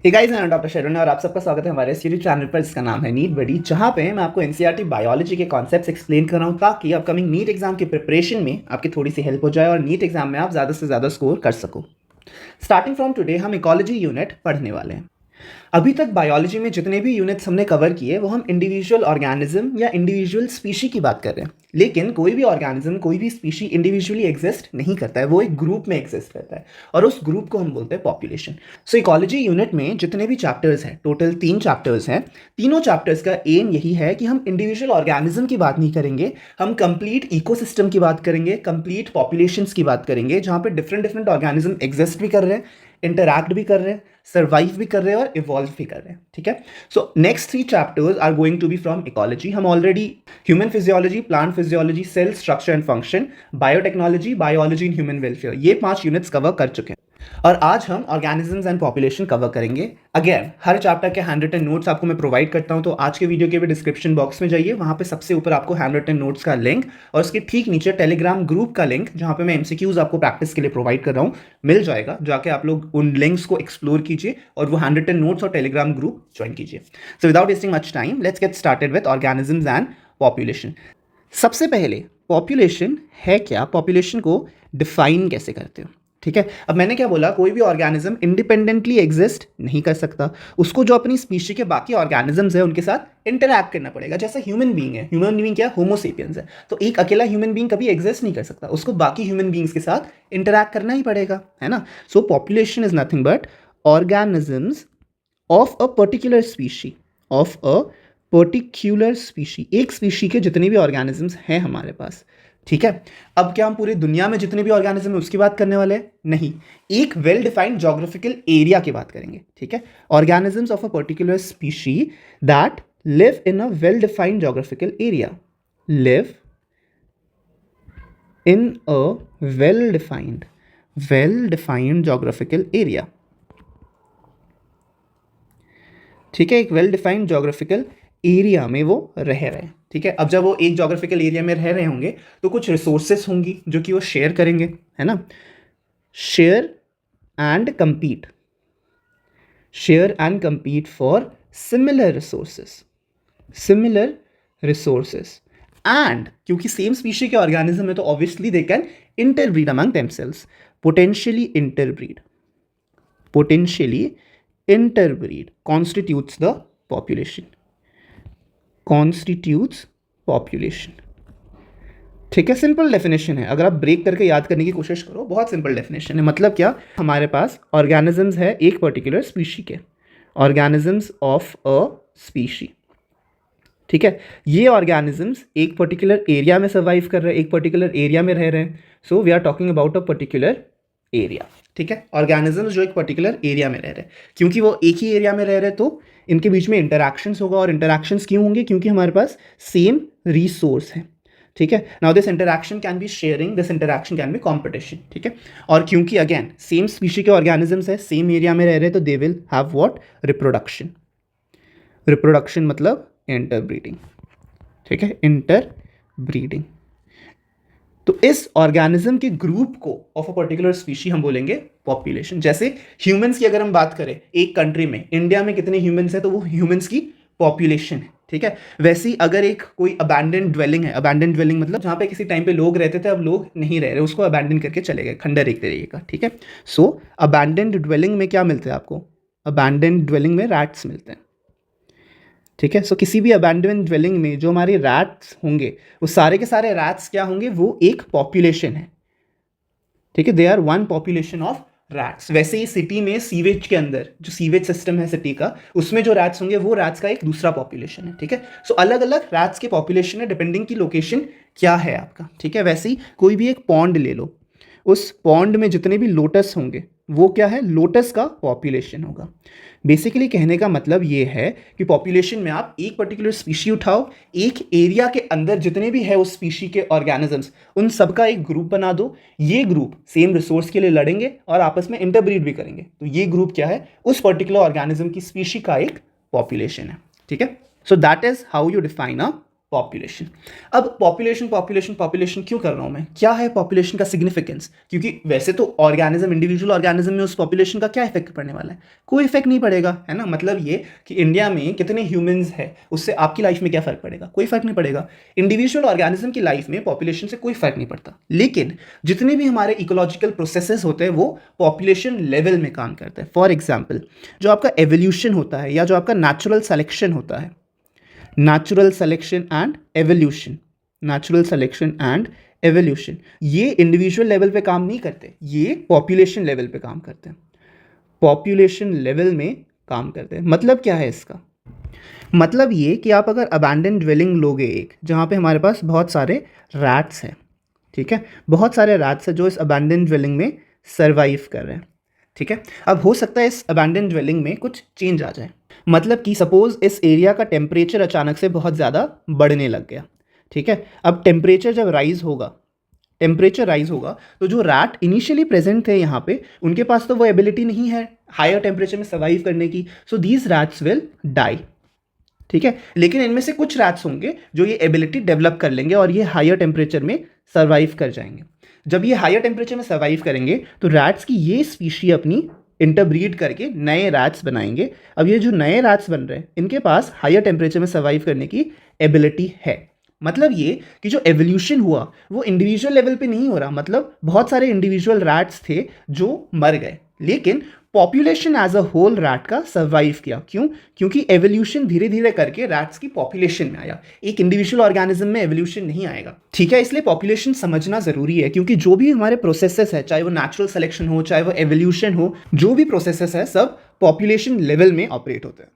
Hey guys, मैं doctor शरण और आप सबका स्वागत है हमारे इस यूट्यूब चैनल पर जिसका नाम है नीट बडी, जहां पे मैं आपको एनसीईआरटी बायोलॉजी के कॉन्सेप्ट्स एक्सप्लेन कर रहा हूं ताकि अपकमिंग नीट एग्जाम की प्रिपरेशन में आपकी थोड़ी सी हेल्प हो जाए और नीट एग्जाम में आप ज़्यादा से ज़्यादा स्कोर कर सको। स्टार्टिंग फ्रॉम टुडे हम इकोलॉजी यूनिट पढ़ने वाले हैं। अभी तक बायोलॉजी में जितने भी यूनिट्स हमने कवर किए वो हम इंडिविजुअल ऑर्गेनिज्म या इंडिविजुअल स्पीशी की बात कर रहे हैं, लेकिन कोई भी ऑर्गेनिज्म कोई भी स्पीशी इंडिविजुअली एग्जिस्ट नहीं करता है, वो एक ग्रुप में एग्जिस्ट करता है और उस ग्रुप को हम बोलते हैं पॉपुलेशन। सो इकोलॉजी यूनिट में जितने भी चैप्टर्स हैं, टोटल 3 चैप्टर्स हैं, तीनों चैप्टर्स का एम यही है कि हम इंडिविजुअल ऑर्गेनिज्म की बात नहीं करेंगे, हम कंप्लीट इकोसिस्टम की बात करेंगे, कंप्लीट पॉपुलेशंस की बात करेंगे, जहाँ पे डिफरेंट डिफरेंट ऑर्गेनिज्म एग्जिस्ट भी कर रहे हैं, इंटरैक्ट भी कर रहे हैं, सर्वाइव भी कर रहे हैं और इवॉल्व भी कर रहे हैं। ठीक है, so next 3 chapters are going to be from ecology. हम already human physiology, plant physiology, cell structure and function, biotechnology, biology in human welfare, ये 5 यूनिट्स कवर कर चुके हैं और आज हम ऑर्गेनिजम्स एंड पॉपुलेशन कवर करेंगे। अगेन, हर चैप्टर के हैंड रिटन नोट्स आपको मैं प्रोवाइड करता हूं, तो आज के वीडियो के भी डिस्क्रिप्शन बॉक्स में जाइए, वहां पे सबसे ऊपर आपको हैंड रिटन नोट्स का लिंक और उसके ठीक नीचे टेलीग्राम ग्रुप का लिंक, जहां पे मैं एमसीक्यूज आपको प्रैक्टिस के लिए प्रोवाइड कर रहा हूं, मिल जाएगा। जाके आप लोग उन लिंक्स को एक्सप्लोर कीजिए और वो हैंड रिटन नोट्स और टेलीग्राम ग्रुप ज्वाइन कीजिए। So without wasting much time, let's get started with organisms and population. सबसे पहले पॉपुलेशन है क्या, पॉपुलेशन को डिफाइन कैसे करते हो। ठीक है, अब मैंने क्या बोला, कोई भी ऑर्गेनिज्म इंडिपेंडेंटली एग्जिस्ट नहीं कर सकता, उसको जो अपनी स्पीशी के बाकी ऑर्गेनिजम्स है उनके साथ इंटरैक्ट करना पड़ेगा। जैसे ह्यूमन बीइंग है, ह्यूमन बीइंग क्या, होमो सेपियंस है, तो एक अकेला ह्यूमन बीइंग कभी एग्जिस्ट नहीं कर सकता, उसको बाकी ह्यूमन बीइंग्स के साथ इंटरैक्ट करना ही पड़ेगा, है ना। सो population is nothing but organisms of a particular species, of a particular species, एक स्पीशी के जितने भी ऑर्गेनिजम्स हैं हमारे पास। ठीक है, अब क्या हम पूरी दुनिया में जितने भी ऑर्गेनिज्म है उसकी बात करने वाले हैं? नहीं, एक वेल डिफाइंड जोग्राफिकल एरिया की बात करेंगे। ठीक है, organisms of a particular species that live in a well defined geographical area, live in a well defined geographical area. ठीक है, एक वेल डिफाइंड जोग्राफिकल एरिया में वो रह रहे हैं। ठीक है, अब जब वो एक जोग्राफिकल एरिया में रह रहे होंगे तो कुछ रिसोर्सेस होंगी जो कि वो शेयर करेंगे, है ना। Share and compete, share and compete for similar resources and क्योंकि सेम स्पीशी के ऑर्गेनिज्म है तो obviously they can interbreed among themselves, potentially interbreed constitutes the population। ठीक है, सिंपल डेफिनेशन है, अगर आप ब्रेक करके याद करने की कोशिश करो, बहुत सिंपल डेफिनेशन है। मतलब क्या, हमारे पास ऑर्गेनिजम्स है एक पर्टिकुलर स्पीशी के, ऑर्गेनिजम्स ऑफ अ स्पीशी। ठीक है, ये ऑर्गेनिजम्स एक पर्टिकुलर एरिया में सर्वाइव कर रहे हैं, एक पर्टिकुलर एरिया में रह रहे हैं। So we are talking about a particular area. ठीक है, ऑर्गेनिजम्स जो एक पर्टिकुलर एरिया में रह रहे हैं, क्योंकि वो एक ही एरिया में रह रहे हैं तो इनके बीच में इंटरैक्शंस होगा, और इंटरैक्शंस क्यों होंगे, क्योंकि हमारे पास सेम रिसोर्स है। ठीक है, now this interaction can be sharing, this interaction can be competition. ठीक है, और क्योंकि अगेन सेम स्पीशी के ऑर्गेनिजम्स है, सेम एरिया में रह रहे हैं, तो they will have what, reproduction मतलब इंटरब्रीडिंग। ठीक है, इंटरब्रीडिंग। तो इस ऑर्गेनिज्म के ग्रुप को ऑफ अ पर्टिकुलर स्पीशी हम बोलेंगे पॉपुलेशन। जैसे ह्यूमंस की अगर हम बात करें, एक कंट्री में, इंडिया में कितने ह्यूमंस हैं, तो वो ह्यूमंस की पॉपुलेशन है। ठीक है, वैसे ही अगर एक कोई अबैंडन ड्वेलिंग है, अबैंडन ड्वेलिंग मतलब जहाँ पे किसी टाइम पे लोग रहते थे, अब लोग नहीं रह रहे, उसको अबैंडन करके चले गए, खंडर एक तरीके का। ठीक है, सो अबैंडन ड्वेलिंग में क्या मिलता है आपको, अबैंडन ड्वेलिंग में रैट्स मिलते हैं। ठीक है, सो किसी भी अबैंडन ड्वेलिंग में जो हमारे रैट्स होंगे, वो सारे के सारे रैट्स क्या होंगे, वो एक पॉपुलेशन है। ठीक है, they are one population of rats. वैसे ही सिटी में सीवेज के अंदर जो सीवेज सिस्टम है सिटी का, उसमें जो रैट्स होंगे वो रैट्स का एक दूसरा पॉपुलेशन है। ठीक है, सो अलग अलग रैट्स के पॉपुलेशन है डिपेंडिंग की लोकेशन क्या है आपका। ठीक है, वैसे ही कोई भी एक पॉन्ड ले लो, उस पॉन्ड में जितने भी लोटस होंगे वो क्या है, लोटस का पॉपुलेशन होगा। बेसिकली कहने का मतलब ये है कि पॉपुलेशन में आप एक पर्टिकुलर स्पीशी उठाओ, एक एरिया के अंदर जितने भी है उस स्पीशी के ऑर्गेनिजम्स, उन सबका एक ग्रुप बना दो। ये ग्रुप सेम रिसोर्स के लिए लड़ेंगे और आपस में इंटरब्रीड भी करेंगे, तो ये ग्रुप क्या है, उस पर्टिकुलर ऑर्गेनिज्म की स्पीशी का एक पॉपुलेशन है। ठीक है, so that is how you define a population. अब पॉपुलेशन पॉपुलेशन पॉपुलेशन क्यों कर रहा हूं मैं, क्या है पॉपुलेशन का सिग्निफिकेंस? क्योंकि वैसे तो ऑर्गेनिज्म, इंडिविजुअल ऑर्गेनिज्म में उस पॉपुलेशन का क्या इफेक्ट पड़ने वाला है? कोई इफेक्ट नहीं पड़ेगा, है ना। मतलब ये कि इंडिया में कितने ह्यूमंस है उससे आपकी लाइफ में क्या फर्क पड़ेगा? कोई फर्क नहीं पड़ेगा। इंडिविजुअल ऑर्गेनिज्म की लाइफ में पॉपुलेशन से कोई फर्क नहीं पड़ता। लेकिन जितने भी हमारे इकोलॉजिकल प्रोसेसेस होते हैं वो पॉपुलेशन लेवल में काम करते हैं। फॉर एग्जाम्पल, जो आपका एवोल्यूशन होता है या जो आपका नेचुरल सिलेक्शन होता है, natural selection and evolution, natural selection and evolution, ये इंडिविजुअल लेवल पे काम नहीं करते, ये पॉपुलेशन लेवल पे काम करते हैं। पॉपुलेशन लेवल में काम करते हैं। मतलब क्या है इसका? मतलब ये कि आप अगर अबैंडन ड्वेलिंग लोगे एक, जहाँ पे हमारे पास बहुत सारे रैट्स हैं, ठीक है, बहुत सारे रैट्स हैं जो इस अबैंडन ड्वेलिंग में सर्वाइव कर रहे हैं, ठीक है। अब हो सकता है इस अबैंडन ड्वेलिंग में कुछ चेंज आ जाए। मतलब कि सपोज इस एरिया का टेम्परेचर अचानक से बहुत ज़्यादा बढ़ने लग गया, ठीक है। अब टेम्परेचर जब राइज होगा, टेम्परेचर राइज होगा तो जो रैट इनिशियली प्रेजेंट थे यहाँ पे, उनके पास तो वो एबिलिटी नहीं है हायर टेम्परेचर में सर्वाइव करने की, so these rats will die, ठीक है। लेकिन इनमें से कुछ रैट्स होंगे जो ये एबिलिटी डेवलप कर लेंगे और ये हायर टेम्परेचर में सर्वाइव कर जाएंगे। जब ये हायर टेम्परेचर में सर्वाइव करेंगे तो रैट्स की ये स्पीशी अपनी इंटरब्रीड करके नए रैट्स बनाएंगे। अब ये जो नए रैट्स बन रहे हैं इनके पास हायर टेम्परेचर में सर्वाइव करने की एबिलिटी है। मतलब ये कि जो एवोल्यूशन हुआ वो इंडिविजुअल लेवल पे नहीं हो रहा, मतलब बहुत सारे इंडिविजुअल रैट्स थे जो मर गए, लेकिन population as a whole rat का सर्वाइव किया। क्यों? क्योंकि एवोल्यूशन धीरे धीरे करके रैट्स की पॉपुलेशन में आया, एक इंडिविजुअल ऑर्गेनिज्म में एवोल्यूशन नहीं आएगा, ठीक है। इसलिए पॉपुलेशन समझना जरूरी है, क्योंकि जो भी हमारे प्रोसेसेस है, चाहे वो नेचुरल सिलेक्शन हो, चाहे वो एवोल्यूशन हो, जो भी प्रोसेसेस है सब पॉपुलेशन लेवल में ऑपरेट होते हैं।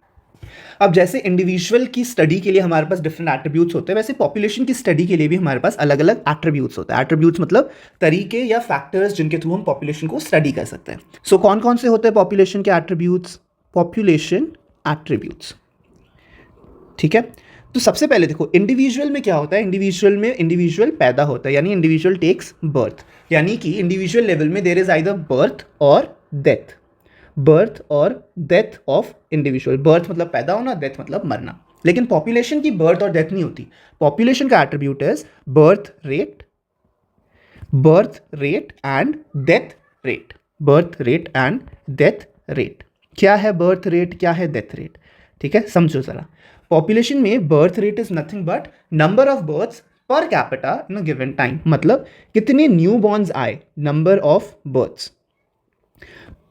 अब जैसे इंडिविजुअल की स्टडी के लिए हमारे पास डिफरेंट एट्रीब्यूट्स होते हैं, वैसे पॉपुलेशन की स्टडी के लिए भी हमारे पास अलग अलग एट्रीब्यूट्स होते हैं। एट्रीब्यूट्स मतलब तरीके या फैक्टर्स जिनके थ्रू हम पॉपुलेशन को स्टडी कर सकते हैं। सो कौन कौन से होते हैं पॉपुलेशन के एट्रीब्यूट्स? पॉपुलेशन एट्रीब्यूट्स, ठीक है। तो सबसे पहले देखो इंडिविजुअल में क्या होता है। इंडिविजुअल में इंडिविजुअल पैदा होता है, यानी इंडिविजुअल टेक्स बर्थ, यानी कि इंडिविजुअल लेवल में देयर इज आइदर बर्थ और डेथ, बर्थ और डेथ ऑफ इंडिविजुअल। बर्थ मतलब पैदा होना, डेथ मतलब मरना। लेकिन पॉपुलेशन की बर्थ और डेथ नहीं होती। पॉपुलेशन का एट्रीब्यूट है birth rate, birth rate and death rate, birth rate and death rate. क्या है बर्थ रेट, क्या है डेथ रेट, ठीक है, समझो जरा। पॉपुलेशन में birth rate is nothing but number of births per capita in a given time, मतलब कितने न्यू बॉर्न्स आए, number of births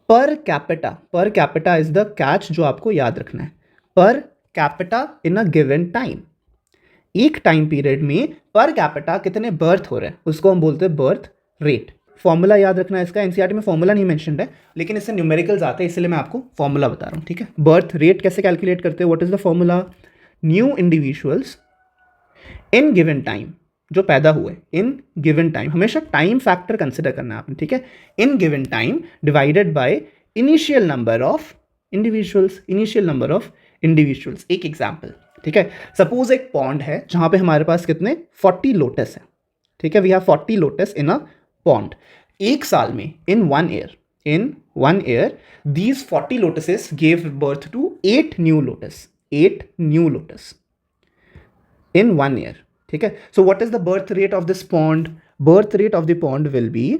per capita. Per capita is the catch जो आपको याद रखना है, per capita in a given time. एक time period में पर कैपिटा कितने बर्थ हो रहे हैं उसको हम बोलते हैं बर्थ रेट। फॉर्मूला याद रखना है इसका, एनसीईआरटी में फॉर्मूला नहीं मेंशन्ड है लेकिन इससे न्यूमेरिकल्स आते हैं, इसलिए मैं आपको फॉर्मूला बता रहा हूँ, ठीक है। बर्थ रेट कैसे कैलकुलेट करते हैं, what is the formula? New individuals in given time, जो पैदा हुए इन गिवन टाइम, हमेशा टाइम फैक्टर कंसिडर करना है आपने, ठीक है। इन given time divided by initial number of individuals, initial number of individuals. एक एग्जांपल, ठीक है, सपोज एक पॉन्ड है जहां पे हमारे पास कितने 40 लोटस है, ठीक है, we have 40 lotus in a pond. एक साल में in one year these 40 lotuses gave birth to 8 new lotus, 8 new lotus in 1 year, ठीक है। So what is the birth rate of this pond? Birth rate of the pond will be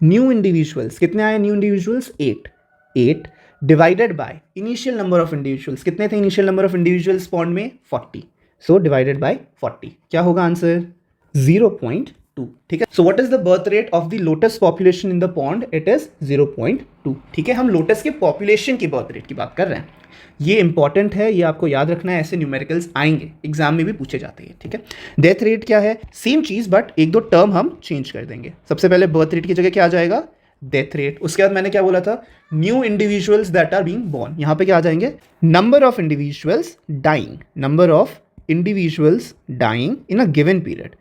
new individuals, कितने आए new individuals? 8 divided by initial number of individuals, कितने थे initial number of individuals pond में? 40, so divided by 40, क्या होगा answer? 0.2, ठीक है। So what is the birth rate of the lotus population in the pond? It is 0.2, ठीक है। हम लोटस के पॉपुलेशन की बर्थ रेट की बात कर रहे हैं, ये इंपॉर्टेंट है, ये आपको याद रखना है, ऐसे न्यूमेरिकल्स आएंगे एग्जाम में भी पूछे जाते हैं, ठीक है। डेथ रेट क्या है? सेम चीज बट एक दो टर्म हम चेंज कर देंगे। सबसे पहले बर्थ रेट की जगह क्या आ जाएगा? Death rate. उसके बाद मैंने क्या बोला था? New individuals that are being born, यहां पे क्या आ जाएंगे? Number of individuals dying, number of individuals dying in a given period.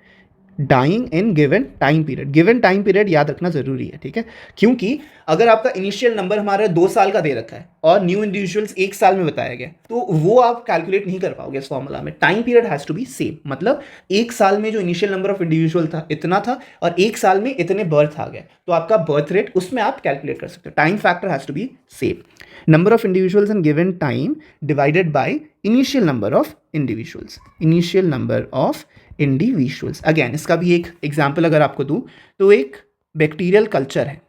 Dying in given time period. Given time period याद रखना जरूरी है, ठीक है, क्योंकि अगर आपका इनिशियल नंबर हमारा 2 साल का दे रखा है और न्यू इंडिविजुअल्स 1 साल में बताया गया, तो वो आप कैलकुलेट नहीं कर पाओगे इस फॉर्मूला में। Time period has to be same, मतलब 1 साल में जो इनिशियल नंबर ऑफ इंडिविजुअल था इतना था और 1 साल में इतने बर्थ आ गए, तो आपका बर्थ रेट उसमें आप कैलकुलेट कर सकते हो। Time factor has to be same. Number of individuals in given time divided by initial number of individuals. Initial number of individuals, again इसका भी एक एग्जाम्पल अगर आपको दूं तो एक बैक्टीरियल कल्चर है,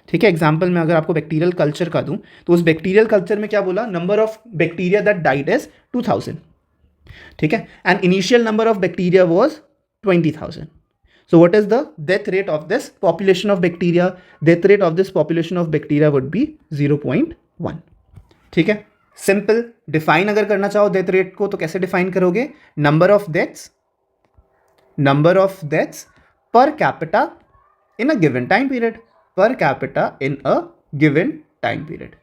ठीक है। एग्जाम्पल में अगर आपको बैक्टीरियल कल्चर का दूं तो उस बैक्टीरियल कल्चर में क्या बोला, number of bacteria that died is 2000, ठीक है, and initial number of bacteria was 20,000. So what is the death rate of this population of bacteria? Death rate of this population of bacteria would be 0.1. ठीक है, simple. Define अगर करना चाहो death rate को तो कैसे डिफाइन करोगे, number of deaths per capita in a given time period, per capita in a given time period,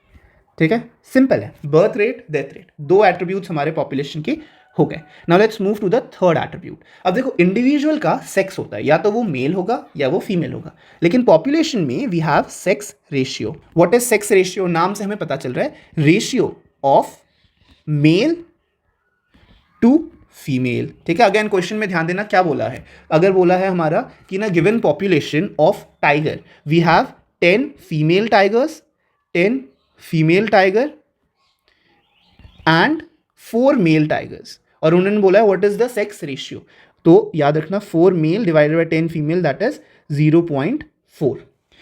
ठीक है, सिंपल है। Birth rate, death rate, 2 attributes हमारे पॉपुलेशन के हो गए। Now let's move to the third attribute. अब देखो, individual का सेक्स होता है, या तो वो मेल होगा या वो फीमेल होगा, लेकिन पॉपुलेशन में we have sex ratio. What is sex ratio? नाम से हमें पता चल रहा है ratio of male to female, ठीक है। अगेन क्वेश्चन में ध्यान देना क्या बोला है, अगर बोला है हमारा कि ना given population of tiger we have 10 female tigers, 10 female tiger and 4 male tigers, और उन्होंने बोला है what is the sex ratio, तो याद रखना 4 male divided by 10 female that is 0.4।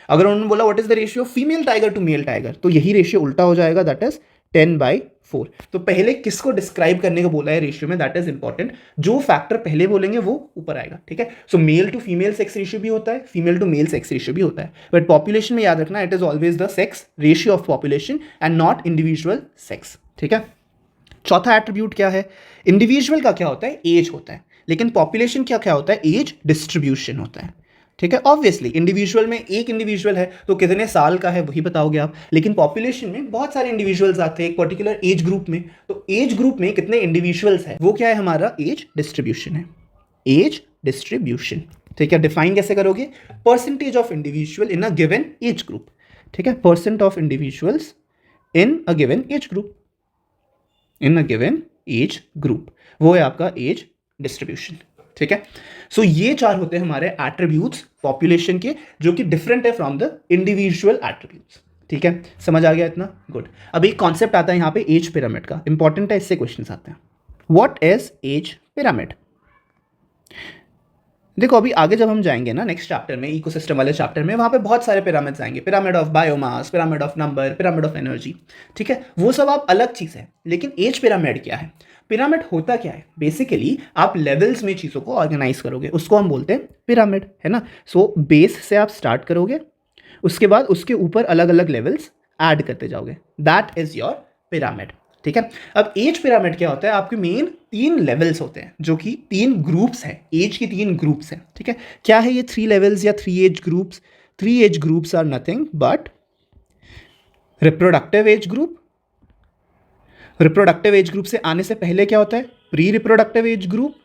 अगर उन्होंने बोला what is the ratio female tiger to male tiger, तो यही रेशियो उल्टा हो जाएगा, दैट इज 10/4। तो पहले किसको डिस्क्राइब करने को बोला है रेशियो में, दैट इज इंपॉर्टेंट। जो फैक्टर पहले बोलेंगे वो ऊपर आएगा, ठीक है। So male to female sex ratio भी होता है, female to male sex ratio भी होता है, बट पॉपुलेशन में याद रखना it is always the sex ratio of population and not individual sex, ठीक है। चौथा एट्रीब्यूट क्या है, इंडिविजुअल का क्या होता है, एज होता है, लेकिन पॉपुलेशन क्या क्या होता है, एज डिस्ट्रीब्यूशन होता है, ठीक है। ऑब्वियसली इंडिविजुअल में एक इंडिविजुअल है तो कितने साल का है वही बताओगे आप, लेकिन पॉपुलेशन में बहुत सारे इंडिविजुअल्स आते हैं एक पर्टिकुलर एज ग्रुप में, तो एज ग्रुप में कितने इंडिविजुअल्स है वो क्या है, हमारा एज डिस्ट्रीब्यूशन है, एज डिस्ट्रीब्यूशन, ठीक है। डिफाइन कैसे करोगे, percentage of individual in a given age group, ठीक है, percent of individuals in a given age group, in a given age group, वो है आपका एज डिस्ट्रीब्यूशन, ठीक है। सो ये 4 होते हैं हमारे एट्रीब्यूट्स पॉपुलेशन के, जो कि डिफरेंट है फ्रॉम द इंडिविजुअल एट्रीब्यूट्स, ठीक है। समझ आ गया इतना, गुड। अब एक कॉन्सेप्ट आता है यहाँ पे एज पिरामिड का, इंपॉर्टेंट है, इससे क्वेश्चंस आते हैं। What is age pyramid? देखो अभी आगे जब हम जाएंगे ना नेक्स्ट चैप्टर में, इकोसिस्टम वाले चैप्टर में, वहाँ पे बहुत सारे पिरामिड्स आएंगे, pyramid of biomass, pyramid of number, pyramid of energy, ठीक है, वो सब आप अलग चीज़ है। लेकिन एज पिरामिड क्या है, पिरामिड होता क्या है, बेसिकली आप लेवल्स में चीज़ों को ऑर्गेनाइज करोगे, उसको हम बोलते हैं पिरामिड, है ना। सो बेस से आप स्टार्ट करोगे, उसके बाद उसके ऊपर अलग अलग लेवल्स ऐड करते जाओगे, दैट इज योर पिरामिड, ठीक है। अब एज पिरामिड क्या होता है, आपके मेन 3 लेवल्स होते हैं, जो कि 3 ग्रुप्स हैं, एज की 3 ग्रुप्स हैं, ठीक है। क्या है ये 3 लेवल्स या 3 age groups? 3 age groups are nothing but reproductive age group, reproductive age group से आने से पहले क्या होता है, pre reproductive age group,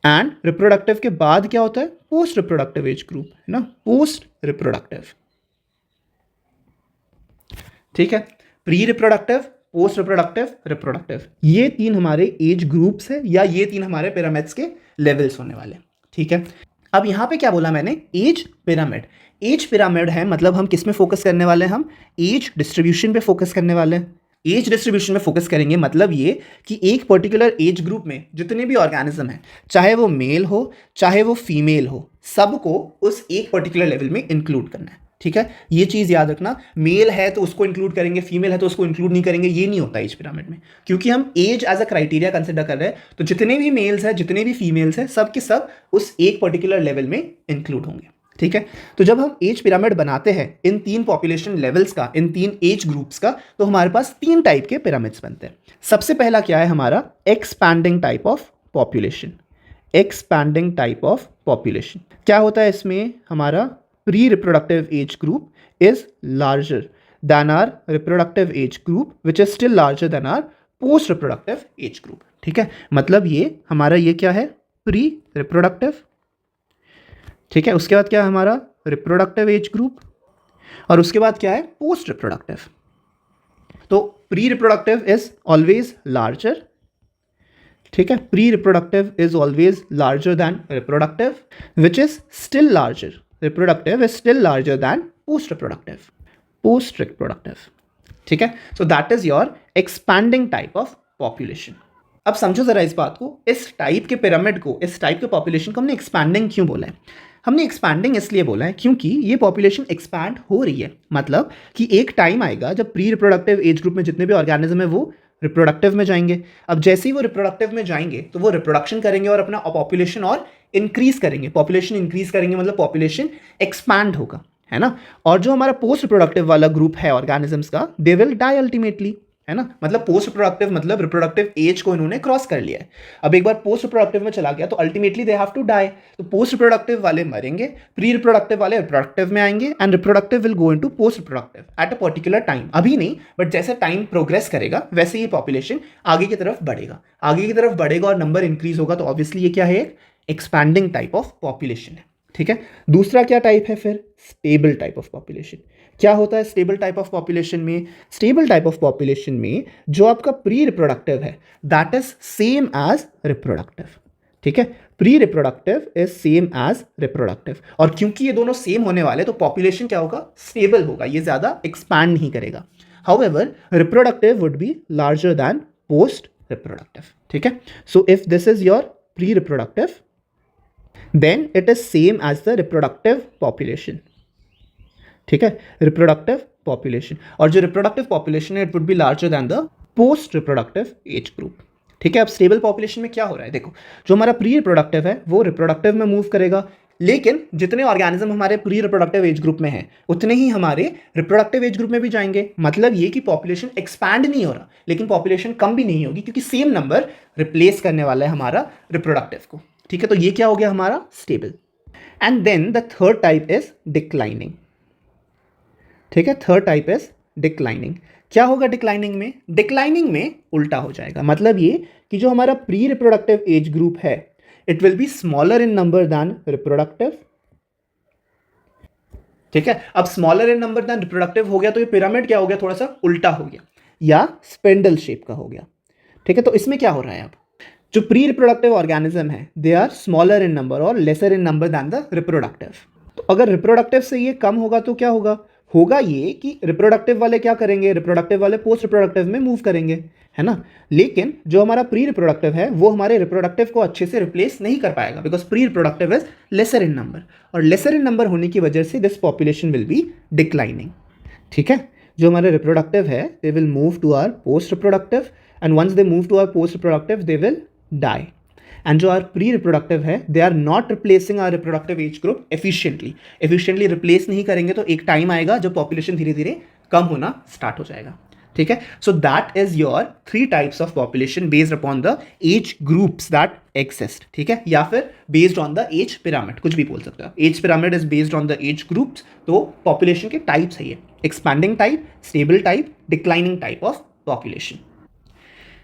and reproductive के बाद क्या होता है, पोस्ट रिप्रोडक्टिव एज ग्रुप, है ना, पोस्ट रिप्रोडक्टिव, ठीक है। Pre reproductive, post reproductive, reproductive, ये 3 हमारे एज ग्रुप्स है, या ये 3 हमारे पिरामिड्स के लेवल्स होने वाले, ठीक है। अब यहां पे क्या बोला मैंने, एज पिरामिड। एज पिरामिड है मतलब हम किस में फोकस करने वाले हैं, हम एज डिस्ट्रीब्यूशन पे फोकस करने वाले हैं। एज डिस्ट्रीब्यूशन में फोकस करेंगे मतलब ये कि एक पर्टिकुलर एज ग्रुप में जितने भी ऑर्गेनिज्म हैं, चाहे वो मेल हो चाहे वो फीमेल हो, सबको उस एक पर्टिकुलर लेवल में इंक्लूड करना है, ठीक है। ये चीज़ याद रखना, मेल है तो उसको इंक्लूड करेंगे, फीमेल है तो उसको इंक्लूड नहीं करेंगे, ये नहीं होता एज पिरामिड में, क्योंकि हम age as a criteria consider कर रहे हैं। तो जितने भी मेल्स हैं जितने भी फीमेल्स हैं, सब के सब उस एक पर्टिकुलर लेवल में इंक्लूड होंगे, ठीक है। तो जब हम एज पिरामिड बनाते हैं इन 3 पॉपुलेशन लेवल्स का, इन 3 एज ग्रुप्स का, तो हमारे पास 3 टाइप के पिरामिड्स बनते हैं। सबसे पहला क्या है हमारा, expanding type of population. Expanding type of population क्या होता है, इसमें हमारा pre reproductive age group is larger than our reproductive age group which is still larger than our post reproductive age group, ठीक है। मतलब ये हमारा ये क्या है, प्री रिप्रोडक्टिव ठीक है, उसके बाद क्या है हमारा रिप्रोडक्टिव एज ग्रुप, और उसके बाद क्या है पोस्ट रिप्रोडक्टिव। तो pre reproductive is always larger, ठीक है, pre reproductive is always larger than reproductive which is still larger, reproductive is still larger than post reproductive, post reproductive, ठीक है। So that is your expanding type of population. अब समझो जरा इस बात को, इस टाइप के पिरामिड को, इस टाइप के पॉपुलेशन को हमने एक्सपैंडिंग क्यों बोला है? हमने एक्सपैंडिंग इसलिए बोला है क्योंकि ये पॉपुलेशन एक्सपैंड हो रही है, मतलब कि एक टाइम आएगा जब प्री रिप्रोडक्टिव एज ग्रुप में जितने भी ऑर्गेनिज्म है वो रिप्रोडक्टिव में जाएंगे। अब जैसे ही वो रिप्रोडक्टिव में जाएंगे तो वो रिप्रोडक्शन करेंगे और अपना पॉपुलेशन और इंक्रीज करेंगे, पॉपुलेशन इंक्रीज करेंगे मतलब पॉपुलेशन एक्सपैंड होगा, है ना। और जो हमारा पोस्ट रिप्रोडक्टिव वाला ग्रुप है ऑर्गेनिजम्स का, दे विल डाई अल्टीमेटली, है ना। मतलब पोस्ट रिप्रोडक्टिव मतलब रिप्रोडक्टिव एज को इन्होंने क्रॉस कर लिया है। अब एक बार पोस्ट रिप्रोडक्टिव में चला गया तो ultimately they have to die. तो पोस्ट रिप्रोडक्टिव वाले मरेंगे, प्री रिप्रोडक्टिव वाले रिप्रोडक्टिव में आएंगे, and reproductive will go into post reproductive at a particular time. अभी नहीं, बट जैसे टाइम प्रोग्रेस करेगा वैसे ये पॉपुलेशन आगे की तरफ बढ़ेगा, आगे की तरफ बढ़ेगा और नंबर इंक्रीज होगा। तो ऑब्वियसली ये क्या है, एक एक्सपैंडिंग टाइप ऑफ पॉपुलेशन है, ठीक है। दूसरा क्या टाइप है फिर, स्टेबल टाइप ऑफ पॉपुलेशन। क्या होता है स्टेबल टाइप ऑफ पॉपुलेशन में? स्टेबल टाइप ऑफ पॉपुलेशन में जो आपका प्री रिप्रोडक्टिव है that is same as reproductive, ठीक है। Pre reproductive is same as reproductive, और क्योंकि ये दोनों सेम होने वाले तो पॉपुलेशन क्या होगा, स्टेबल होगा, ये ज्यादा एक्सपैंड नहीं करेगा। However reproductive would be larger than post reproductive, ठीक है। So if this is your pre reproductive then it is same as the reproductive population, ठीक है, रिप्रोडक्टिव पॉपुलेशन। और जो रिप्रोडक्टिव पॉपुलेशन है it would be larger than the post reproductive age group, ठीक है। अब स्टेबल पॉपुलेशन में क्या हो रहा है, देखो जो हमारा प्री रिप्रोडक्टिव है वो रिप्रोडक्टिव में मूव करेगा, लेकिन जितने ऑर्गेनिज्म हमारे प्री रिप्रोडक्टिव एज ग्रुप में हैं उतने ही हमारे रिप्रोडक्टिव एज ग्रुप में भी जाएंगे। मतलब ये कि पॉपुलेशन एक्सपैंड नहीं हो रहा, लेकिन पॉपुलेशन कम भी नहीं होगी क्योंकि सेम नंबर रिप्लेस करने वाला है हमारा रिप्रोडक्टिव को, ठीक है। तो ये क्या हो गया हमारा stable. And then the third type is declining, ठीक है। Third type is declining. क्या होगा डिक्लाइनिंग में? डिक्लाइनिंग में उल्टा हो जाएगा, मतलब ये कि जो हमारा प्री रिप्रोडक्टिव एज ग्रुप है it will be smaller in number than reproductive, ठीक है। अब smaller in number than reproductive हो गया तो ये पिरामिड क्या हो गया, थोड़ा सा उल्टा हो गया या स्पेंडल शेप का हो गया, ठीक है। तो इसमें क्या हो रहा है, अब जो प्री रिप्रोडक्टिव ऑर्गेनिज्म है they are smaller in number और lesser in number than the reproductive. तो अगर रिप्रोडक्टिव से ये कम होगा तो क्या होगा, होगा ये कि रिप्रोडक्टिव वाले क्या करेंगे, रिप्रोडक्टिव वाले पोस्ट रिप्रोडक्टिव में मूव करेंगे, है ना। लेकिन जो हमारा प्री रिप्रोडक्टिव है वो हमारे रिप्रोडक्टिव को अच्छे से रिप्लेस नहीं कर पाएगा because pre reproductive is lesser in number, और लेसर इन नंबर होने की वजह से this population will be declining, ठीक है। जो हमारे रिप्रोडक्टिव है they will move to our post reproductive, and once they move to our post reproductive they will die, and जो आर प्री रिप्रोडक्टिव है they are not replacing our reproductive age group efficiently replace नहीं करेंगे तो एक time आएगा जब population धीरे धीरे कम होना स्टार्ट हो जाएगा, ठीक है। So that is your 3 types of population based upon the age groups that exist, ठीक है, या फिर based on the age pyramid, कुछ भी बोल सकते हो। Age pyramid is based on the age groups, तो पॉपुलेशन के टाइप्स है ये, expanding type, stable type, declining type of population.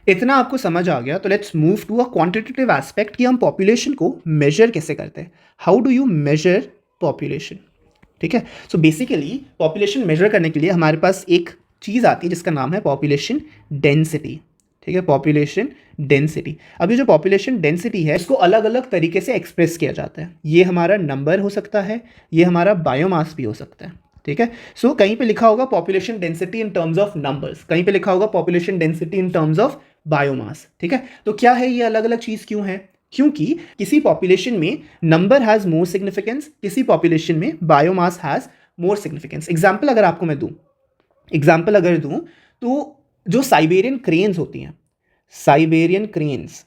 इतना आपको समझ आ गया तो let's move to a quantitative aspect कि हम पॉपुलेशन को मेजर कैसे करते हैं। How do you measure population, ठीक है। सो बेसिकली पॉपुलेशन मेजर करने के लिए हमारे पास एक चीज़ आती है जिसका नाम है पॉपुलेशन डेंसिटी, ठीक है, पॉपुलेशन डेंसिटी। अब ये जो पॉपुलेशन डेंसिटी है इसको अलग अलग तरीके से एक्सप्रेस किया जाता है। ये हमारा नंबर हो सकता है, ये हमारा बायोमास भी हो सकता है, ठीक है। सो कहीं पे लिखा होगा population density in terms of numbers, कहीं पे लिखा होगा population density in terms of biomass, ठीक है। तो क्या है ये अलग अलग चीज़ क्यों है? क्योंकि किसी पॉपुलेशन में नंबर हैज़ मोर सिग्निफिकेंस, किसी पॉपुलेशन में biomass has more significance. Example अगर आपको मैं दूँ, एग्जाम्पल अगर दूँ तो जो साइबेरियन क्रेन्स होती हैं, साइबेरियन क्रेन्स,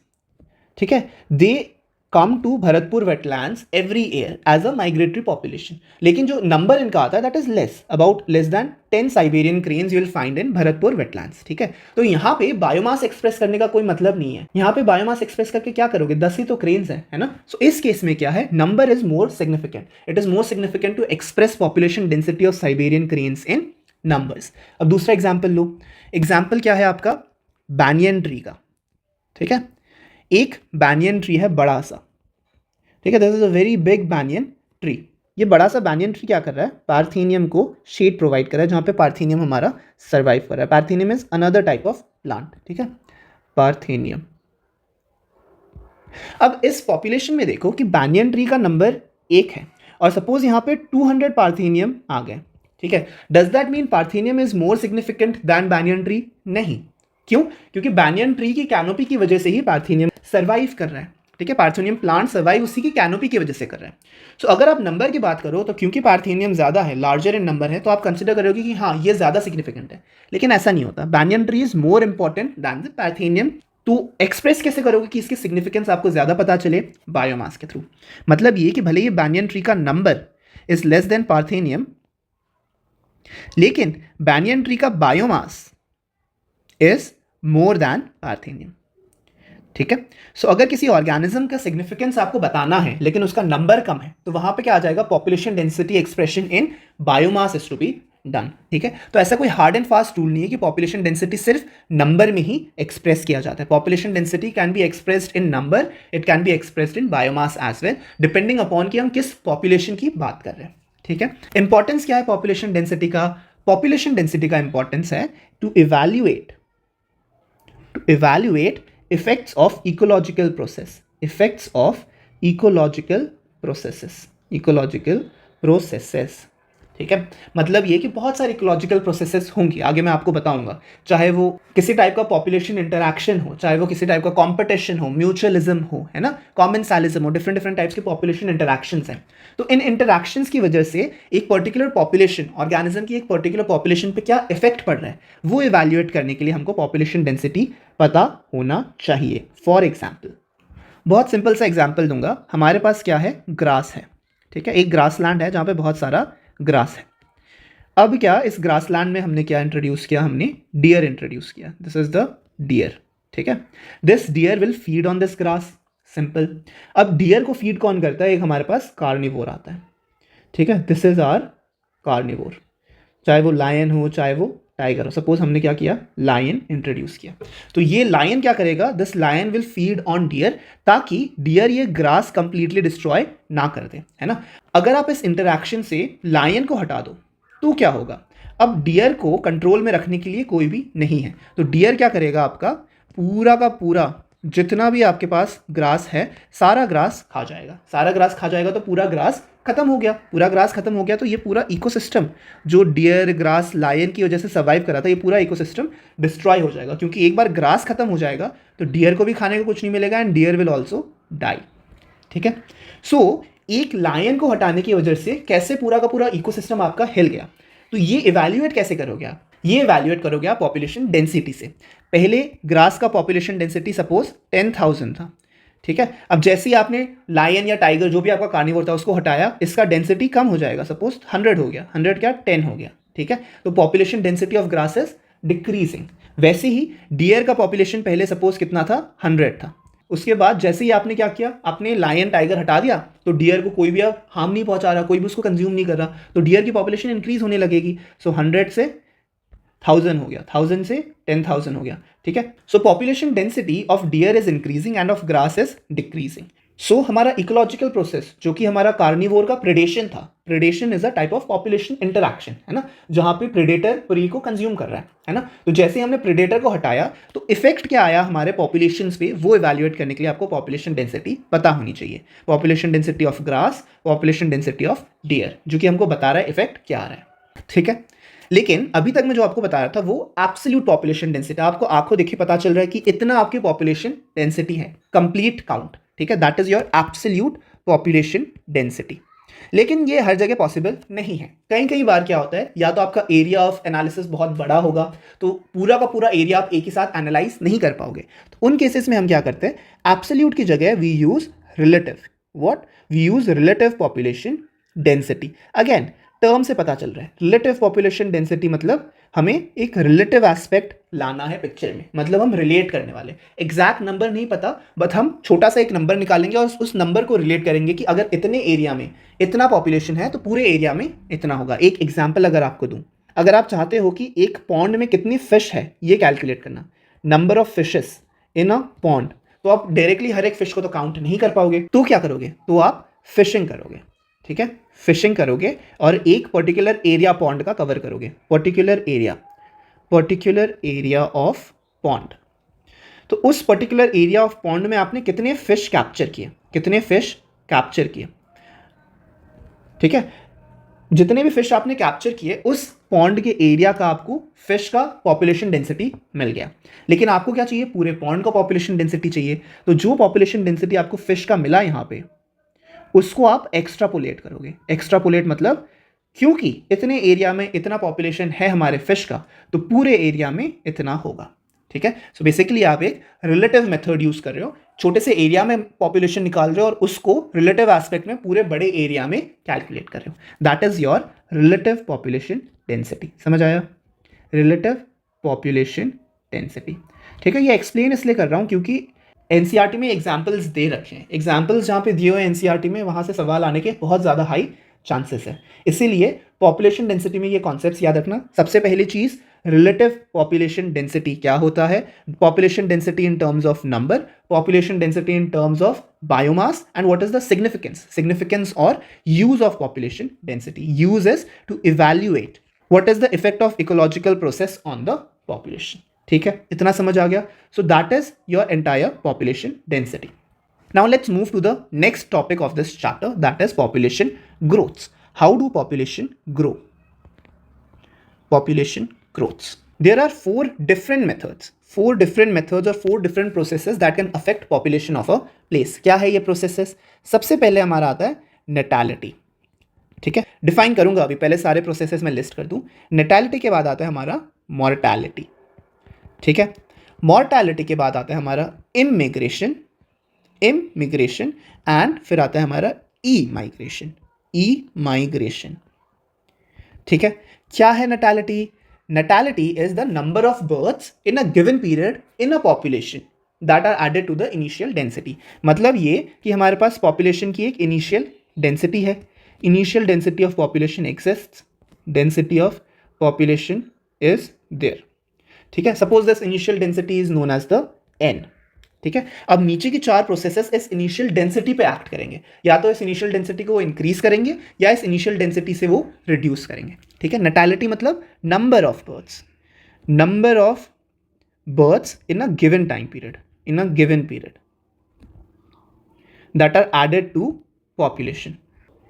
ठीक है, they come to Bharatpur wetlands every year as a migratory population. लेकिन जो नंबर इनका आता है that is less, about less than 10 Siberian cranes you will find in Bharatpur wetlands, ठीक है। तो यहाँ पे बायोमास एक्सप्रेस करने का कोई मतलब नहीं है। यहाँ पे बायोमास एक्सप्रेस करके क्या करोगे, 10 ही तो क्रेन्स हैं, है ना। सो इस केस में क्या है, number is more significant, it is more significant to express population density of Siberian cranes in numbers. अब दूसरा एग्जाम्पल लो, एग्जाम्पल क्या है आपका, बैनियन ट्री का, ठीक है। एक बैनियन ट्री है बड़ा सा, ठीक है, this is a very big banyan tree. ये बड़ा सा banyan ट्री क्या कर रहा है, पार्थेनियम को शेड प्रोवाइड कर रहा है, जहाँ पे पार्थेनियम हमारा सर्वाइव कर रहा है। Parthenium is another type of plant, ठीक है, पार्थेनियम। अब इस पॉपुलेशन में देखो कि banyan ट्री का नंबर 1 है और सपोज यहाँ पे 200 पार्थेनियम आ गए, ठीक है। Does that mean parthenium is more significant than banyan tree? नहीं। क्यों? क्योंकि banyan ट्री की कैनोपी की वजह से ही पार्थेनियम सर्वाइव कर रहा है, ठीक है। पार्थेनियम प्लांट सर्वाइव उसी की कैनोपी की वजह से कर रहा है। सो अगर आप नंबर की बात करो तो क्योंकि पार्थेनियम ज़्यादा है, लार्जर इन नंबर है, तो आप कंसिडर करोगे कि हाँ ये ज़्यादा सिग्निफिकेंट है, लेकिन ऐसा नहीं होता। banyan tree is more important than the parthenium. तो एक्सप्रेस कैसे करोगे कि इसकी सिग्निफिकेंस आपको ज़्यादा पता चले? बायोमास के थ्रू। मतलब ये कि भले ही banyan ट्री का number is less than parthenium, लेकिन banyan ट्री का biomass is more than parthenium, ठीक है। सो अगर किसी ऑर्गेनिज्म का सिग्निफिकेंस आपको बताना है लेकिन उसका नंबर कम है, तो वहां पे क्या आ जाएगा, population density expression in biomass is to be done, ठीक है। तो ऐसा कोई हार्ड एंड फास्ट रूल नहीं है कि पॉपुलेशन डेंसिटी सिर्फ नंबर में ही एक्सप्रेस किया जाता है। Population density can be expressed in number, it can be expressed in biomass as well, depending upon कि हम किस पॉपुलेशन की बात कर रहे हैं, ठीक है। इंपॉर्टेंस क्या है पॉपुलेशन डेंसिटी का? पॉपुलेशन डेंसिटी का इंपॉर्टेंस है to evaluate effects of ecological processes, ठीक है। मतलब ये कि बहुत सारे इकोलॉजिकल प्रोसेसेस होंगी, आगे मैं आपको बताऊंगा, चाहे वो किसी टाइप का पॉपुलेशन इंटरैक्शन हो, चाहे वो किसी टाइप का कॉम्पिटिशन हो, म्यूचुअलिज्म हो, है ना, कॉमेंसालिज्म हो, डिफरेंट टाइप्स के पॉपुलेशन इंटरैक्शंस हैं। तो इन इंटरैक्शंस की वजह से एक पर्टिकुलर पॉपुलेशन, ऑर्गेनिज्म की एक पर्टिकुलर पॉपुलेशन पे क्या इफेक्ट पड़ रहा है, वो इवैल्यूएट करने के लिए हमको पॉपुलेशन डेंसिटी पता होना चाहिए। फॉर एग्जाम्पल, बहुत सिंपल सा एग्जाम्पल दूंगा, हमारे पास क्या है, ग्रास है, ठीक है, एक ग्रास लैंड है जहाँ पे बहुत सारा ग्रास है। अब क्या, इस ग्रास लैंड में हमने क्या इंट्रोड्यूस किया, हमने डियर इंट्रोड्यूस किया, दिस इज द डियर, ठीक है। This deer will feed on this grass, simple. अब डियर को फीड कौन करता है, एक हमारे पास कार्निवोर आता है, ठीक है, दिस इज आवर कार्निवोर, चाहे वो लायन हो चाहे वो टाइगर हो। सपोज हमने क्या किया, लायन इंट्रोड्यूस किया, तो ये लायन क्या करेगा, this lion will feed on deer, ताकि डियर ये ग्रास कंप्लीटली डिस्ट्रॉय ना कर दे, है ना। अगर आप इस इंटरैक्शन से लायन को हटा दो तो क्या होगा, अब डियर को कंट्रोल में रखने के लिए कोई भी नहीं है, तो डियर क्या करेगा, आपका पूरा का पूरा जितना भी आपके पास ग्रास है सारा ग्रास खा जाएगा। सारा ग्रास खा जाएगा तो पूरा ग्रास खत्म हो गया। पूरा ग्रास खत्म हो गया तो ये पूरा इकोसिस्टम जो डियर, ग्रास, लायन की वजह से सर्वाइव कर रहा था, ये पूरा इकोसिस्टम डिस्ट्रॉय हो जाएगा, क्योंकि एक बार ग्रास खत्म हो जाएगा तो डियर को भी खाने को कुछ नहीं मिलेगा and deer will also die, ठीक है। सो एक लायन को हटाने की वजह से कैसे पूरा का पूरा इकोसिस्टम आपका हिल गया। तो ये इवैल्यूएट कैसे करोगे आप, ये इवैल्यूएट करोगे आप पॉपुलेशन डेंसिटी से। पहले ग्रास का पॉपुलेशन डेंसिटी सपोज 10,000 था, ठीक है। अब जैसे ही आपने लायन या टाइगर जो भी आपका कार्निवोर था उसको हटाया, इसका डेंसिटी कम हो जाएगा, सपोज 100 हो गया, 100 क्या 10 हो गया, ठीक है। तो population density of grass is decreasing. वैसे ही डियर का पॉपुलेशन पहले सपोज कितना था, 100 था, उसके बाद जैसे ही आपने क्या किया, आपने लायन टाइगर हटा दिया तो डियर को कोई भी अब हार्म नहीं पहुंचा रहा, कोई भी उसको कंज्यूम नहीं कर रहा, तो डियर की पॉपुलेशन इंक्रीज होने लगेगी। सो 100 से 1000 हो गया, 1000 से 10,000 हो गया, ठीक है। So population density of deer is increasing and of grass is decreasing. So हमारा इकोलॉजिकल प्रोसेस जो कि हमारा कार्निवोर का प्रेडेशन था, predation is a type of population interaction, है ना, जहां पे प्रेडेटर प्री को कंज्यूम कर रहा है ना। तो जैसे हमने प्रेडेटर को हटाया तो इफेक्ट क्या आया हमारे पॉपुलेशन पे, वो इवैल्यूएट करने के लिए आपको पॉपुलेशन डेंसिटी पता होनी चाहिए। Population density of grass, population density of dear, जो कि हमको बता रहा है इफेक्ट क्या आ रहा है, ठीक है। लेकिन अभी तक मैं जो आपको बता रहा था वो एब्सोल्यूट पॉपुलेशन डेंसिटी, आपको आंखों देखिए पता चल रहा है कि इतना आपकी पॉपुलेशन डेंसिटी है, कंप्लीट काउंट, ठीक है, that is your absolute population density. लेकिन ये हर जगह पॉसिबल नहीं है। कई बार क्या होता है, या तो आपका एरिया ऑफ एनालिसिस बहुत बड़ा होगा तो पूरा का पूरा एरिया आप एक ही साथ एनालाइज नहीं कर पाओगे, तो उन केसेस में हम क्या करते हैं, एब्सोल्यूट की जगह we use relative, what, we use relative population density. Again term से पता चल रहा है, रिलेटिव पॉपुलेशन डेंसिटी मतलब हमें एक रिलेटिव एस्पेक्ट लाना है पिक्चर में, मतलब हम रिलेट करने वाले, एग्जैक्ट नंबर नहीं पता, बट हम छोटा सा एक नंबर निकालेंगे और उस नंबर को रिलेट करेंगे कि अगर इतने एरिया में इतना पॉपुलेशन है तो पूरे एरिया में इतना होगा। एक एग्जाम्पल अगर आपको दूं, अगर आप चाहते हो कि एक पॉन्ड में कितनी फिश है ये कैलकुलेट करना, number of fishes in a pond, तो आप डायरेक्टली हर एक फिश को तो काउंट नहीं कर पाओगे, तो क्या करोगे, तो आप फिशिंग करोगे, ठीक है, फिशिंग करोगे और एक पर्टिकुलर एरिया पॉन्ड का कवर करोगे, पर्टिकुलर एरिया ऑफ पॉन्ड। तो उस पर्टिकुलर एरिया ऑफ पॉन्ड में आपने कितने फिश कैप्चर किए, ठीक है, जितने भी फिश आपने कैप्चर किए उस पॉन्ड के एरिया का आपको फिश का पॉपुलेशन डेंसिटी मिल गया। लेकिन आपको क्या चाहिए, पूरे पॉन्ड का पॉपुलेशन डेंसिटी चाहिए। तो जो पॉपुलेशन डेंसिटी आपको फिश का मिला यहां पे, उसको आप एक्स्ट्रापोलेट करोगे। एक्स्ट्रापोलेट मतलब क्योंकि इतने एरिया में इतना पॉपुलेशन है हमारे फिश का, तो पूरे एरिया में इतना होगा, ठीक है। सो बेसिकली आप एक रिलेटिव मेथड यूज कर रहे हो, छोटे से एरिया में पॉपुलेशन निकाल रहे हो और उसको रिलेटिव एस्पेक्ट में पूरे बड़े एरिया में कैलकुलेट कर रहे हो। That is your relative population density. समझ आया, रिलेटिव पॉपुलेशन डेंसिटी, ठीक है। ये एक्सप्लेन इसलिए कर रहा हूं क्योंकि एनसीईआरटी में एग्जाम्पल्स दे रखे हैं, एग्जाम्पल्स जहां पे दिए हुए एनसीईआरटी में वहां से सवाल आने के बहुत ज़्यादा हाई चांसेस है। इसीलिए पॉपुलेशन डेंसिटी में ये कॉन्सेप्ट्स याद रखना। सबसे पहली चीज़, रिलेटिव पॉपुलेशन डेंसिटी क्या होता है, population density in terms of number, population density in terms of biomass, and what is the significance और use of population density. Use is to evaluate what is the effect of ecological process on the population, ठीक है, इतना समझ आ गया। So that is your entire population density. Now let's move to the next topic of this chapter, that is population growths. How do population grow? Population growths. There are four different methods or four different processes that can affect population of a place. क्या है ये processes? सबसे पहले हमारा आता है natality, ठीक है, डिफाइन करूंगा अभी, पहले सारे प्रोसेसेस मैं लिस्ट कर दूं। natality के बाद आता है हमारा mortality, ठीक है, mortality के बाद आता है हमारा immigration एंड फिर आता है हमारा ई माइग्रेशन, ठीक है। क्या है natality? Natality is the number of births in a given period in a population that are added to the initial density. मतलब ये कि हमारे पास पॉपुलेशन की एक इनिशियल डेंसिटी है, initial density of population exists, density of population is there, ठीक है। Suppose this initial density is known as the N, ठीक है। अब नीचे की चार प्रोसेसेस इस इनिशियल डेंसिटी पे एक्ट करेंगे, या तो इस इनिशियल डेंसिटी को इंक्रीज करेंगे या इस इनिशियल डेंसिटी से वो रिड्यूस करेंगे, ठीक है। नैटालिटी मतलब number of births in a given time period that are added to population,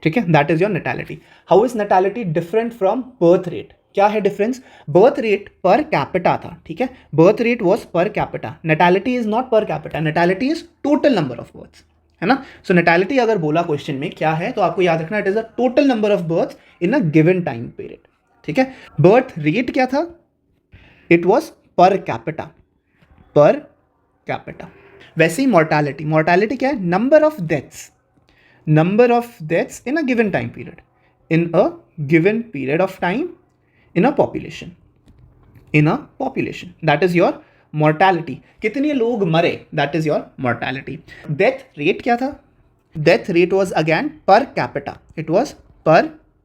ठीक है, that is your natality. How is natality different from birth rate? क्या है difference? Birth rate per capita था, ठीक है, birth rate was per capita, natality is not per capita, natality is total number of births, है ना। सो नैटालिटी अगर बोला question में क्या है तो आपको याद रखना, it is a total number of births in a given time period, ठीक है। बर्थ रेट क्या था? इट वाज पर कैपिटा, वैसे ही मॉर्टैलिटी क्या है? Number of deaths in a given time period, in a given period of time in a population, that is your mortality. कितने लोग मरे, that is your mortality. Death rate क्या था? Death rate was again per capita, it was per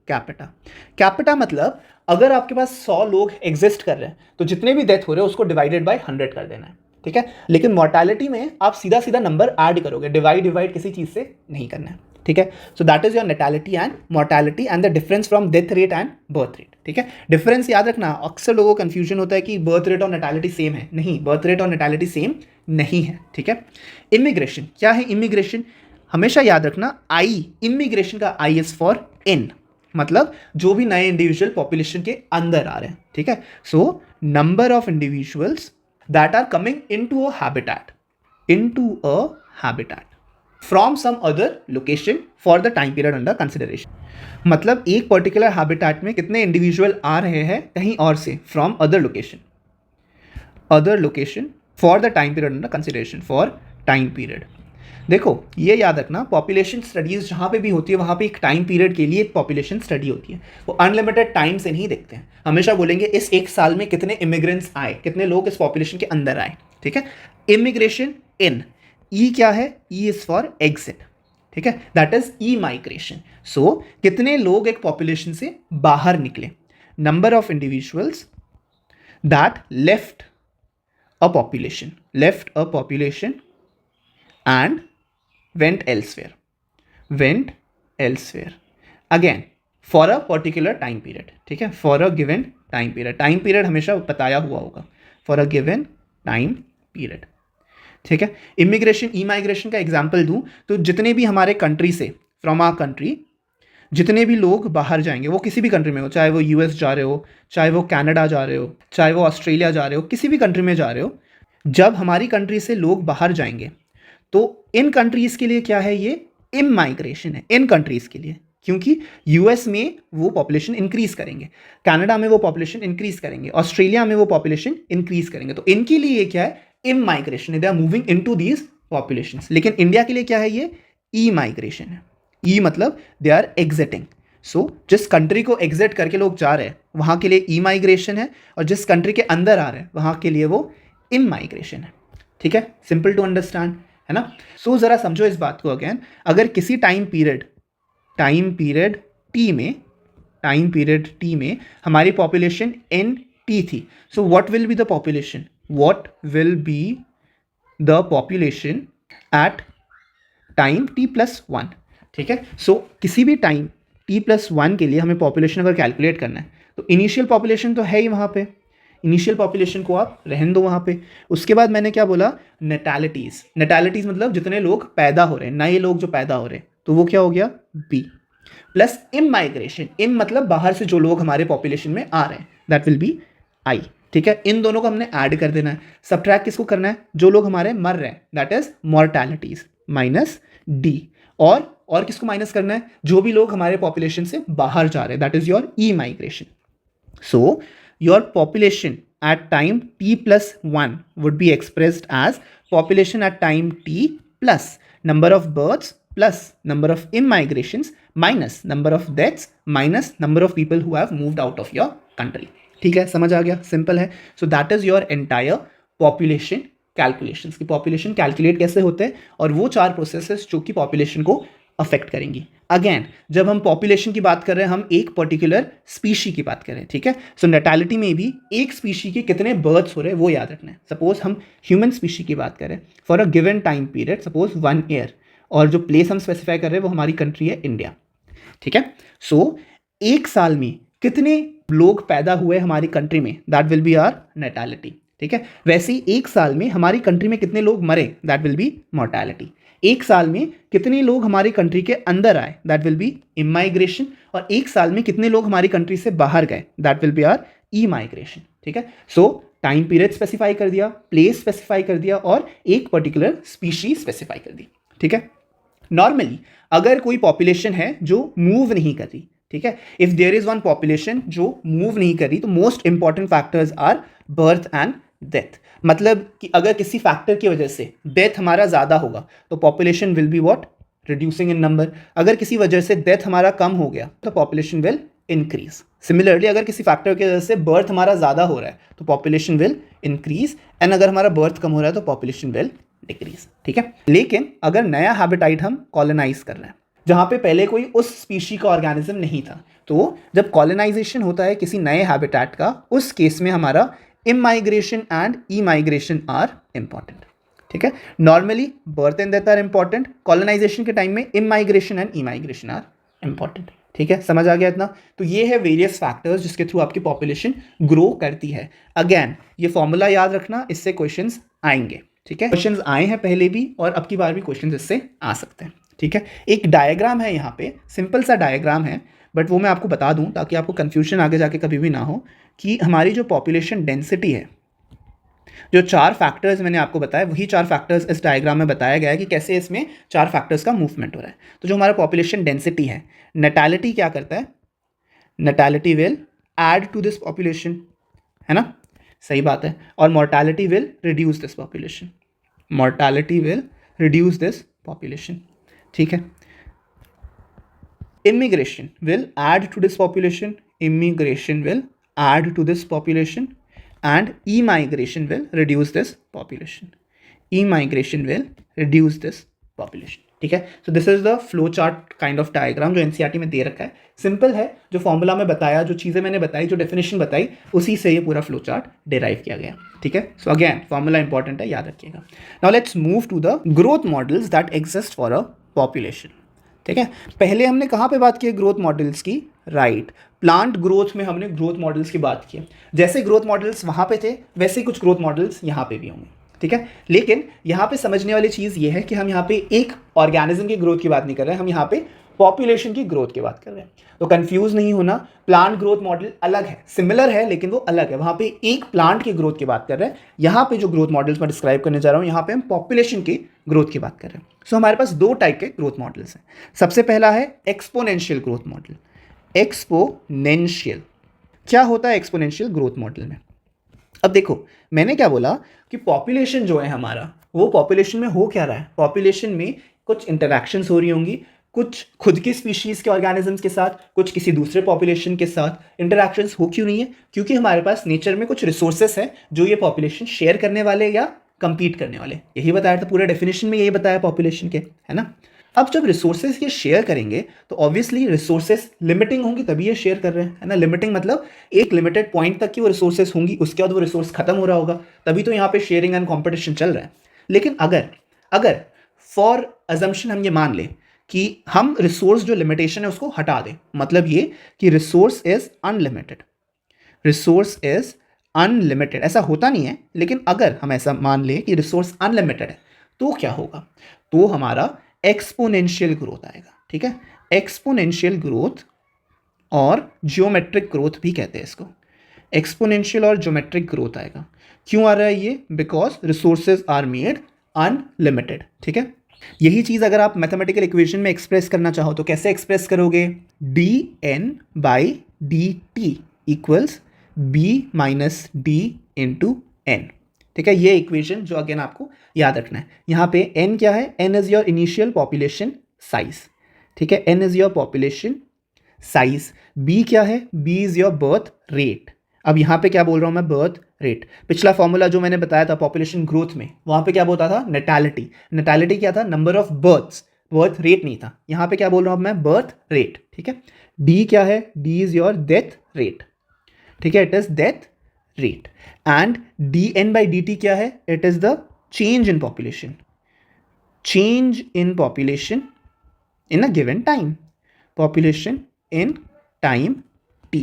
capita मतलब अगर आपके पास 100 लोग exist कर रहे हैं तो जितने भी डेथ हो रहे हैं उसको डिवाइडेड बाय 100 कर देना है, ठीक है। लेकिन मॉर्टैलिटी में आप सीधा नंबर ऐड करोगे, डिवाइड किसी चीज से नहीं करना है, ठीक है। So that is your natality and mortality and the difference from death rate and birth rate, ठीक है। डिफरेंस याद रखना, अक्सर लोगों को कंफ्यूजन होता है कि बर्थ रेट और नैटालिटी सेम है, नहीं, बर्थ रेट और नैटालिटी सेम नहीं है, ठीक है। इमिग्रेशन, क्या है इमिग्रेशन? हमेशा याद रखना, इमिग्रेशन का आई इज फॉर इन, मतलब जो भी नए इंडिविजुअल पॉपुलेशन के अंदर आ रहे हैं, ठीक है। So number of individuals that are coming into a habitat from some other location for the time period under consideration. मतलब एक पर्टिकुलर हैबिटेट में कितने इंडिविजुअल आ रहे हैं कहीं और से, from other location for the time period under consideration, for time period. देखो ये याद रखना, पॉपुलेशन स्टडीज जहाँ पे भी होती है वहाँ पे एक टाइम पीरियड के लिए एक पॉपुलेशन स्टडी होती है, वो अनलिमिटेड टाइम से नहीं देखते हैं, हमेशा बोलेंगे इस एक साल में कितने इमिग्रेंट्स आए, कितने लोग इस पॉपुलेशन के अंदर आए, ठीक है। इमिग्रेशन इन, ई क्या है? ई इज फॉर एग्जिट, ठीक है, दैट इज ई माइग्रेशन। सो कितने लोग एक पॉपुलेशन से बाहर निकले, number of individuals that left a population and went elsewhere. Again for a particular time period, ठीक है, for a given time period हमेशा बताया हुआ होगा, for a given time period, ठीक है। इमिग्रेशन ई माइग्रेशन का एग्जाम्पल दूं तो जितने भी हमारे कंट्री से, फ्रॉम आर कंट्री जितने भी लोग बाहर जाएंगे, वो किसी भी कंट्री में हो, चाहे वो यूएस जा रहे हो, चाहे वो कनाडा जा रहे हो, चाहे वो ऑस्ट्रेलिया जा रहे हो, किसी भी कंट्री में जा रहे हो, जब हमारी कंट्री से लोग बाहर जाएंगे तो इन कंट्रीज़ के लिए क्या है, ये इमाइग्रेशन है इन कंट्रीज़ के लिए, क्योंकि यूएस में वो पॉपुलेशन इंक्रीज करेंगे, कनाडा में वो पॉपुलेशन इंक्रीज करेंगे, ऑस्ट्रेलिया में वो पॉपुलेशन इंक्रीज करेंगे, तो इनके लिए ये क्या है, इमाइग्रेशन है, they are moving into these populations. लेकिन इंडिया के लिए क्या है, ये ई माइग्रेशन है। ई मतलब दे आर एग्जिटिंग, सो जिस कंट्री को एग्जिट करके लोग जा रहे हैं वहाँ के लिए ई माइग्रेशन है, और जिस कंट्री के अंदर आ रहे हैं वहाँ के लिए वो इमाइग्रेशन है, ठीक है, सिंपल टू अंडरस्टैंड, है ना। सो ज़रा समझो इस बात को अगेन, अगर किसी टाइम पीरियड टी में हमारी पॉपुलेशन एन टी थी, so what will be the population, at time t+1, ठीक है। सो किसी भी टाइम t+1 के लिए हमें पॉपुलेशन अगर कैलकुलेट करना है तो इनिशियल पॉपुलेशन तो है ही वहाँ पे, इनिशियल पॉपुलेशन को आप रहने दो वहाँ पे। उसके बाद मैंने क्या बोला, नेटालिटीज़ मतलब जितने लोग पैदा हो रहे हैं, नए लोग जो पैदा हो रहे हैं, तो वो क्या हो गया बी, प्लस इमाइग्रेशन, इम मतलब बाहर से जो लोग हमारे पॉपुलेशन में आ रहे हैं, दैट विल बी आई, ठीक है। इन दोनों को हमने ऐड कर देना है, सबट्रैक्ट किसको करना है, जो लोग हमारे मर रहे हैं, दैट इज मॉर्टैलिटीज माइनस डी, और किसको माइनस करना है, जो भी लोग हमारे पॉपुलेशन से बाहर जा रहे हैं, that is your E migration. So your population at time t+1 would be expressed as population at time t plus number of births plus number of immigrations minus number of deaths minus number of people who have moved out of your country, ठीक है, समझ आ गया, simple है। So that is your entire population calculations, की population calculate कैसे होते हैं, और वो 4 प्रोसेसेस जो कि पॉपुलेशन को अफेक्ट करेंगी। अगेन जब हम पॉपुलेशन की बात कर रहे हैं, हम एक पर्टिकुलर स्पीशी की बात कर रहे हैं, ठीक है। सो नेटालिटी में भी एक स्पीशी के कितने बर्थ्स हो रहे हैं वो याद रखना है। सपोज हम ह्यूमन स्पीशी की बात करें for a given time period, suppose 1 year, और जो प्लेस हम स्पेसिफाई कर रहे हैं वो हमारी कंट्री है इंडिया, ठीक है। सो एक साल में कितने लोग पैदा हुए हमारी कंट्री में, दैट विल बी आवर नेटालिटी, ठीक है। वैसे ही एक साल में हमारी कंट्री में कितने लोग मरे, दैट विल बी मोर्टैलिटी। एक साल में कितने लोग हमारी कंट्री के अंदर आए, दैट विल बी इमाइग्रेशन, और एक साल में कितने लोग हमारी कंट्री से बाहर गए, that will be our emigration, ठीक है। सो टाइम पीरियड स्पेसिफाई कर दिया, प्लेस स्पेसिफाई कर दिया, और एक पर्टिकुलर स्पीशीज स्पेसिफाई कर दी, ठीक है। नॉर्मली अगर कोई पॉपुलेशन है जो मूव नहीं कर रही, ठीक है, if there is one population जो मूव नहीं कर रही, तो most important factors are birth and death. मतलब कि अगर किसी फैक्टर की वजह से डेथ हमारा ज़्यादा होगा तो population will be what, reducing in number. अगर किसी वजह से डेथ हमारा कम हो गया तो पॉपुलेशन विल इंक्रीज। सिमिलरली अगर किसी फैक्टर की वजह से बर्थ हमारा ज़्यादा हो रहा है तो पॉपुलेशन विल इंक्रीज, एंड अगर हमारा बर्थ कम हो रहा है तो पॉपुलेशन विल डिक्रीज, ठीक है। लेकिन अगर नया हैबिटाइट हम कॉलोनाइज कर रहे हैं जहाँ पे पहले कोई उस स्पीशी का ऑर्गेनिज्म नहीं था, तो जब कॉलोनाइजेशन होता है किसी नए हैबिटेट का, उस केस में हमारा immigration and emigration are important, ठीक है। Normally birth and death are important, colonization के टाइम में immigration and emigration are important, ठीक है, समझ आ गया इतना। तो ये है वेरियस फैक्टर्स जिसके थ्रू आपकी पॉपुलेशन ग्रो करती है। अगेन ये फॉर्मूला याद रखना, इससे क्वेश्चंस आएंगे, ठीक है। क्वेश्चंस आए हैं पहले भी और अब की बार भी क्वेश्चंस इससे आ सकते हैं, ठीक है। एक डायग्राम है यहाँ पे, सिंपल सा डायग्राम है, बट वो मैं आपको बता दूं ताकि आपको कंफ्यूजन आगे जाके कभी भी ना हो, कि हमारी जो पॉपुलेशन डेंसिटी है, जो 4 फैक्टर्स मैंने आपको बताया, वही 4 फैक्टर्स इस डायग्राम में बताया गया है कि कैसे इसमें 4 फैक्टर्स का मूवमेंट हो रहा है। तो जो हमारा पॉपुलेशन डेंसिटी है, नेटालिटी क्या करता है, natality will add to this population, है ना, सही बात है, और mortality will reduce this population, mortality will reduce this population, ठीक है। Immigration will add to this population, immigration will add to this population, and immigration will reduce this population, immigration will reduce this population, ठीक है। So this is the flow chart kind of diagram जो NCERT में दे रखा है, simple है, जो formula में बताया, जो चीज़ें मैंने बताई, जो डेफिनेशन बताई, उसी से ये पूरा फ्लो चार्ट डिराइव किया गया, ठीक है। सो अगेन फॉर्मूला इंपॉर्टेंट है, याद रखिएगा। Now let's move to the growth models that exist for a population. ठीक है, पहले हमने कहाँ पे बात की ग्रोथ मॉडल्स की, राइट, प्लांट ग्रोथ में हमने ग्रोथ मॉडल्स की बात की। जैसे ग्रोथ मॉडल्स वहाँ पे थे वैसे ही कुछ ग्रोथ मॉडल्स यहाँ पे भी होंगे, ठीक है। लेकिन यहाँ पे समझने वाली चीज़ ये है कि हम यहाँ पे एक ऑर्गेनिज्म की ग्रोथ की बात नहीं कर रहे हैं, हम यहाँ पे पॉपुलेशन की ग्रोथ की बात कर रहे हैं। तो कंफ्यूज नहीं होना, प्लांट ग्रोथ मॉडल अलग है, सिमिलर है लेकिन वो अलग है। वहाँ पे एक प्लांट की ग्रोथ की बात कर रहे हैं, यहाँ पे जो ग्रोथ मॉडल्स मैं डिस्क्राइब करने जा रहा हूँ यहाँ पे हम पॉपुलेशन की ग्रोथ की बात कर रहे हैं। सो हमारे पास दो टाइप के ग्रोथ मॉडल्स हैं। सबसे पहला है एक्सपोनेंशियल ग्रोथ मॉडल। एक्सपोनेंशियल, क्या होता है एक्सपोनेंशियल ग्रोथ मॉडल में? अब देखो, मैंने क्या बोला कि पॉपुलेशन जो है हमारा, वो पॉपुलेशन में हो क्या रहा है, पॉपुलेशन में कुछ इंटरैक्शंस हो रही होंगी, कुछ खुद की स्पीशीज के ऑर्गेनिजम्स के साथ, कुछ किसी दूसरे पॉपुलेशन के साथ इंटरैक्शंस हो क्यों नहीं है? क्योंकि हमारे पास नेचर में कुछ रिसोर्सेस हैं जो ये पॉपुलेशन शेयर करने वाले या कंपीट करने वाले। यही बताया था पूरे डेफिनेशन में, यही बताया पॉपुलेशन के, है ना। अब जब रिसोर्सेज ये शेयर करेंगे तो ऑब्वियसली रिसोर्सेज लिमिटिंग होंगी, तभी ये शेयर कर रहे हैं, है ना। लिमिटिंग मतलब एक लिमिटेड पॉइंट तक की वो रिसोर्सेज होंगी, उसके बाद वो रिसोर्स खत्म हो रहा होगा, तभी तो यहाँ पे शेयरिंग एंड कॉम्पिटिशन चल रहा है। लेकिन अगर अगर फॉर अजम्पशन हम ये मान लें कि हम रिसोर्स जो लिमिटेशन है उसको हटा दें, मतलब ये कि resource is unlimited, resource is unlimited, ऐसा होता नहीं है लेकिन अगर हम ऐसा मान लें कि रिसोर्स अनलिमिटेड है तो क्या होगा? तो हमारा एक्सपोनेंशियल ग्रोथ आएगा, ठीक है। एक्सपोनेंशियल ग्रोथ और जियोमेट्रिक ग्रोथ भी कहते हैं इसको। एक्सपोनेंशियल और जियोमेट्रिक ग्रोथ आएगा। क्यों आ रहा है ये? Because resources are made unlimited, ठीक है। यही चीज़ अगर आप मैथमेटिकल इक्वेशन में एक्सप्रेस करना चाहो तो कैसे एक्सप्रेस करोगे? dn/dt इक्वल्स b-d/n, ठीक है। ये इक्वेशन जो अगेन आपको याद रखना है। यहाँ पे n क्या है? n is your initial population size, ठीक है। n is your population size. b क्या है? b is your birth rate. अब यहाँ पे क्या बोल रहा हूँ मैं? Birth rate. पिछला फॉर्मूला जो मैंने बताया था पॉपुलेशन ग्रोथ में, वहाँ पे क्या बोलता था? नेटालिटी। नेटालिटी क्या था? Number of births, birth rate नहीं था। यहाँ पे क्या बोल रहा हूँ मैं? बर्थ रेट, ठीक है। d क्या है? d is your death rate, ठीक है। It is death rate. And dn/dt क्या है? It is the change in population, change in population in a given time, population in time t,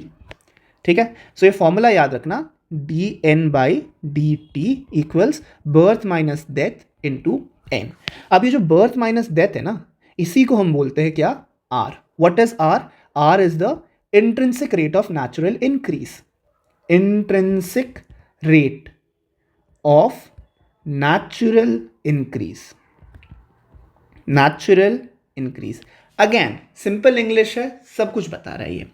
ठीक है। सो ये फॉर्मूला याद रखना, dn/dt equals birth minus death into n। अब ये जो बर्थ माइनस डेथ है ना, इसी को हम बोलते हैं क्या? r। What is r? r is the intrinsic rate of natural increase, intrinsic rate of natural increase, natural increase। Again simple English है, सब कुछ बता रहा है ये।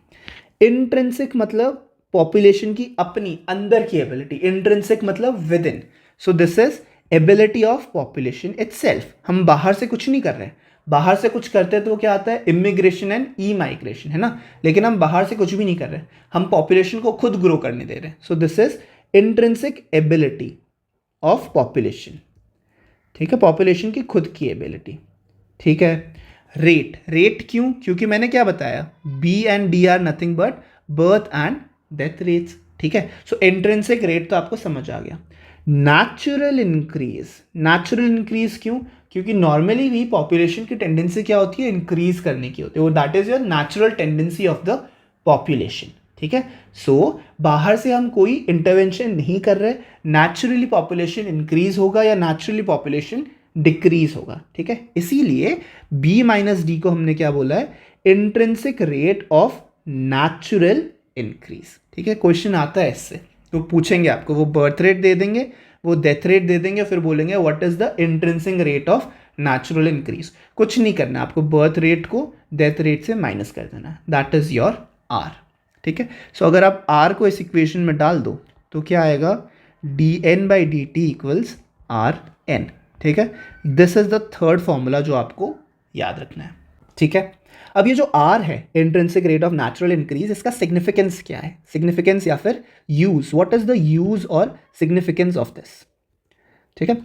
इंट्रिंसिक मतलब पॉपुलेशन की अपनी अंदर की एबिलिटी, इंट्रिंसिक मतलब with in. So this is ability of population itself. हम बाहर से कुछ नहीं कर रहे हैं, बाहर से कुछ करते हैं तो क्या आता है? इमिग्रेशन एंड ई माइग्रेशन, है ना। लेकिन हम बाहर से कुछ भी नहीं कर रहे, हम पॉपुलेशन को खुद ग्रो करने दे रहे हैं। So this is intrinsic ability of population, ठीक है। पॉपुलेशन की खुद की एबिलिटी, ठीक है। रेट, रेट क्यों? क्योंकि मैंने क्या बताया? B and D are nothing but birth and death rates, ठीक है। सो इंट्रिंसिक रेट तो आपको समझ आ गया। नेचुरल इंक्रीज, नेचुरल इंक्रीज क्यों? क्योंकि नॉर्मली भी पॉपुलेशन की टेंडेंसी क्या होती है? इंक्रीज करने की होती है, वो that is your natural tendency of the population, ठीक है। सो बाहर से हम कोई इंटरवेंशन नहीं कर रहे, नेचुरली पॉपुलेशन इंक्रीज होगा या नेचुरली पॉपुलेशन डिक्रीज होगा, ठीक है। इसीलिए b-d को हमने क्या बोला है? Intrinsic rate of natural increase, ठीक है। क्वेश्चन आता है इससे, तो पूछेंगे आपको, वो बर्थ रेट दे देंगे, वो डेथ रेट दे देंगे, फिर बोलेंगे what is the intrinsic rate of natural increase. कुछ नहीं करना आपको, बर्थ रेट को डेथ रेट से माइनस कर देना है, दैट इज योर r, ठीक है। सो अगर आप r को इस इक्वेशन में डाल दो तो क्या आएगा? dn/dt इक्वल्स rn, ठीक है। This is the third formula जो आपको याद रखना है, ठीक है। अब ये जो r है, intrinsic rate of natural increase, इसका सिग्निफिकेंस क्या है? सिग्निफिकेंस या फिर use, what is the use और सिग्निफिकेंस ऑफ दिस, ठीक है।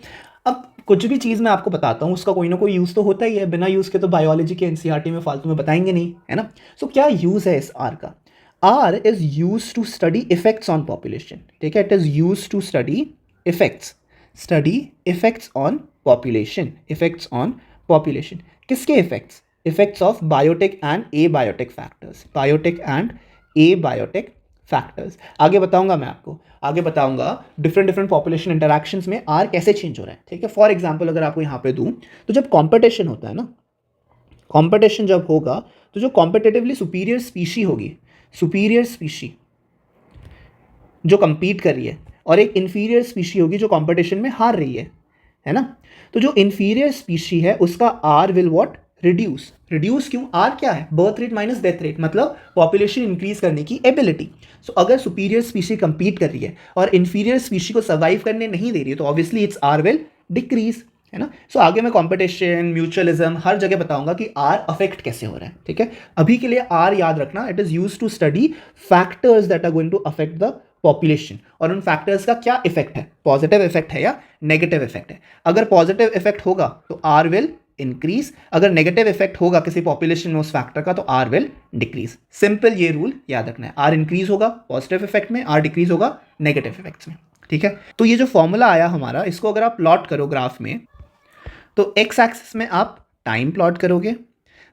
अब कुछ भी चीज़ मैं आपको बताता हूँ उसका कोई ना कोई यूज़ तो होता ही है, बिना यूज़ के तो बायोलॉजी के एनसीईआरटी में फालतू में बताएंगे नहीं, है ना। सो क्या यूज़ है इस r का? r is use to study effects on population, ठीक है। It is use to study effects, study effects on population, effects on population. किसके effects? Effects of biotic and abiotic factors, biotic and abiotic factors. आगे बताऊंगा मैं आपको, आगे बताऊंगा different different population interactions में आर कैसे चेंज हो रहा है, ठीक है। फॉर एग्जांपल अगर आपको यहाँ पे दूं, तो जब कंपटीशन होता है ना, कंपटीशन जब होगा तो जो कॉम्पिटिटिवली सुपीरियर स्पीशी होगी, सुपीरियर स्पीशी जो compete कर रही है, और एक इन्फीरियर स्पीशी होगी जो कंपटीशन में हार रही है ना। तो जो इन्फीरियर स्पीशी है उसका R will what, reduce. Reduce क्यों? आर क्या है? Birth rate minus death rate, मतलब पॉपुलेशन इंक्रीज करने की एबिलिटी। सो अगर सुपीरियर स्पीशी compete कर रही है और इन्फीरियर स्पीशी को सर्वाइव करने नहीं दे रही है, तो obviously it's R will decrease, है ना। सो आगे मैं कंपटीशन, म्यूचुअलिज्म हर जगह बताऊंगा कि आर अफेक्ट कैसे हो रहा है, ठीक है। अभी के लिए आर याद रखना, it is used to study factors that are going to affect the population, और उन फैक्टर्स का क्या इफेक्ट है, पॉजिटिव इफेक्ट है या नेगेटिव इफेक्ट है। अगर पॉजिटिव इफेक्ट होगा तो आर विल इंक्रीज, अगर नेगेटिव इफेक्ट होगा किसी पॉपुलेशन में उस फैक्टर का, तो आर विल डिक्रीज। सिंपल ये रूल याद रखना है, आर इंक्रीज होगा पॉजिटिव इफेक्ट में, आर डिक्रीज होगा नेगेटिव इफेक्ट्स में, ठीक है। तो ये जो फॉर्मूला आया हमारा, इसको अगर आप प्लॉट करो ग्राफ में, तो एक्स एक्सिस में आप टाइम प्लॉट करोगे,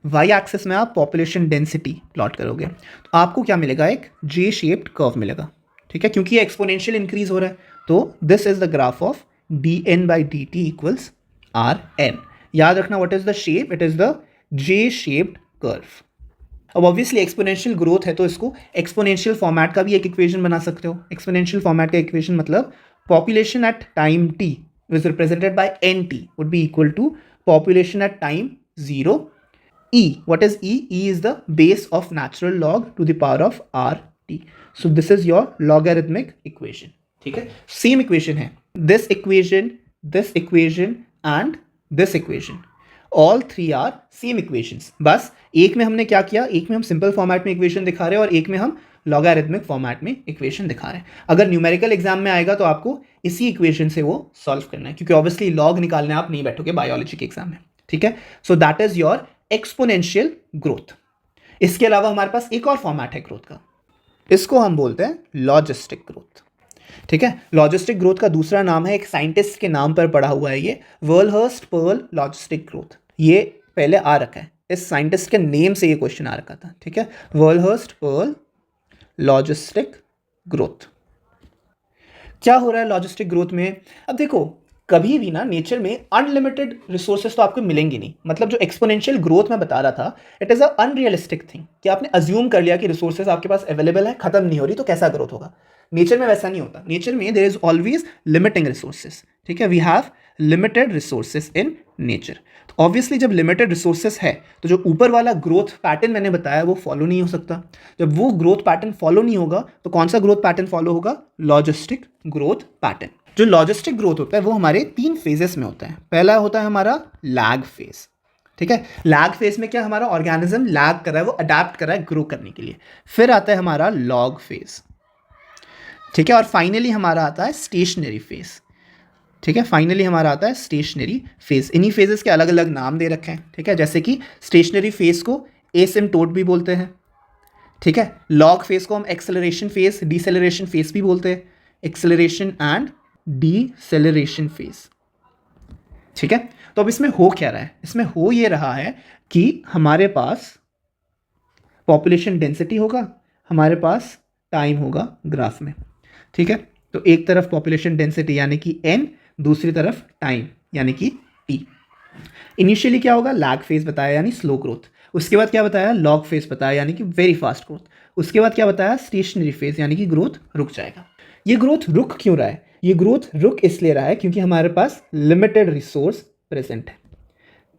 वाई एक्सिस में आप पॉपुलेशन डेंसिटी प्लॉट करोगे, तो आपको क्या मिलेगा? एक जे शेप्ड कर्व मिलेगा, ठीक है, क्योंकि ये एक्सपोनेंशियल इंक्रीज हो रहा है। तो this is the graph of D N by D T equals R N. याद रखना, what is the shape? It is the J shaped curve. अब ऑब्वियसली एक्सपोनेंशियल ग्रोथ है, तो इसको एक्सपोनेंशियल फॉर्मेट का भी एक इक्वेशन बना सकते हो। एक्सपोनेंशियल फॉर्मेट का इक्वेशन मतलब population at time T is represented by nt would be equal to population at time 0 e. What is e? E is the base of natural log to the power of rt. So this is your logarithmic equation, ठीक है। Same equation है, this equation and this equation, all three are same equations। बस एक में हमने क्या किया, एक में हम सिंपल फॉर्मेट में इक्वेशन दिखा रहे हैं और एक में हम लॉगरिथमिक फॉर्मेट में इक्वेशन दिखा रहे हैं। अगर न्यूमेरिकल एग्जाम में आएगा तो आपको इसी इक्वेशन से वो सॉल्व करना है, क्योंकि ऑब्वियसली लॉग निकालने आप नहीं बैठोगे बायोलॉजी के एग्जाम में, ठीक है। So that is your exponential growth. इसके अलावा हमारे पास एक और फॉर्मेट है ग्रोथ का, इसको हम बोलते हैं लॉजिस्टिक ग्रोथ, ठीक है। लॉजिस्टिक ग्रोथ का दूसरा नाम है, एक साइंटिस्ट के नाम पर पड़ा हुआ है ये, वर्लहर्स्ट पर्ल लॉजिस्टिक ग्रोथ। ये पहले आ रखा है, इस साइंटिस्ट के नेम से ये क्वेश्चन आ रखा था, ठीक है, वर्लहर्स्ट पर्ल लॉजिस्टिक ग्रोथ। क्या हो रहा है लॉजिस्टिक ग्रोथ में? अब देखो, कभी भी ना नेचर में अनलिमिटेड रिसोर्सेज तो आपको मिलेंगे नहीं। मतलब जो एक्सपोनेंशियल ग्रोथ में बता रहा था, it is a unrealistic thing कि आपने अज्यूम कर लिया कि रिसोर्सेज आपके पास अवेलेबल है, खत्म नहीं हो रही, तो कैसा ग्रोथ होगा। नेचर में वैसा नहीं होता। नेचर में there is always limiting resources, ठीक है। We have limited resources in nature. तो ऑब्वियसली जब लिमिटेड रिसोर्सेज है, तो जो ऊपर वाला ग्रोथ पैटर्न मैंने बताया वो फॉलो नहीं हो सकता। जब वो ग्रोथ पैटर्न फॉलो नहीं होगा, तो कौन सा ग्रोथ पैटर्न फॉलो होगा? Logistic growth pattern. जो लॉजिस्टिक ग्रोथ होता है वो हमारे 3 फेजेस में होता है। पहला होता है हमारा लैग फेज, ठीक है। लैग फेज में क्या, हमारा ऑर्गेनिज्म लैग कर रहा है, वो अडेप्ट कर रहा है ग्रो करने के लिए। फिर आता है हमारा लॉग फेज, ठीक है, और फाइनली हमारा आता है स्टेशनरी फेज, ठीक है। फाइनली हमारा आता है स्टेशनरी फेज। इन्हीं फेजेस के अलग अलग नाम दे रखे हैं, ठीक है, जैसे कि स्टेशनरी फेज को एसिम्प्टोट भी बोलते हैं, ठीक है। लॉग फेज को हम एक्सेलरेशन फेज, डिसेलरेशन फेज भी बोलते हैं, एक्सेलरेशन एंड डिसेलरेशन फेज, ठीक है। तो अब इसमें हो क्या रहा है? इसमें हो ये रहा है कि हमारे पास पॉपुलेशन डेंसिटी होगा, हमारे पास टाइम होगा ग्राफ में, ठीक है। तो एक तरफ पॉपुलेशन डेंसिटी यानी कि n, दूसरी तरफ टाइम यानी कि t। इनिशियली क्या होगा? लैग फेज बताया यानी स्लो ग्रोथ। उसके बाद क्या बताया? लॉग फेज बताया यानी कि वेरी फास्ट ग्रोथ। उसके बाद क्या बताया? स्टेशनरी फेज यानी कि ग्रोथ रुक जाएगा। ये ग्रोथ रुक क्यों रहा है? ये ग्रोथ रुक इसलिए रहा है क्योंकि हमारे पास लिमिटेड रिसोर्स प्रेजेंट है,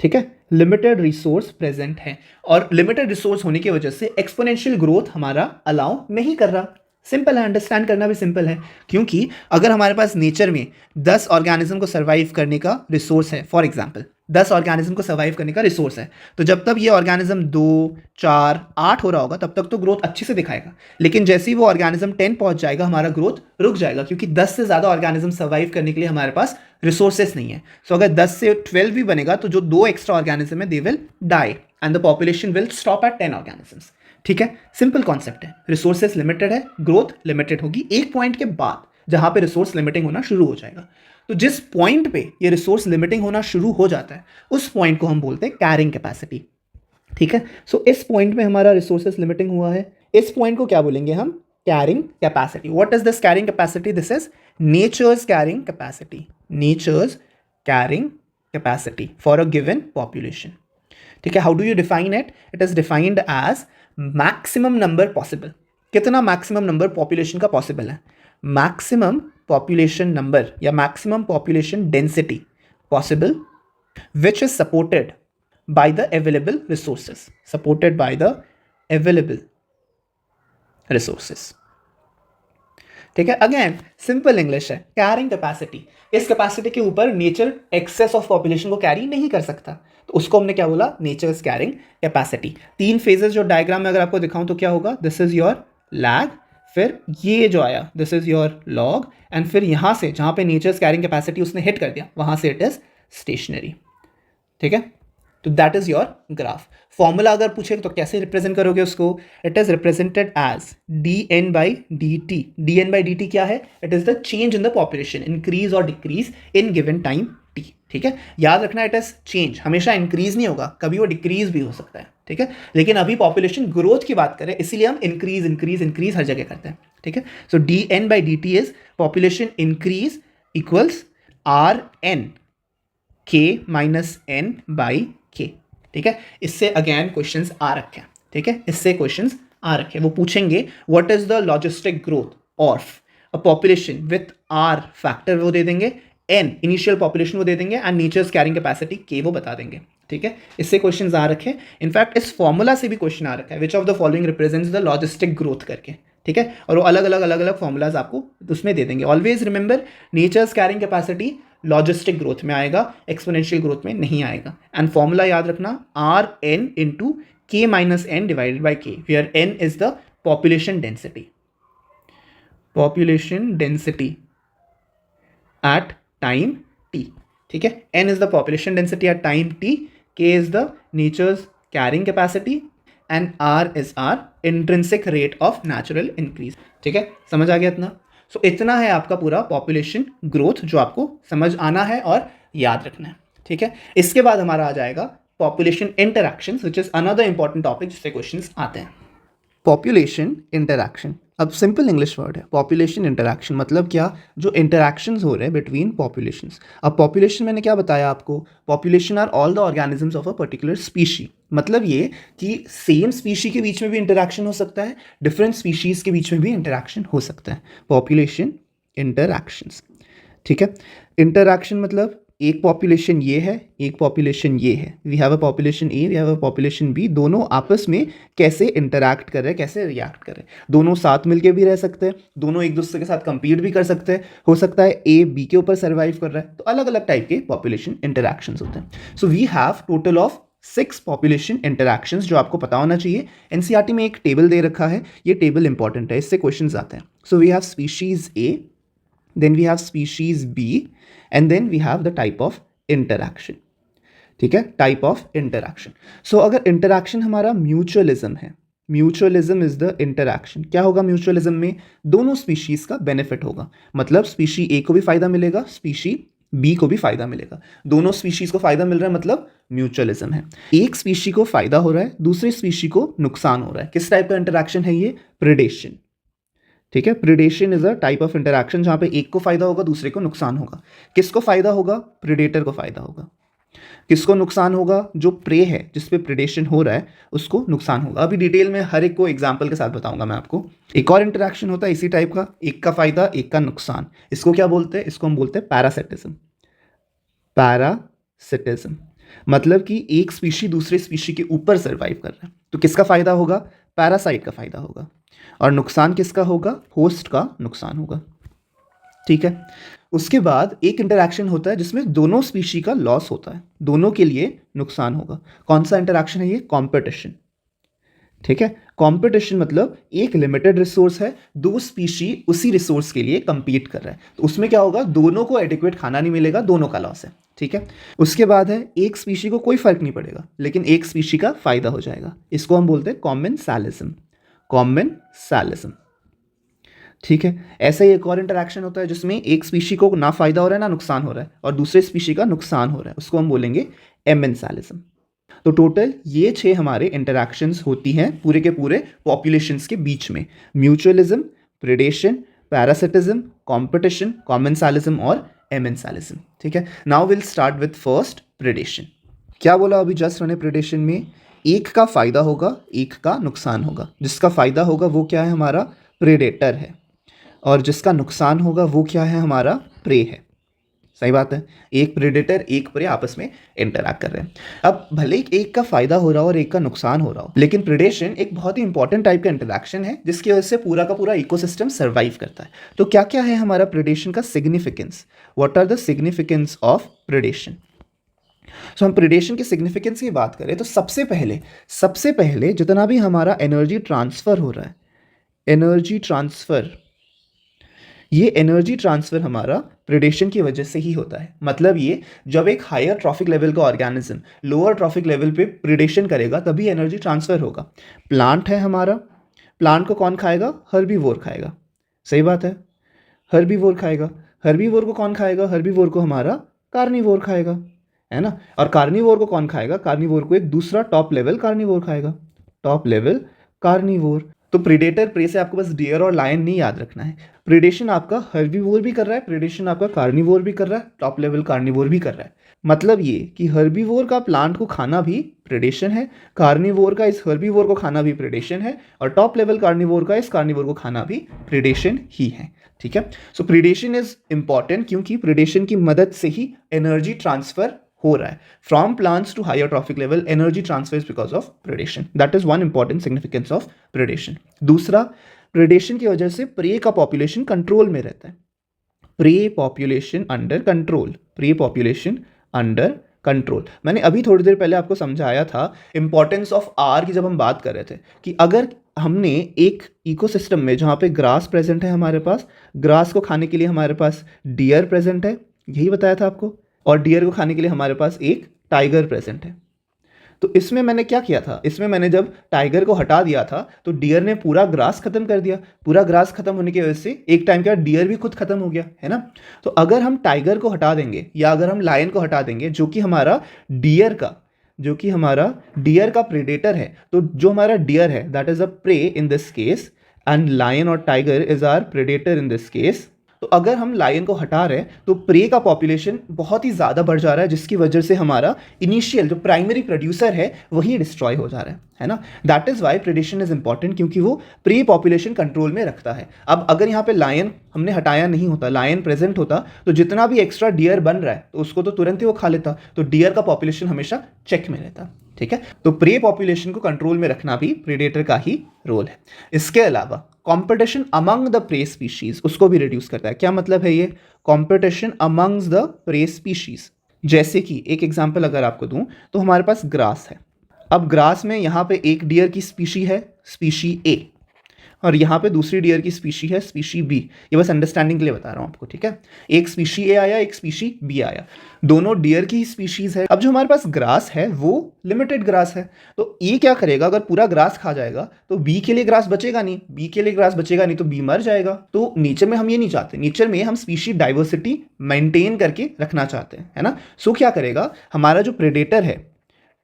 ठीक है। लिमिटेड रिसोर्स प्रेजेंट है और लिमिटेड रिसोर्स होने की वजह से एक्सपोनेंशियल ग्रोथ हमारा अलाउ नहीं कर रहा। सिंपल है, अंडरस्टैंड करना भी सिंपल है, क्योंकि अगर हमारे पास नेचर में 10 ऑर्गेनिज्म को सर्वाइव करने का रिसोर्स है, फॉर एग्जांपल 10 ऑर्गेनिज्म को सर्वाइव करने का रिसोर्स है, तो जब तक ये ऑर्गेनिज्म 2, 4, 8 हो रहा होगा तब तक तो ग्रोथ अच्छे से दिखाएगा। लेकिन जैसे ही वो ऑर्गेनिज्म 10 पहुंच जाएगा, हमारा ग्रोथ रुक जाएगा, क्योंकि 10 से ज़्यादा ऑर्गेनिज्म सर्वाइव करने के लिए हमारे पास रिसोर्सेस नहीं है। सो अगर 10 से 12 भी बनेगा तो जो 2 एक्स्ट्रा ऑर्गेनिज्म है they will die and the population will stop at 10 organisms, ठीक है। सिंपल कॉन्सेप्ट है, रिसोर्सेस लिमिटेड है, ग्रोथ लिमिटेड होगी एक पॉइंट के बाद जहां पे रिसोर्स लिमिटिंग होना शुरू हो जाएगा। तो जिस पॉइंट पे ये रिसोर्स लिमिटिंग होना शुरू हो जाता है, उस पॉइंट को हम बोलते हैं कैरिंग कैपेसिटी, ठीक है। सो इस पॉइंट में हमारा रिसोर्सेज लिमिटिंग हुआ है। इस पॉइंट को क्या बोलेंगे हम? Carrying capacity. What is this carrying capacity? This is nature's carrying capacity. Nature's carrying capacity for a given population. ठीक है। How do you define it? It is defined as maximum number possible. कितना maximum number population का possible है? Maximum population number या maximum population density possible which is supported by the available resources. Supported by the available resources. ठीक है। Again simple English है। Carrying capacity, इस capacity के ऊपर नेचर एक्सेस ऑफ पॉपुलेशन को कैरी नहीं कर सकता, तो उसको हमने क्या बोला? Nature's carrying capacity. 3 फेजेस जो डायग्राम में अगर आपको दिखाऊं तो क्या होगा? दिस इज योर लैग, फिर ये जो आया this is your log, and फिर यहां से जहां पे नेचर्स कैरिंग कैपेसिटी उसने हिट कर दिया वहां से इट इज स्टेशनरी। ठीक है। तो that is your graph. Formula अगर पूछे तो कैसे रिप्रेजेंट करोगे उसको? It is represented as dn by dt। dn by dt क्या है? It is the change in the population, increase और decrease in given time t। ठीक है। याद रखना इट इज चेंज, हमेशा इंक्रीज नहीं होगा, कभी वो डिक्रीज भी हो सकता है। ठीक है। लेकिन अभी पॉपुलेशन ग्रोथ की बात करें इसीलिए हम इंक्रीज इंक्रीज इंक्रीज हर जगह करते हैं। ठीक है। So dn by dt is population increase equals rn k minus N by K. ठीक है। इससे अगेन क्वेश्चंस आ रखे हैं। ठीक है। इससे क्वेश्चंस आ रखे हैं। वो पूछेंगे what is the logistic growth of a population with r factor वो दे देंगे, एन इनिशियल पॉपुलेशन वो दे देंगे, एंड नेचर्स कैरिंग कैपेसिटी के वो बता देंगे। ठीक है। इससे क्वेश्चंस आ रखे हैं। इनफैक्ट इस फॉर्मूला से भी क्वेश्चन आ रखा है, विच of the following represents the logistic growth करके। ठीक है। और वो अलग अलग फॉर्मूलाज आपको उसमें दे देंगे। Always remember nature's carrying capacity logistic growth में आएगा, एक्सपोनेंशियल ग्रोथ में नहीं आएगा। एंड फॉर्मूला याद रखना r N into K minus N divided by K, where N is the population density. Population density at time t. ठीक है। N is the population density at time t, K is the nature's carrying capacity, and r is are intrinsic rate of natural increase. ठीक है। समझ आ गया इतना? सो इतना है आपका पूरा पॉपुलेशन ग्रोथ जो आपको समझ आना है और याद रखना है। ठीक है। इसके बाद हमारा आ जाएगा population interactions, which is another important topic जिससे क्वेश्चंस आते हैं। पॉपुलेशन इंटरैक्शन, अब सिंपल इंग्लिश वर्ड है। पॉपुलेशन इंटरैक्शन मतलब क्या? जो इंटरैक्शंस हो रहे हैं बिटवीन पॉपुलेशंस। अब पॉपुलेशन मैंने क्या बताया आपको? Population are all the organisms of a particular species. मतलब ये कि सेम स्पीशी के बीच में भी इंटरैक्शन हो सकता है, डिफरेंट स्पीशीज के बीच में भी इंटरैक्शन हो सकता है। Population interactions. ठीक है। इंटरैक्शन मतलब एक पॉपुलेशन ये है, एक पॉपुलेशन ये है, we have a population A, we have a population B, दोनों आपस में कैसे इंटरैक्ट कर रहे हैं, कैसे रिएक्ट कर रहे हैं। दोनों साथ मिलके भी रह सकते हैं, दोनों एक दूसरे के साथ कंपीट भी कर सकते हैं, हो सकता है ए बी के ऊपर सर्वाइव कर रहा है। तो अलग अलग टाइप के पॉपुलेशन इंटरैक्शंस होते हैं। So we have total of 6 population interactions जो आपको पता होना चाहिए। एनसीईआरटी में एक टेबल दे रखा है, ये टेबल इंपॉर्टेंट है, इससे क्वेश्चंस आते हैं। So we have species A, then we have species B, and then we have the type of interaction। ठीक है। Type of interaction. सो अगर इंटरैक्शन हमारा म्यूचुअलिज्म है, म्यूचुअलिज्म इज द इंटरैक्शन। क्या होगा म्यूचुअलिज्म में? दोनों स्पीशीज का बेनिफिट होगा, मतलब स्पीशी ए को भी फायदा मिलेगा, स्पीशी बी को भी फायदा मिलेगा, दोनों स्पीशीज को फायदा मिल रहा है, मतलब म्यूचुअलिज्म है। एक स्पीशी को फायदा हो रहा है, दूसरी स्पीशी को नुकसान हो रहा है। किस टाइप का इंटरैक्शन है ये? प्रेडेशन। ठीक है। Predation is a type of interaction जहां पे एक को फायदा होगा, दूसरे को नुकसान होगा। किसको फायदा होगा? प्रेडेटर को फायदा होगा। किसको नुकसान होगा? जो प्रे है, जिस पे प्रिडेशन हो रहा है, उसको नुकसान होगा। अभी डिटेल में हर एक को एग्जांपल के साथ बताऊंगा मैं आपको। एक और इंटरैक्शन होता है इसी टाइप का, एक का फायदा एक का नुकसान। इसको क्या बोलते हैं? इसको हम बोलते हैं पैरासिटिज्म। पैरासिटिज्म मतलब कि एक स्पीशी दूसरे स्पीशी के ऊपर सर्वाइव कर रहा है, तो किसका फायदा होगा? पैरासाइट का फायदा होगा। और नुकसान किसका होगा? होस्ट का नुकसान होगा। ठीक है। उसके बाद एक इंटरैक्शन होता है जिसमें दोनों स्पीशी का लॉस होता है, दोनों के लिए नुकसान होगा। कौन सा इंटरैक्शन है ये? कॉम्पिटिशन। ठीक है। कॉम्पिटिशन मतलब एक लिमिटेड रिसोर्स है, दो स्पीशी उसी रिसोर्स के लिए कंपीट कर रहा है, तो उसमें क्या होगा? दोनों को एडिक्वेट खाना नहीं मिलेगा, दोनों का लॉस है। ठीक है। उसके बाद है एक स्पीशी को कोई फर्क नहीं पड़ेगा, लेकिन एक स्पीशी का फायदा हो जाएगा, इसको हम बोलते हैं कॉमेंसालिज्म। कॉमेंसालिज्म। ठीक है। ऐसा ही एक और इंटरैक्शन होता है जिसमें एक स्पीशी को ना फायदा हो रहा है ना नुकसान हो रहा है, और दूसरे स्पीशी का नुकसान हो रहा है, उसको हम बोलेंगे एमेंसालिज्म। तो टोटल ये 6 हमारे इंटरैक्शंस होती हैं पूरे के पूरे पॉपुलेशंस के बीच में, म्यूचुअलिज्म, प्रेडेशन, पैरासिटिज्म, कॉम्पिटिशन, कॉमेंसालिज्म और एमेंसालिज्म। ठीक है, now will start with first predation. क्या बोला अभी जस्ट मैंने प्रेडेशन में, एक का फायदा होगा एक का नुकसान होगा। जिसका फायदा होगा वो क्या है, हमारा प्रेडेटर है, और जिसका नुकसान होगा वो क्या है, हमारा प्रे है। सही बात है, एक प्रेडेटर एक प्रे आपस में इंटरैक्ट कर रहे हैं। अब भले ही एक का फायदा हो रहा हो और एक का नुकसान हो रहा हो, लेकिन प्रेडेशन एक बहुत ही इंपॉर्टेंट टाइप का इंटरैक्शन है जिसकी वजह से पूरा का पूरा इकोसिस्टम सर्वाइव करता है। तो क्या क्या है हमारा प्रेडेशन का significance, what are the significance of predation. So हम प्रेडेशन के सिग्निफिकेंस की बात करें तो सबसे पहले जितना भी हमारा एनर्जी ट्रांसफर हो रहा है, एनर्जी ट्रांसफर, ये एनर्जी ट्रांसफर हमारा प्रेडेशन की वजह से ही होता है। मतलब ये, जब एक हायर ट्रॉफिक लेवल का ऑर्गेनिज्म लोअर ट्रॉफिक लेवल पे प्रेडेशन करेगा तभी एनर्जी ट्रांसफर होगा। प्लांट है हमारा, प्लांट को कौन खाएगा, हर्बीवोर खाएगा। सही बात है, हर्बीवोर खाएगा। हर्बीवोर को कौन खाएगा, हर्बीवोर को हमारा कार्निवोर खाएगा, है ना। और कार्निवोर को कौन खाएगा, कार्निवोर को एक दूसरा टॉप लेवल कार्निवोर खाएगा, टॉप लेवल कार्निवोर। तो प्रेडेटर प्रे से आपको बस डियर और लायन नहीं याद रखना है, प्रेडेशन आपका हर्बीवोर भी कर रहा है, प्रेडेशन आपका कार्निवोर भी कर रहा है, टॉप लेवल कार्निवोर भी कर रहा है। मतलब ये कि हर्बीवोर का प्लांट को खाना भी प्रेडेशन है, कार्निवोर का इस हर्बीवोर को खाना भी प्रेडेशन है, और टॉप लेवल कार्निवोर का इस कार्निवोर को खाना भी प्रेडेशन ही है। ठीक है, सो प्रेडेशन इज इंपॉर्टेंट क्योंकि प्रेडेशन की मदद से ही एनर्जी ट्रांसफर हो रहा है from plants to higher trophic level. Energy transfer because of predation, that is one important significance of predation. दूसरा, प्रेडेशन की वजह से प्रे का पॉपुलेशन कंट्रोल में रहता है। Pray population under control, pray population under control. मैंने अभी थोड़ी देर पहले आपको समझाया था इंपॉर्टेंस ऑफ आर की, जब हम बात कर रहे थे कि अगर हमने एक इकोसिस्टम में जहाँ पे ग्रास प्रेजेंट है, हमारे पास ग्रास को खाने के लिए हमारे पास डियर प्रेजेंट है, यही बताया था आपको, और डियर को खाने के लिए हमारे पास एक टाइगर प्रेजेंट है। तो इसमें मैंने क्या किया था, इसमें मैंने जब टाइगर को हटा दिया था तो डियर ने पूरा ग्रास खत्म कर दिया। पूरा ग्रास खत्म होने की वजह से एक टाइम के बाद डियर भी खुद खत्म हो गया, है ना। तो अगर हम टाइगर को हटा देंगे या अगर हम लायन को हटा देंगे, जो कि हमारा डियर का प्रेडेटर है, तो जो हमारा डियर है that is a prey in this case, and lion और tiger is our predator in this case. तो अगर हम लायन को हटा रहे हैं तो प्रे का पॉपुलेशन बहुत ही ज़्यादा बढ़ जा रहा है, जिसकी वजह से हमारा इनिशियल जो प्राइमरी प्रोड्यूसर है वही डिस्ट्रॉय हो जा रहा है ना। That is why predation is important, क्योंकि वो प्रे पॉपुलेशन कंट्रोल में रखता है। अब अगर यहाँ पे लायन हमने हटाया नहीं होता, लायन प्रेजेंट होता, तो जितना भी एक्स्ट्रा डियर बन रहा है तो उसको तो तुरंत ही वो खा लेता, तो डियर का पॉपुलेशन हमेशा चेक में रहता। ठीक है, तो प्रे पॉपुलेशन को कंट्रोल में रखना भी प्रेडेटर का ही रोल है। इसके अलावा competition among the prey species उसको भी रिड्यूस करता है। क्या मतलब है ये, competition amongst the prey species. जैसे कि एक एग्जांपल अगर आपको दूं तो हमारे पास ग्रास है। अब ग्रास में यहाँ पे एक डियर की स्पीशी है, स्पीशी ए, और यहाँ पे दूसरी डियर की स्पीशी है, स्पीशी बी। ये बस अंडरस्टैंडिंग के लिए बता रहा हूँ आपको, ठीक है। एक स्पीशी ए आया, एक स्पीशी बी आया, दोनों डियर की स्पीशीज है। अब जो हमारे पास ग्रास है वो लिमिटेड ग्रास है, तो ए क्या करेगा, अगर पूरा ग्रास खा जाएगा तो बी के लिए ग्रास बचेगा नहीं, बी के लिए ग्रास बचेगा नहीं तो बी मर जाएगा। तो नेचर में हम ये नहीं चाहते, नेचर में हम स्पीशी डाइवर्सिटी मेंटेन करके रखना चाहते हैं, है ना। सो क्या करेगा, हमारा जो प्रेडेटर है,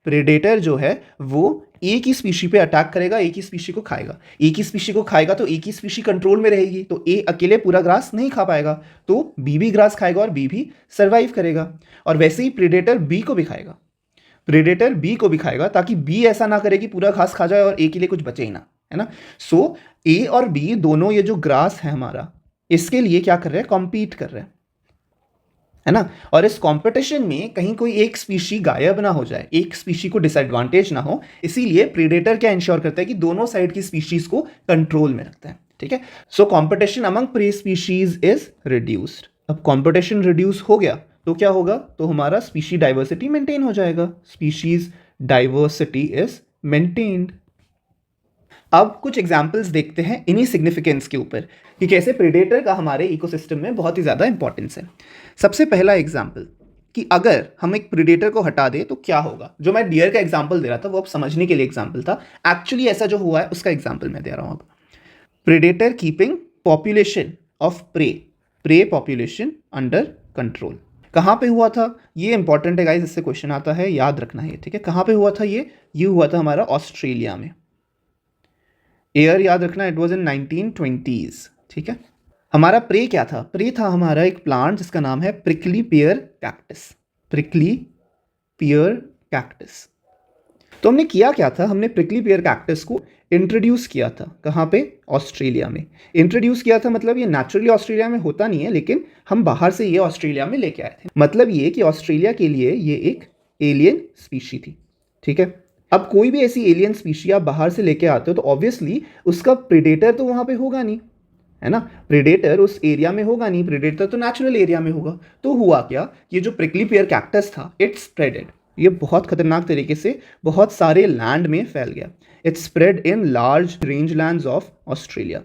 प्रेडेटर जो है वो एक ही स्पीशी पे अटैक करेगा, एक ही स्पीशी को खाएगा। एक ही स्पीशी को खाएगा तो एक ही स्पीशी कंट्रोल में रहेगी, तो ए अकेले पूरा ग्रास नहीं खा पाएगा, तो बी भी ग्रास खाएगा और बी भी सर्वाइव करेगा। और वैसे ही प्रेडेटर बी को भी खाएगा, प्रेडेटर बी को भी खाएगा, ताकि बी ऐसा ना करे कि पूरा घास खा जाए और ए के लिए कुछ बचे ही ना, है ना। सो ए और बी दोनों, ये जो ग्रास है हमारा, इसके लिए क्या कर रहे हैं, कॉम्पीट कर रहे हैं, है ना। और इस कंपटीशन में कहीं कोई एक स्पीशी गायब ना हो जाए, एक स्पीशी को डिसएडवांटेज ना हो, इसीलिए प्रेडेटर क्या इंश्योर करता है कि दोनों साइड की स्पीशीज को कंट्रोल में रखता है, ठीक है। So competition among prey species is reduced. अब कंपटीशन रिड्यूस हो गया तो क्या होगा, तो हमारा स्पीशी डाइवर्सिटी मेंटेन हो जाएगा, स्पीशीज डाइवर्सिटी इज मेंटेन्ड। अब कुछ एग्जाम्पल्स देखते हैं इन्हीं सिग्निफिकेंस के ऊपर कि कैसे प्रेडेटर का हमारे इकोसिस्टम में बहुत ही ज़्यादा इंपॉर्टेंस है। सबसे पहला एग्जाम्पल कि अगर हम एक प्रेडेटर को हटा दें तो क्या होगा। जो मैं डियर का एग्जाम्पल दे रहा था वो अब समझने के लिए एग्जाम्पल था, एक्चुअली ऐसा जो हुआ है उसका एग्जाम्पल मैं दे रहा हूँ अब। Predator keeping population of prey, prey population under control. कहाँ पे हुआ था, ये इंपॉर्टेंट है गाइस, इससे क्वेश्चन आता है, याद रखना है, ठीक है। कहाँ पे हुआ था ये हुआ था हमारा ऑस्ट्रेलिया में। ईयर याद रखना, इट वाज इन 1920s, ठीक है। हमारा प्रे क्या था, प्रे था हमारा एक प्लांट जिसका नाम है प्रिकली पियर कैक्टस, प्रिकली पियर कैक्टस। तो हमने किया क्या था, हमने प्रिकली पियर कैक्टस को इंट्रोड्यूस किया था, कहाँ पे, ऑस्ट्रेलिया में। इंट्रोड्यूस किया था मतलब ये नेचुरली ऑस्ट्रेलिया में होता नहीं है, लेकिन हम बाहर से ये ऑस्ट्रेलिया में लेके आए थे। मतलब ये कि ऑस्ट्रेलिया के लिए ये एक एलियन स्पीशी थी, ठीक है। अब कोई भी ऐसी एलियन स्पीशी आप बाहर से लेके आते हो तो ऑब्वियसली उसका प्रेडेटर तो वहाँ पे होगा नहीं, है ना। प्रेडेटर उस एरिया में होगा नहीं, प्रेडेटर तो नेचुरल एरिया में होगा। तो हुआ क्या, ये जो प्रिकली पियर कैक्टस था, इट स्प्रेडेड, ये बहुत खतरनाक तरीके से बहुत सारे लैंड में फैल गया। It spread in large range lands of Australia.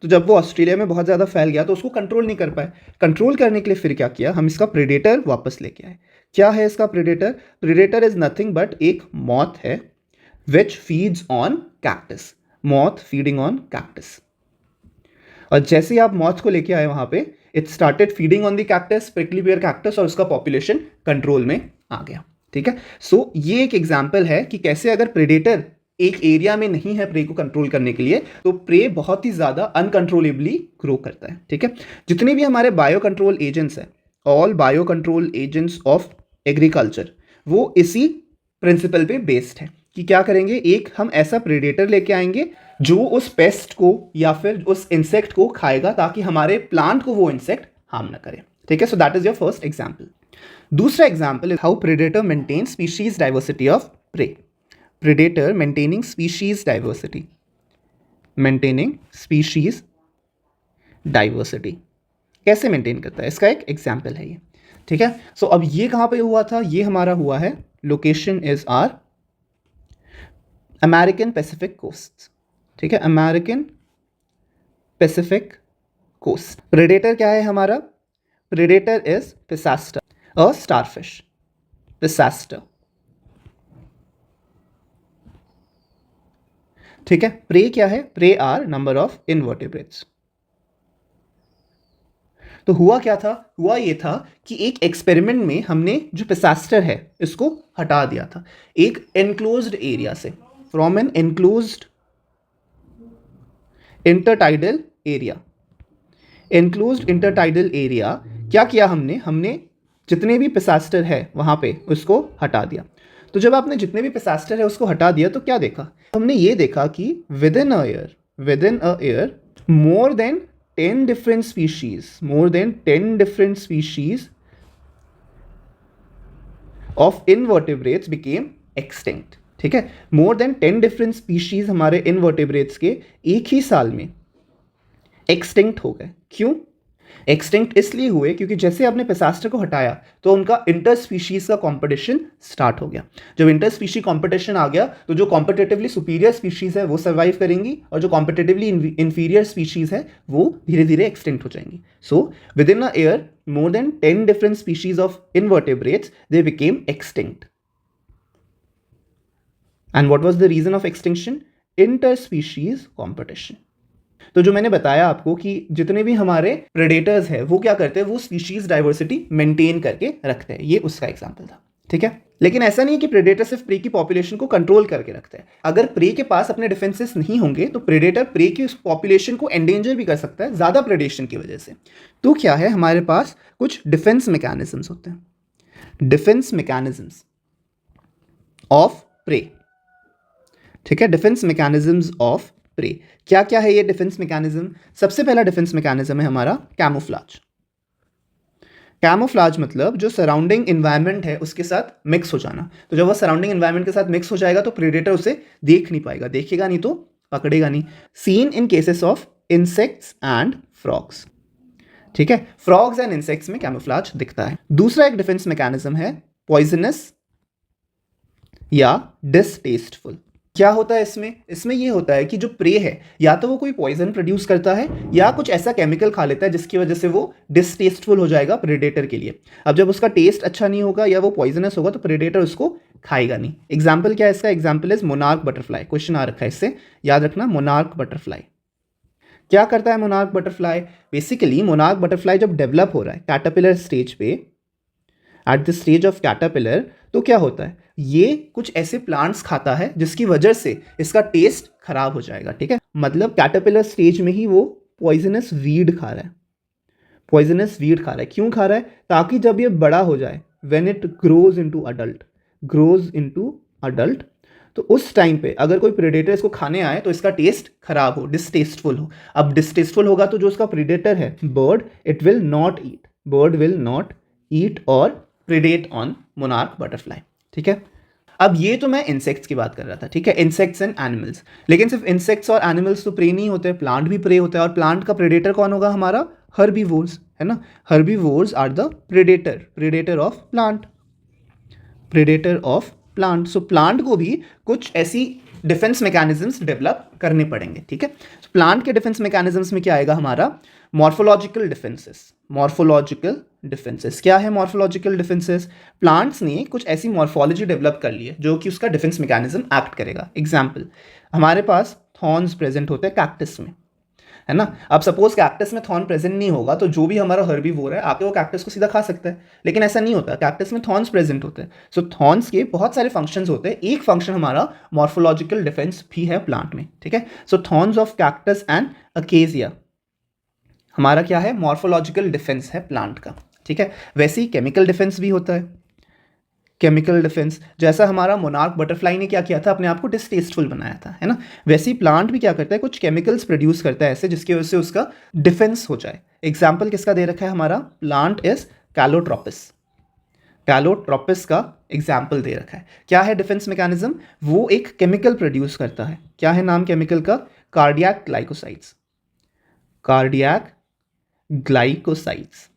तो जब वो ऑस्ट्रेलिया में बहुत ज़्यादा फैल गया तो उसको कंट्रोल नहीं कर पाए। कंट्रोल करने के लिए फिर क्या किया, हम इसका प्रेडेटर वापस लेके आए। क्या है इसका predator, predator is nothing but एक मॉथ है which feeds on cactus, moth feeding on cactus. और जैसे ही आप मॉथ को लेके आए वहां पे, it started feeding on the cactus, prickly peer cactus, और उसका पॉपुलेशन कंट्रोल में आ गया, ठीक है। सो ये एक एग्जांपल है कि कैसे अगर प्रेडेटर एक एरिया में नहीं है प्रे को कंट्रोल करने के लिए, तो प्रे बहुत ही ज्यादा अनकंट्रोलेबली ग्रो करता है, ठीक है। जितने भी हमारे बायो कंट्रोल एजेंट्स हैं, all bio control agents of agriculture, वो इसी प्रिंसिपल पे बेस्ड है कि क्या करेंगे, एक हम ऐसा प्रेडेटर लेके आएंगे जो उस पेस्ट को या फिर उस इंसेक्ट को खाएगा ताकि हमारे प्लांट को वो इंसेक्ट हार्म ना करे, ठीक है। So that is your first example. दूसरा example is how predator maintain species diversity of prey. Predator maintaining species diversity, maintaining species diversity कैसे मेंटेन करता है, इसका एक एग्जाम्पल है ये, ठीक है। सो अब ये कहां पे हुआ था, ये हमारा हुआ है, location is our American Pacific coast, ठीक है, अमेरिकन पैसिफिक कोस्ट। प्रेडेटर क्या है हमारा, predator is Pisaster, a starfish, Pisaster, ठीक है। प्रे क्या है, prey are number of invertebrates. तो हुआ क्या था, हुआ ये था कि एक एक्सपेरिमेंट में हमने जो पिसास्टर है इसको हटा दिया था एक एनक्लोज्ड एरिया से, from an enclosed intertidal area, enclosed intertidal area. क्या किया हमने, हमने जितने भी पिसास्टर है वहां पे उसको हटा दिया। तो जब आपने जितने भी पिसास्टर है उसको हटा दिया तो क्या देखा, हमने ये देखा कि with in a year more than 10 different species, more than 10 different species of invertebrates became extinct, ठीक है। more than 10 different species हमारे invertebrates के एक ही साल में extinct हो गए। क्यों एक्सटिंक्ट, इसलिए हुए क्योंकि जैसे आपने पिसास्टर को हटाया तो उनका इंटर स्पीशीज का कंपटीशन स्टार्ट हो गया। जब इंटर स्पीशी कंपटीशन आ गया तो जो कॉम्पिटेटिवली सुपीरियर स्पीशीज है वो सर्वाइव करेंगी और जो कॉम्पिटेटिवली इंफीरियर स्पीशीज है वो धीरे धीरे एक्सटिंक्ट हो जाएंगी। So within a year more than 10 different species of invertebrates they became extinct. And what was the reason of extinction, interspecies competition. तो जो मैंने बताया आपको कि जितने भी हमारे प्रेडेटर्स हैं वो क्या करते हैं, वो स्पीशीज डाइवर्सिटी मेंटेन करके रखते हैं, ये उसका एग्जांपल था, ठीक है। लेकिन ऐसा नहीं है कि प्रेडेटर सिर्फ प्रे की पॉपुलेशन को कंट्रोल करके रखते हैं। अगर प्रे के पास अपने डिफेंसेस नहीं होंगे तो प्रेडेटर प्रे की उस पॉपुलेशन को एंडेंजर भी कर सकता है ज्यादा प्रेडेशन की वजह से। तो क्या है, हमारे पास कुछ डिफेंस मैकेनिज्म्स होते हैं, डिफेंस मैकेनिज्म्स ऑफ प्रे, ठीक है, डिफेंस मैकेनिज्म्स ऑफ प्रे। क्या क्या है ये डिफेंस मैकेनिज्म, सबसे पहला डिफेंस मैकेनिज्म है हमारा कैमोफ्लाज। कैमोफ्लाज मतलब जो सराउंडिंग एनवायरनमेंट है उसके साथ मिक्स हो जाना। तो जब वो सराउंडिंग एनवायरनमेंट के साथ मिक्स हो जाएगा तो प्रेडेटर उसे देख नहीं पाएगा, देखेगा नहीं तो पकड़ेगा नहीं। Seen in cases of insects and frogs, ठीक है, फ्रॉग्स एंड इंसेक्ट्स में कैमोफ्लाज दिखता है। दूसरा एक डिफेंस मैकेनिज्म है पॉइजनस या डिसटेस्टफुल। क्या होता है इसमें, इसमें ये होता है कि जो प्रे है या तो वो कोई पॉइजन प्रोड्यूस करता है या कुछ ऐसा केमिकल खा लेता है जिसकी वजह से वो डिसटेस्टफुल हो जाएगा प्रेडेटर के लिए। अब जब उसका टेस्ट अच्छा नहीं होगा या वो पॉइजनस होगा तो प्रेडेटर उसको खाएगा नहीं। एग्जाम्पल क्या है इसका, example is monarch butterfly. Question आ रखा है इससे, याद रखना, मोनार्क बटरफ्लाई। क्या करता है monarch butterfly? Basically monarch butterfly जब डेवलप हो रहा है कैटरपिलर स्टेज पे, at the stage of caterpillar, तो क्या होता है, ये कुछ ऐसे प्लांट्स खाता है जिसकी वजह से इसका टेस्ट खराब हो जाएगा, ठीक है। मतलब कैटरपिलर स्टेज में ही वो पॉइजनस वीड खा रहा है, पॉइजनस वीड खा रहा है। क्यों खा रहा है? ताकि जब ये बड़ा हो जाए, when it grows into adult, grows into adult, तो उस टाइम पे अगर कोई प्रेडेटर इसको खाने आए तो इसका टेस्ट खराब हो, डिसटेस्टफुल हो। अब डिसटेस्टफुल होगा तो जो उसका प्रेडेटर है bird, it will not eat, bird will not eat और प्रेडेट ऑन मोनार्क बटरफ्लाई, ठीक है। अब ये तो मैं इंसेक्ट्स की बात कर रहा था, ठीक है, इंसेक्ट्स एंड एनिमल्स। लेकिन सिर्फ इंसेक्ट्स और एनिमल्स तो प्रे नहीं होते, प्लांट भी प्रे होता है। और प्लांट का प्रेडेटर कौन होगा? हमारा हर्बीवोर्स, है ना। Herbivores are the predator, predator of plant, predator of plant. So plant को भी कुछ ऐसी डिफेंस मैकेनिज्म्स डेवलप करने पड़ेंगे, ठीक है। प्लांट के डिफेंस मैकेनिज्म्स में क्या आएगा हमारा? Morphological defences. मॉर्फोलॉजिकल डिफेंसेस क्या है? मॉर्फोलॉजिकल डिफेंसेस, प्लांट्स ने कुछ ऐसी मॉर्फोलॉजी डेवलप कर ली है जो कि उसका डिफेंस मैकेनिज्म एक्ट करेगा। एग्जाम्पल, हमारे पास थॉर्न्स प्रेजेंट होते हैं कैक्टस में, है ना। अब सपोज कैक्टस में थॉर्न प्रेजेंट नहीं होगा तो जो भी हमारा हर्बीवोर है आके वो कैक्टस को सीधा खा सकता है, लेकिन ऐसा नहीं होता, कैक्टस में थॉर्न्स प्रेजेंट होते हैं। सो थॉर्न्स के बहुत सारे फंक्शंस होते हैं, एक फंक्शन हमारा मॉर्फोलॉजिकल डिफेंस भी है प्लांट में, ठीक है। सो थॉर्न्स ऑफ कैक्टस एंड अकेजिया हमारा क्या है? मॉर्फोलॉजिकल डिफेंस है प्लांट का, ठीक है। वैसे ही केमिकल डिफेंस भी होता है, केमिकल डिफेंस। जैसा हमारा मोनार्क बटरफ्लाई ने क्या किया था, अपने आप को डिसटेस्टफुल बनाया था, है ना। वैसे ही प्लांट भी क्या करता है, कुछ केमिकल्स प्रोड्यूस करता है ऐसे जिसकी वजह से उसका डिफेंस हो जाए। एग्जाम्पल किसका दे रखा है हमारा? प्लांट इज कैलोट्रोपिस, कैलोट्रोपिस का एग्जाम्पल दे रखा है। क्या है डिफेंस मैकेनिज्म? वो एक केमिकल प्रोड्यूस करता है। क्या है नाम केमिकल का? कार्डियक ग्लाइकोसाइड्स, कार्डियक ग्लाइकोसाइड्स,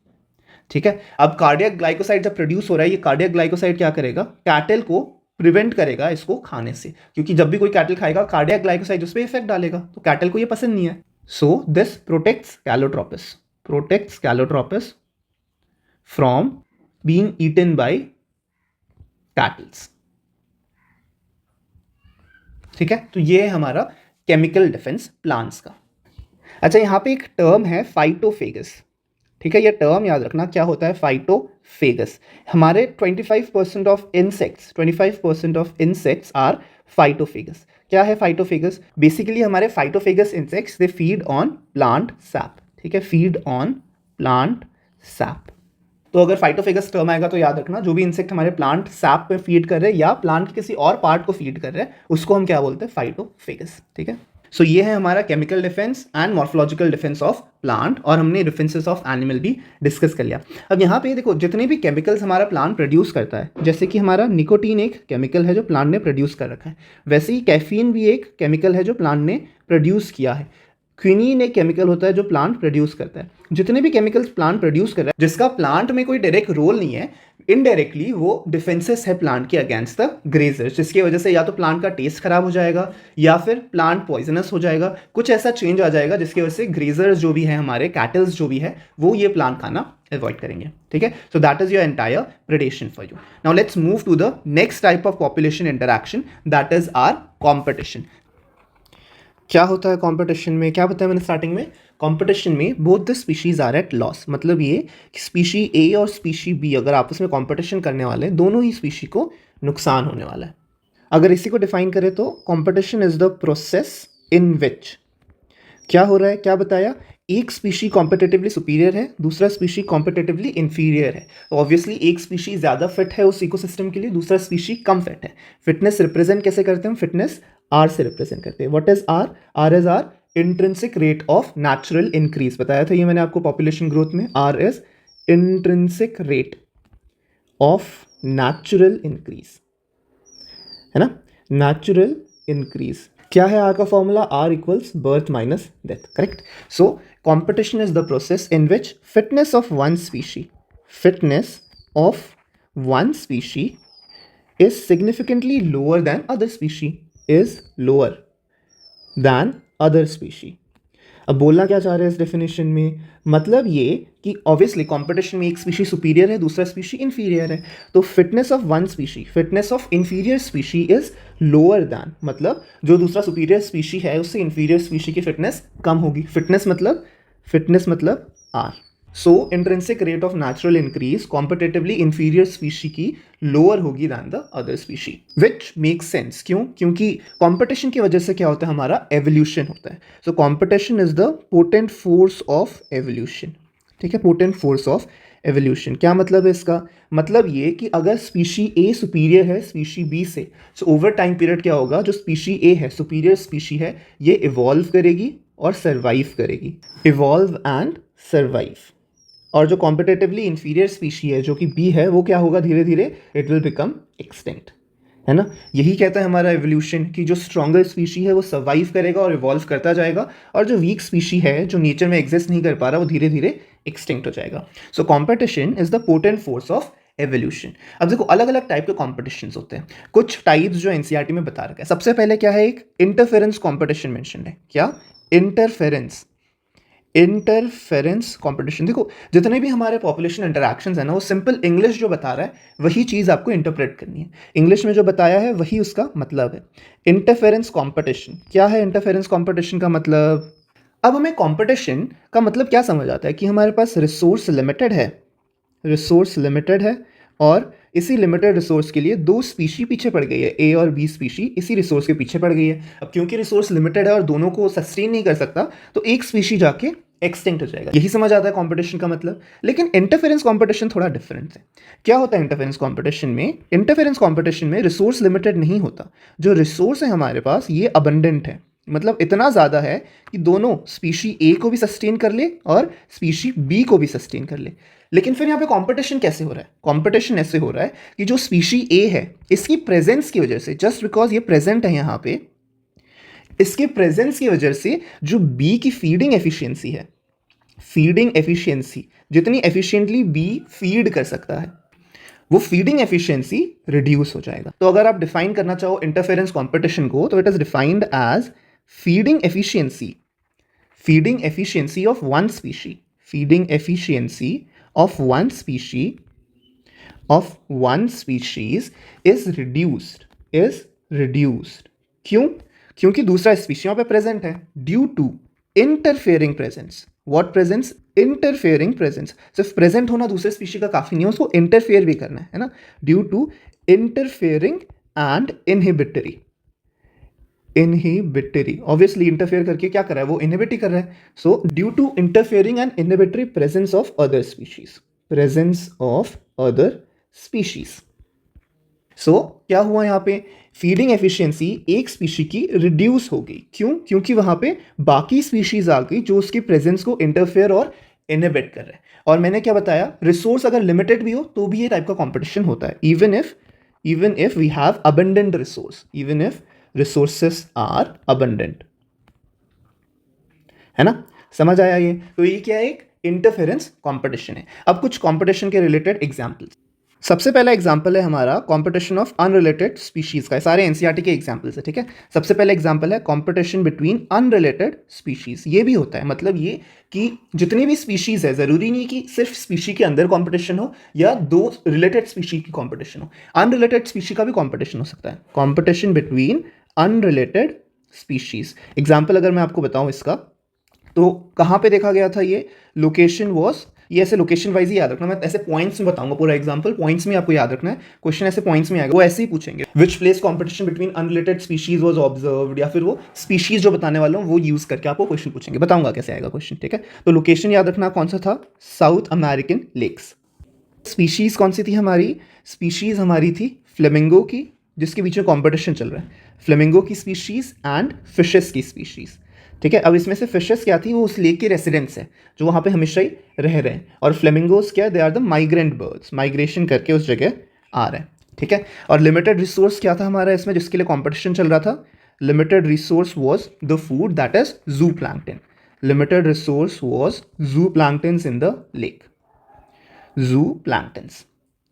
ठीक है। अब कार्डियक ग्लाइकोसाइड जब प्रोड्यूस हो रहा है, ये कार्डियक ग्लाइकोसाइड क्या करेगा? कैटल को प्रिवेंट करेगा इसको खाने से, क्योंकि जब भी कोई कैटल खाएगा कार्डियक ग्लाइकोसाइड उस पर इफेक्ट डालेगा, तो कैटल को ये पसंद नहीं है। So this protects Calotropis, protects Calotropis from being eaten by cattles, ठीक है। तो ये है हमारा केमिकल डिफेंस प्लांट्स का। अच्छा, यहां पे एक टर्म है फाइटोफेगस, ठीक है। ये टर्म याद रखना, क्या होता है फाइटोफेगस। हमारे 25% of insects, 25% of insects are phytophagous. क्या है फाइटोफेगस? बेसिकली हमारे phytophagous insects they feed on plant sap, ठीक है, फीड ऑन प्लांट सैप। तो अगर फाइटोफेगस टर्म आएगा तो याद रखना, जो भी इंसेक्ट हमारे प्लांट सैप पे फीड कर रहे हैं या प्लांट के किसी और पार्ट को फीड कर रहे हैं उसको हम क्या बोलते हैं? फाइटोफेगस, ठीक है। सो ये है हमारा chemical defence and morphological defence of plant, और हमने डिफेंसेस ऑफ एनिमल भी डिस्कस कर लिया। अब यहाँ पे देखो, जितने भी केमिकल्स हमारा प्लांट प्रोड्यूस करता है, जैसे कि हमारा निकोटीन एक केमिकल है जो प्लांट ने प्रोड्यूस कर रखा है, वैसे ही कैफीन भी एक केमिकल है जो प्लांट ने प्रोड्यूस किया है। क्विनीन एक केमिकल होता है जो प्लांट प्रोड्यूस करता है। जितने भी केमिकल्स प्लांट प्रोड्यूस कर रहा है जिसका प्लांट में कोई डायरेक्ट रोल नहीं है, इनडायरेक्टली वो डिफेंसेस है प्लांट के अगेंस्ट द ग्रेजर्स, जिसकी वजह से या तो प्लांट का टेस्ट खराब हो जाएगा या फिर प्लांट पॉइजनस हो जाएगा, कुछ ऐसा चेंज आ जाएगा जिसकी वजह से ग्रेजर्स जो भी है हमारे, कैटल्स जो भी है, वो ये प्लांट खाना अवॉइड करेंगे, ठीक है। So that is your entire predation for you. Now let's move to the next type of population interaction, that is our competition. क्या होता है कंपटीशन में? क्या बताया मैंने स्टार्टिंग में? कंपटीशन में both the species are at loss. मतलब ये स्पीशी ए और स्पीशी बी अगर आपस में कंपटीशन करने वाले हैं, दोनों ही स्पीशी को नुकसान होने वाला है। अगर इसी को डिफाइन करें तो competition is the process in which क्या हो रहा है, क्या बताया? एक स्पीशी कॉम्पिटिटिवली सुपीरियर है, दूसरा स्पीशी कॉम्पिटिटिवली इंफीरियर है। तो ऑब्वियसली एक स्पीशी ज़्यादा फिट है उस इकोसिस्टम के लिए, दूसरा स्पीशी कम फिट है। फिटनेस रिप्रेजेंट कैसे करते हैं हम? फिटनेस आर से रिप्रेजेंट करते हैं। What is r? R is are intrinsic rate of natural increase, बताया था ये मैंने आपको पॉपुलेशन ग्रोथ में। R is intrinsic rate of natural increase, है ना, नेचुरल इंक्रीज। क्या है आर का formula? R equals birth minus death, correct. So competition is the process in which fitness of one species, fitness of one species is significantly lower than other species, is lower than other species। अब बोलना क्या चाह रहे हैं इस definition में? मतलब ये कि ऑब्वियसली कंपटीशन में एक स्पीशी सुपीरियर है, दूसरा स्पीशी इन्फीरियर है, तो fitness of one species, fitness of inferior species is lower than, मतलब जो दूसरा सुपीरियर स्पीशी है उससे इन्फीरियर स्पीशी की फिटनेस कम होगी। फिटनेस मतलब r. So intrinsic rate of natural increase competitively inferior species की लोअर होगी than the other species, which makes sense. क्यों? क्योंकि कॉम्पिटिशन की वजह से क्या होता है, हमारा एवोल्यूशन होता है। So competition is the potent force of evolution. ठीक है, पोटेंट फोर्स ऑफ एवोल्यूशन। क्या मतलब है इसका? मतलब ये कि अगर स्पीशी ए सुपीरियर है स्पीशी बी से, सो ओवर टाइम पीरियड क्या होगा, जो स्पीशी ए है, सुपीरियर स्पीशी है, ये इवॉल्व करेगी और सर्वाइव करेगी, इवॉल्व एंड सर्वाइव। और जो कॉम्पिटेटिवली इंफीरियर स्पीशी है जो कि बी है, वो क्या होगा, धीरे धीरे इट विल बिकम एक्सटिंक्ट, है ना। यही कहता है हमारा एवोल्यूशन कि जो स्ट्रॉन्गर स्पीशी है वो सर्वाइव करेगा और इवॉल्व करता जाएगा, और जो वीक स्पीशी है जो नेचर में एग्जिस्ट नहीं कर पा रहा वो धीरे धीरे एक्सटिंक्ट हो जाएगा। So competition is the potent force of evolution. अब देखो अलग अलग टाइप के कॉम्पिटिशन्स होते हैं, कुछ टाइप्स जो एनसीईआरटी में बता रखा है। सबसे पहले क्या है, एक इंटरफेरेंस कॉम्पिटिशन मेंशन है। क्या? Interference competition. देखो जितने भी हमारे पॉपुलेशन इंटरैक्शंस है ना, वो सिंपल इंग्लिश जो बता रहा है वही चीज़ आपको इंटरप्रेट करनी है, इंग्लिश में जो बताया है वही उसका मतलब है। इंटरफेरेंस कॉम्पिटिशन क्या है? इंटरफेरेंस कॉम्पिटिशन का मतलब, अब हमें कॉम्पिटिशन का मतलब क्या समझ आता है कि हमारे पास रिसोर्स लिमिटेड है और इसी लिमिटेड रिसोर्स के लिए दो स्पीशी पीछे पड़ गई है, ए और बी स्पीशी इसी रिसोर्स के पीछे पड़ गई है। अब क्योंकि रिसोर्स लिमिटेड है और दोनों को सस्टेन नहीं कर सकता, तो एक स्पीशी जाके एक्सटिंक्ट हो जाएगा। यही समझ आता है कंपटीशन का मतलब। लेकिन इंटरफेरेंस कंपटीशन थोड़ा डिफरेंट है। क्या होता है इंटरफेरेंस कंपटीशन में? इंटरफेरेंस कंपटीशन में रिसोर्स लिमिटेड नहीं होता, जो रिसोर्स है हमारे पास ये अबंडेंट है, मतलब इतना ज़्यादा है कि दोनों स्पीशी ए को भी सस्टेन कर ले और स्पीशी बी को भी सस्टेन कर ले। लेकिन फिर यहाँ पे कंपटीशन कैसे हो रहा है? कंपटीशन ऐसे हो रहा है कि जो स्पीशी ए है इसकी प्रेजेंस की वजह से, जस्ट बिकॉज ये प्रेजेंट है यहाँ पे, इसके प्रेजेंस की वजह से जो बी की फीडिंग एफिशिएंसी जितनी एफिशिएंटली बी फीड कर सकता है, वो फीडिंग एफिशिएंसी रिड्यूस हो जाएगा। तो अगर आप डिफाइन करना चाहो इंटरफेरेंस कंपटीशन को, तो it is defined as feeding efficiency of one species, is reduced। क्यों? क्योंकि दूसरा स्पीशी यहाँ पे प्रेजेंट है, due to interfering presence. What presence? Interfering presence. सिर्फ प्रेजेंट होना दूसरे स्पीशी का काफी नहीं है, उसको इंटरफेयर भी करना है ना। Due to interfering and inhibitory. Obviously interfere करके क्या कर रहा है, वो इनहिबिट ही कर रहा है। So due to interfering and inhibitory presence of other species. सो क्या हुआ यहाँ पे, फीडिंग एफिशिएंसी एक स्पीशी की रिड्यूस हो गई। क्यों? क्योंकि वहां पे बाकी स्पीशीज आ गई जो उसकी प्रेजेंस को इंटरफेयर और इनहिबिट कर रहे हैं। और मैंने क्या बताया, रिसोर्स अगर लिमिटेड भी हो तो भी ये टाइप का कंपटीशन होता है, even if we have abundant resource, even if resources are abundant, है ना। समझ आया ये? तो ये क्या है, एक इंटरफेरेंस कंपटीशन है। अब कुछ कंपटीशन के रिलेटेड एग्जांपल्स। सबसे पहला एग्जाम्पल है हमारा कंपटीशन ऑफ अनरिलेटेड स्पीशीज का। सारे एनसीईआरटी के एग्जाम्पल्स है, ठीक है। सबसे पहला एग्जाम्पल है कंपटीशन बिटवीन अनरिलेटेड स्पीशीज। ये भी होता है, मतलब ये कि जितनी भी स्पीशीज है, जरूरी नहीं कि सिर्फ स्पीशी के अंदर कंपटीशन हो या दो रिलेटेड स्पीशी की कंपटीशन हो, अनरिलेटेड स्पीशी का भी कंपटीशन हो सकता है। Competition between unrelated species. Example अगर मैं आपको बताऊं इसका, तो कहाँ पे देखा गया था ये? लोकेशन वॉज, ये ऐसे लोकेशन वाइज ही याद रखना, मैं ऐसे पॉइंट्स में बताऊंगा पूरा एग्जांपल, पॉइंट्स में आपको याद रखना है। क्वेश्चन ऐसे पॉइंट्स में आएगा, वो ऐसे ही पूछेंगे, which place competition between unrelated species was observed, या फिर वो स्पीशीज जो बताने वाला हूं वो यूज करके आपको क्वेश्चन पूछेंगे। बताऊंगा कैसे आएगा क्वेश्चन, ठीक है। तो लोकेशन याद रखना कौन सा था, साउथ अमेरिकन लेक्स। स्पीशीज कौन सी थी हमारी? स्पीशीज हमारी थी फ्लेमिंगो की, जिसके बीच में कॉम्पिटिशन चल रहा है, फ्लेमिंगो की स्पीशीज एंड फिशेस की स्पीशीज, ठीक है। अब इसमें से फिशेस क्या थी, वो उस लेक के रेसिडेंट्स है जो वहाँ पे हमेशा ही रह रहे हैं, और फ्लेमिंगोज क्या है, they are the migrant birds, migration करके उस जगह आ रहे हैं, ठीक है। और लिमिटेड रिसोर्स क्या था हमारा इसमें जिसके लिए कॉम्पिटिशन चल रहा था? Limited resource was the food, that is जू प्लैंकटन। लिमिटेड रिसोर्स वॉज जू प्लैंकटन्स इन द लेक, जू प्लैंकटन्स,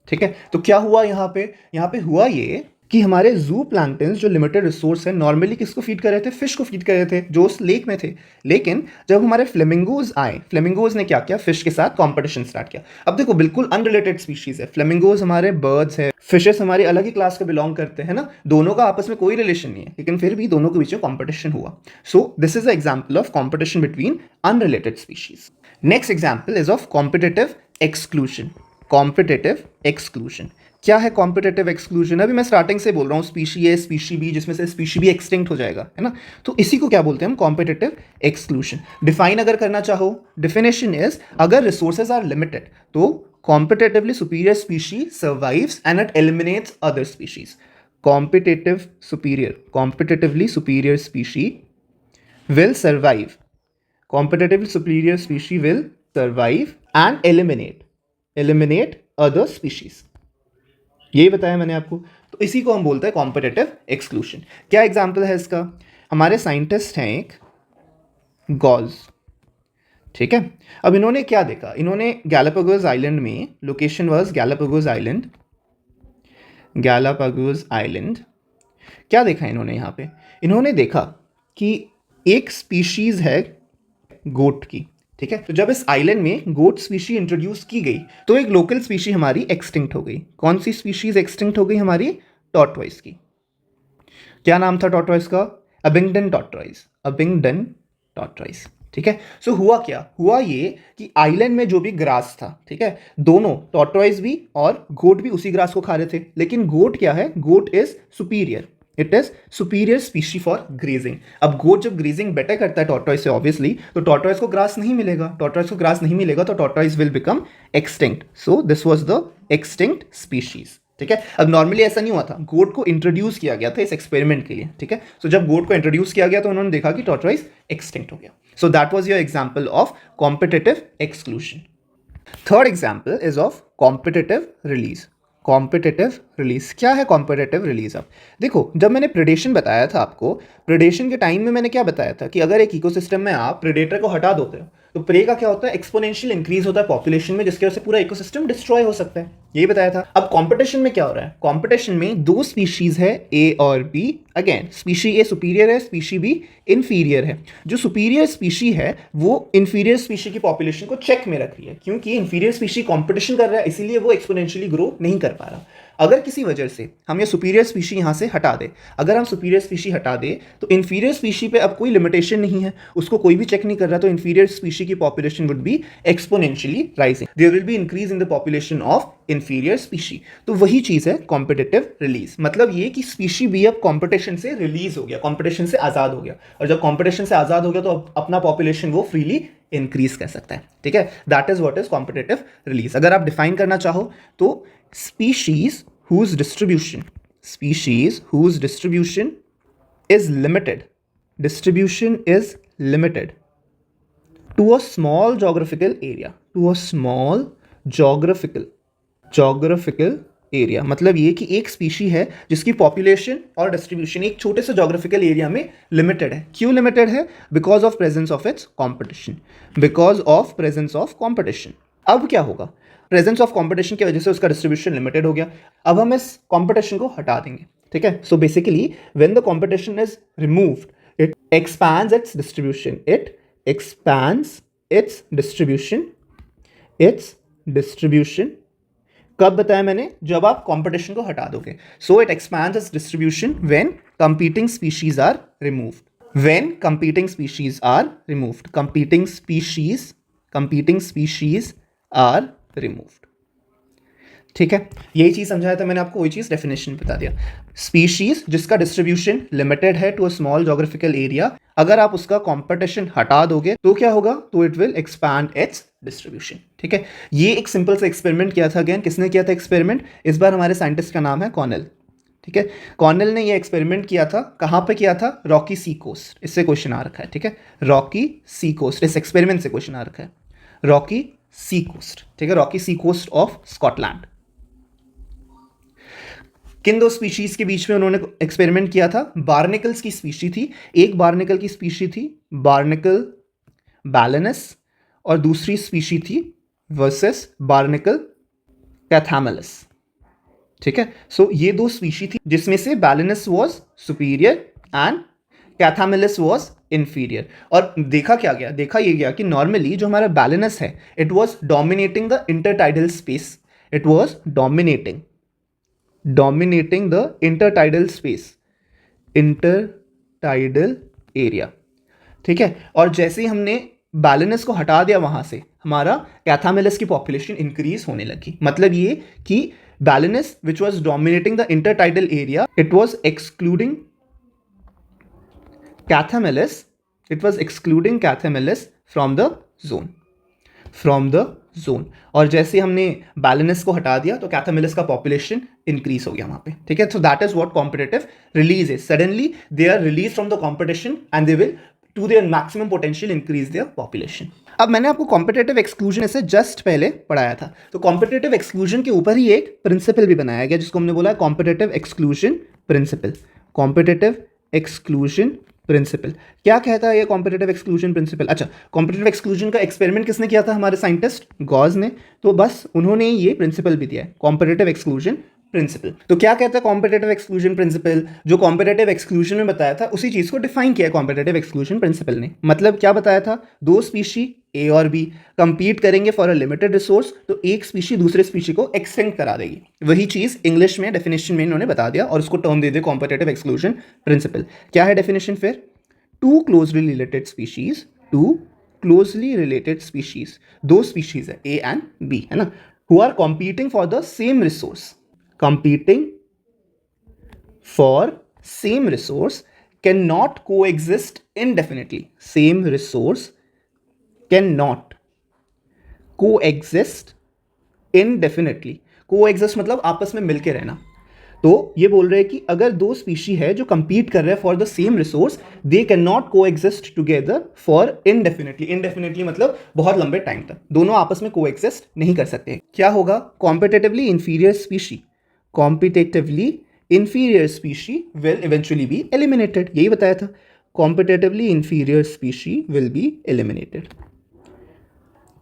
ठीक है। तो क्या हुआ यहाँ पे हुआ ये कि हमारे जू प्लैंक्टन्स जो लिमिटेड रिसोर्स है नॉर्मली किसको फीड कर रहे थे, फिश को फीड कर रहे थे जो उस लेक में थे। लेकिन जब हमारे फ्लेमिंगोज आए, फ्लेमिंगोज ने क्या किया, फिश के साथ कंपटीशन स्टार्ट किया। अब देखो बिल्कुल अनरिलेटेड स्पीशीज है, फ्लेमिंगोज हमारे बर्ड्स है, फिशेस हमारी अलग ही क्लास को बिलोंग करते हैं ना, दोनों का आपस में कोई रिलेशन नहीं है, लेकिन फिर भी दोनों के बीच में कॉम्पिटिशन हुआ। So this is a example of competition between unrelated species. Next example is of competitive exclusion. Competitive exclusion क्या है? कॉम्पिटिटिव एक्सक्लूजन, अभी मैं स्टार्टिंग से बोल रहा हूँ स्पीशी ए स्पीशी बी, जिसमें से स्पीशी बी एक्सटिंक्ट हो जाएगा, है ना, तो इसी को क्या बोलते हैं हम? Competitive exclusion. डिफाइन अगर करना चाहो, डेफिनेशन इज अगर रिसोर्सेज आर लिमिटेड तो competitively superior species survives and it eliminates other species. competitively superior species will survive, competitively superior species will survive and eliminate other species। यही बताया मैंने आपको, तो इसी को हम बोलते हैं कॉम्पिटिटिव एक्सक्लूजन। क्या एग्जाम्पल है इसका? हमारे साइंटिस्ट हैं एक गॉज, ठीक है। अब इन्होंने क्या देखा, इन्होंने गैलापागोस आइलैंड में, location was Galapagos island, Galapagos island, क्या देखा इन्होंने यहाँ पे? इन्होंने देखा कि एक स्पीशीज है गोट की, ठीक है। तो जब इस आइलैंड में गोट स्पीशी इंट्रोड्यूस की गई तो एक लोकल स्पीशी हमारी एक्सटिंक्ट हो गई। कौन सी स्पीशीज एक्सटिंक्ट हो गई हमारी? टॉर्टॉइस की। क्या नाम था टॉर्टॉइस का? अबिंगडन टॉर्टॉइस, अबिंगडन टॉर्टॉइस, ठीक है। सो हुआ क्या? हुआ ये कि आइलैंड में जो भी ग्रास था, ठीक है, दोनों टॉर्टॉइस भी और गोट भी उसी ग्रास को खा रहे थे, लेकिन गोट क्या है? Goat is superior, it is superior species for grazing. अब गोट जब ग्रेजिंग बेटर करता है टॉर्टॉइस से ऑब्वियसली, तो टॉर्टॉइस को ग्रास नहीं मिलेगा, टॉर्टॉइस को ग्रास नहीं मिलेगा तो tortoise will become extinct. So this was the extinct species, ठीक है। अब नॉर्मली ऐसा नहीं हुआ था, गोट को इंट्रोड्यूस किया गया था इस एक्सपेरिमेंट के लिए, ठीक है। सो जब गोट को इंट्रोड्यूस किया गया तो उन्होंने देखा कि टॉर्टॉइस एक्सटिंक्ट हो गया। So that was your example of competitive exclusion. Third example is of competitive release. Competitive release क्या है? कॉम्पिटिटिव रिलीज, अब देखो जब मैंने प्रेडेशन बताया था आपको, प्रेडेशन के टाइम में मैंने क्या बताया था कि अगर एक इकोसिस्टम में आप प्रेडेटर को हटा दोते हो तो प्रे का क्या होता है? एक्सपोनेंशियल इंक्रीज होता है पॉपुलेशन में, जिसकी वजह से पूरा इकोसिस्टम डिस्ट्रॉय हो सकता है, यही बताया था। अब कंपटीशन में क्या हो रहा है? कंपटीशन में दो स्पीशीज है ए और बी, अगेन स्पीशी ए सुपीरियर है, स्पीशी बी इंफीरियर है। जो सुपीरियर स्पीशी है वो इंफीरियर स्पीशी की पॉपुलेशन को चेक में रख रही है, क्योंकि इंफीरियर स्पीशी कंपटीशन कर रहा है, इसीलिए वो एक्सपोनेंशियली ग्रो नहीं कर पा रहा। अगर किसी वजह से हम ये सुपीरियर स्पीशी यहाँ से हटा दे, अगर हम सुपीरियर स्पीशी हटा दे तो इंफीरियर स्पीशी पे अब कोई लिमिटेशन नहीं है, उसको कोई भी चेक नहीं कर रहा, तो इंफीरियर स्पीशी की population would be exponentially rising, there will be increase in the population of inferior species. तो वही चीज है कॉम्पिटिटिव रिलीज, मतलब ये कि स्पीशी बी अब कॉम्पिटिशन से रिलीज हो गया, कॉम्पिटिशन से आजाद हो गया, और जब कॉम्पिटिशन से आजाद हो गया तो अपना पॉपुलेशन वो फ्रीली इंक्रीज कर सकता है, ठीक है। That is what is competitive release. अगर आप डिफाइन करना चाहो तो species whose distribution is limited to a small geographical area, मतलब ये कि एक स्पीशी है जिसकी पॉपुलेशन और डिस्ट्रीब्यूशन एक छोटे से जोग्राफिकल एरिया में लिमिटेड है। क्यों लिमिटेड है? Because of presence of its competition. अब क्या होगा? प्रेजेंस ऑफ कंपटीशन की वजह से उसका डिस्ट्रीब्यूशन लिमिटेड हो गया। अब हम इस कंपटीशन को हटा देंगे, ठीक है। So basically when the competition is removed, it expands its distribution. कब बताया मैंने? जब आप कंपटीशन को हटा दोगे। So it expands its distribution when competing species are removed, ठीक है। यही चीज समझाया था मैंने आपको, वही चीज डेफिनेशन बता दिया। स्पीशीज जिसका डिस्ट्रीब्यूशन लिमिटेड है to a small geographical area, अगर आप उसका कंपटीशन हटा दोगे तो क्या होगा? तो it will expand it's distribution, ठीक है। ये एक सिंपल सा एक्सपेरिमेंट किया था। अगेन किसने किया था एक्सपेरिमेंट? इस बार हमारे साइंटिस्ट का नाम है कॉर्नेल, ठीक है। कॉर्नेल ने ये एक्सपेरिमेंट किया था। कहाँ पे किया था? Rocky sea coast. इससे क्वेश्चन आ रखा है, ठीक है। रॉकी सी कोस्ट, इस एक्सपेरिमेंट से क्वेश्चन आ रखा है। रॉकी सी कोस्ट, ठीक है, rocky sea coast of Scotland. किन दो स्पीशीज के बीच में उन्होंने एक्सपेरिमेंट किया था? बार्निकल्स की स्पीशी थी, एक बार्निकल की स्पीशी थी बार्निकल बैलेनस, और दूसरी स्पीशी थी वर्सेस बार्निकल कैथामलस, ठीक है, सो ये दो स्पीशी थी जिसमें से Balanus was superior and Chthamalus was inferior. और देखा क्या गया, देखा ये गया कि नॉर्मली जो हमारा बैलेनस है it was dominating the intertidal space, it was dominating the intertidal space, intertidal area. ठीक है, और जैसे ही हमने बैलेनस को हटा दिया वहां से, हमारा कैथामिलस की पॉपुलेशन इंक्रीज होने लगी। मतलब ये कि Balanus which was dominating the intertidal area it was excluding Chthamalus, from the zone. और जैसे हमने बैलेनस को हटा दिया तो कैथामिलस का पॉपुलेशन इंक्रीज हो गया वहां पे। ठीक है, so that is what competitive release is. Suddenly they are release from the competition and they will to their maximum potential increase their population. अब मैंने आपको कॉम्पिटिटिव एक्सक्लूजन से जस्ट पहले पढ़ाया था, तो कॉम्पिटिटिव एक्सक्लूजन के ऊपर ही एक प्रिंसिपल भी बनाया गया जिसको हमने बोला competitive exclusion principle. Competitive exclusion principle क्या कहता है ये कॉम्पिटिटिव एक्सक्लूजन प्रिंसिपल? अच्छा, कॉम्पिटिटिव एक्सक्लूजन का एक्सपेरिमेंट किसने किया था? हमारे साइंटिस्ट गॉस ने। तो बस उन्होंने ये प्रिंसिपल भी दिया है, कॉम्पिटिटिव एक्सक्लूजन प्रिंसिपल। तो क्या कहता है कॉम्पिटिटिव एक्सक्लूजन प्रिंसिपल? जो कॉम्पिटिटिव एक्सक्लूजन में बताया था उसी चीज को डिफाइन किया है कॉम्पिटिटिव एक्सक्लूजन प्रिंसिपल ने। मतलब क्या बताया था? दो स्पीशी ए और बी कंपीट करेंगे फॉर अ लिमिटेड रिसोर्स, तो एक स्पीशी दूसरे स्पीशी को एक्सटेंड करा देगी। वही चीज इंग्लिश में डेफिनेशन में इन्होंने बता दिया और उसको टर्म दे दिया कॉम्पिटिटिव एक्सक्लूजन प्रिंसिपल। क्या है डेफिनेशन फिर? टू क्लोजली रिलेटेड स्पीशीज, दो स्पीशीज है ए एंड बी, है ना, who are competing for the same resource, competing for same resource cannot coexist indefinitely. Same resource cannot coexist indefinitely. coexist मतलब आपस में मिलके रहना। तो ये बोल रहे हैं कि अगर दो स्पीशी है जो कंपीट कर रहे हैं for the same resource, they can not coexist together for indefinitely. Indefinitely मतलब बहुत लंबे टाइम तक दोनों आपस में को एग्जिस्ट नहीं कर सकते। क्या होगा? Competitively inferior species, competitively inferior species will eventually be eliminated। यही बताया था, competitively inferior species will be eliminated।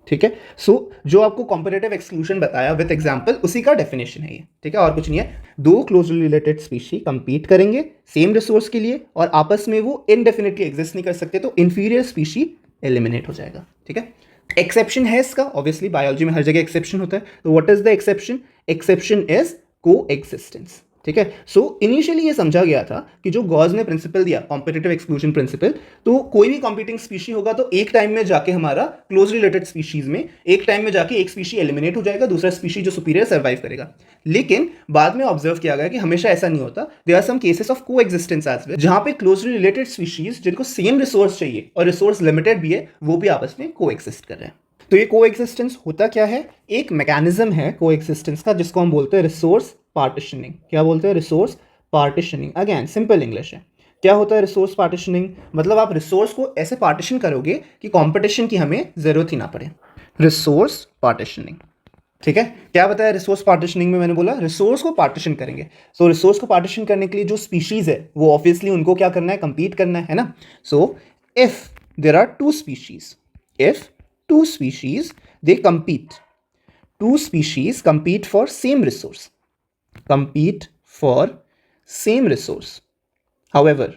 ठीक है, सो जो आपको कॉम्पिटिटिव एक्सक्लूजन बताया विद एग्जांपल उसी का डेफिनेशन है ये। ठीक है, और कुछ नहीं है। दो क्लोजली रिलेटेड स्पीशी कंपीट करेंगे सेम रिसोर्स के लिए और आपस में वो इनडेफिनेटली एग्जिस्ट नहीं कर सकते, तो इंफीरियर स्पीशी एलिमिनेट हो जाएगा। ठीक है, एक्सेप्शन है इसका, ऑब्वियसली बायोलॉजी में हर जगह एक्सेप्शन होता है। तो what is the exception? Exception is coexistence. ठीक है, सो इनिशियली ये समझा गया था कि जो गॉस ने प्रिंसिपल दिया कॉम्पिटिटिव एक्सक्लूजन प्रिंसिपल, तो कोई भी कॉम्पीटिंग स्पीशी होगा तो एक टाइम में जाके हमारा क्लोज रिलेटेड स्पीशीज में एक टाइम में जाके एक स्पीशी एलिमिनेट हो जाएगा, दूसरा स्पीशी जो सुपीरियर सर्वाइव करेगा। लेकिन बाद में ऑब्जर्व किया गया कि हमेशा ऐसा नहीं होता। There are some cases of coexistence as well, जहां पे क्लोजली रिलेटेड स्पीशीज जिनको सेम रिसोर्स चाहिए और रिसोर्स लिमिटेड भी है, वो भी आपस में कोएग्जिस्ट कर रहे हैं। तो ये कोएग्जिस्टेंस होता क्या है? एक मैकेनिज्म है कोएग्जिस्टेंस का जिसको हम बोलते हैं रिसोर्स पार्टीशनिंग। क्या बोलते हैं? Resource partitioning. Again simple English है। क्या होता है रिसोर्स पार्टीशनिंग? मतलब आप रिसोर्स को ऐसे पार्टीशन करोगे कि कंपटीशन की हमें जरूरत ही ना पड़े। Resource partitioning. ठीक है, क्या बताया रिसोर्स पार्टीशनिंग में? मैंने बोला रिसोर्स को पार्टीशन करेंगे। सो रिसोर्स को पार्टीशन करने के लिए जो स्पीशीज है वो ऑब्वियसली उनको क्या करना है? कंपीट करना है ना। So if there are two species, if two species they compete, two species compete for same resource, however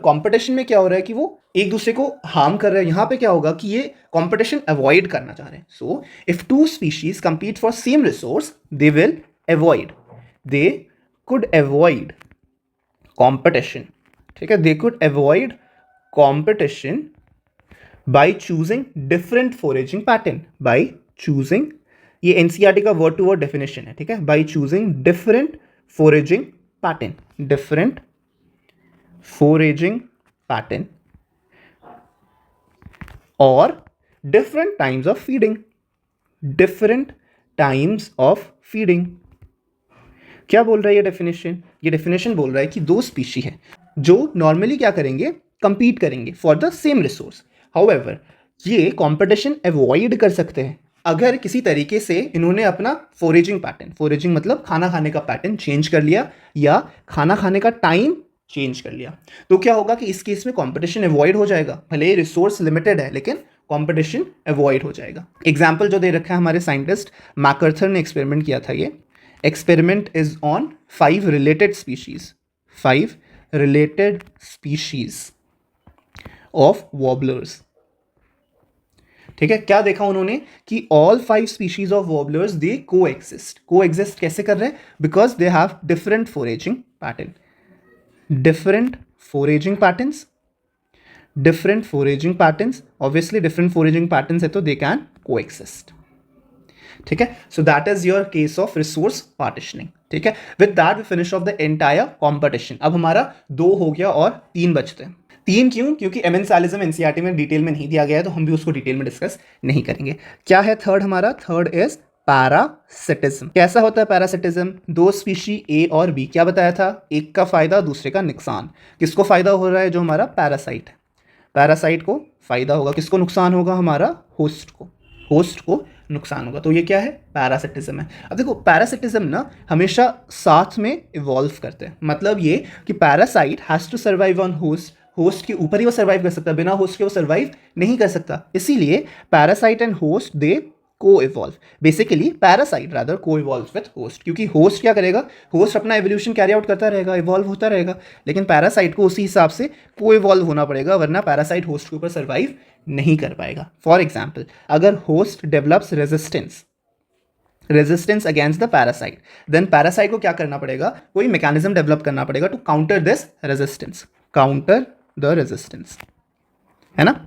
competition में क्या हो रहा है कि वो एक दूसरे को हार्म कर रहे हैं। यहां पे क्या होगा कि ये competition अवॉइड करना चाह रहे हैं। so if two species compete for same resource they could avoid competition। ठीक है, they could avoid competition by choosing different foraging pattern, by choosing, ये एनसीईआरटी का वर्ड टू वर्ड डेफिनेशन है। ठीक है, by choosing different foraging pattern, different foraging pattern or different times of feeding, different times of feeding। क्या बोल रहा है ये डेफिनेशन? ये डेफिनेशन बोल रहा है कि दो स्पीशी है जो नॉर्मली क्या करेंगे? कंपीट करेंगे for the same resource. However ये कंपटीशन अवॉइड कर सकते हैं अगर किसी तरीके से इन्होंने अपना फोरेजिंग पैटर्न, फोरेजिंग मतलब खाना खाने का पैटर्न चेंज कर लिया या खाना खाने का टाइम चेंज कर लिया। तो क्या होगा कि इस केस में कंपटीशन अवॉइड हो जाएगा। भले ही रिसोर्स लिमिटेड है लेकिन कंपटीशन अवॉइड हो जाएगा। एग्जाम्पल जो दे रखा है हमारे साइंटिस्ट मैकर्थर ने एक्सपेरिमेंट किया था ये experiment is on 5 related species, 5 related species of warblers. ठीक है, क्या देखा उन्होंने कि all 5 species of warblers they coexist कैसे कर रहे हैं? Because they have different foraging pattern, different foraging patterns, obviously different foraging patterns है तो दे कैन कोएग्जिस्ट. ठीक है, so that is your case of resource partitioning. ठीक है, with that we finish off the entire competition. अब हमारा 2 हो गया और 3 बचते हैं. 3 क्यों? क्योंकि एमेंसालिज्म एनसीईआरटी में डिटेल में नहीं दिया गया है तो हम भी उसको डिटेल में डिस्कस नहीं करेंगे. क्या है थर्ड हमारा? Third is parasitism. कैसा होता है पैरासिटिज्म? 2 स्पीशी ए और बी. क्या बताया था? एक का फायदा दूसरे का नुकसान. किसको फायदा हो रहा है? जो हमारा पैरासाइट है, पैरासाइट को फायदा होगा. किसको नुकसान होगा? हमारा होस्ट को नुकसान होगा. तो ये क्या है? पैरासिटिज्म है. अब देखो पैरासिटिज्म ना हमेशा साथ में इवॉल्व करते हैं. मतलब ये कि parasite has to survive on host के ऊपर ही वो सर्वाइव कर सकता है, बिना होस्ट के वो सर्वाइव नहीं कर सकता. इसीलिए पैरासाइट एंड होस्ट दे को इवॉल्व. बेसिकली पैरासाइट रादर को इवॉल्व विथ होस्ट, क्योंकि होस्ट क्या करेगा? होस्ट अपना एवोल्यूशन कैरी आउट करता रहेगा, इवॉल्व होता रहेगा. लेकिन पैरासाइट को उसी हिसाब से को इवॉल्व होना पड़ेगा, वरना पैरासाइट होस्ट के ऊपर सर्वाइव नहीं कर पाएगा. फॉर एग्जाम्पल, अगर host develops resistance against the parasite, then parasite को क्या करना पड़ेगा? कोई मैकेनिज्म डेवलप करना पड़ेगा to counter this resistance, counter the resistance, है ना?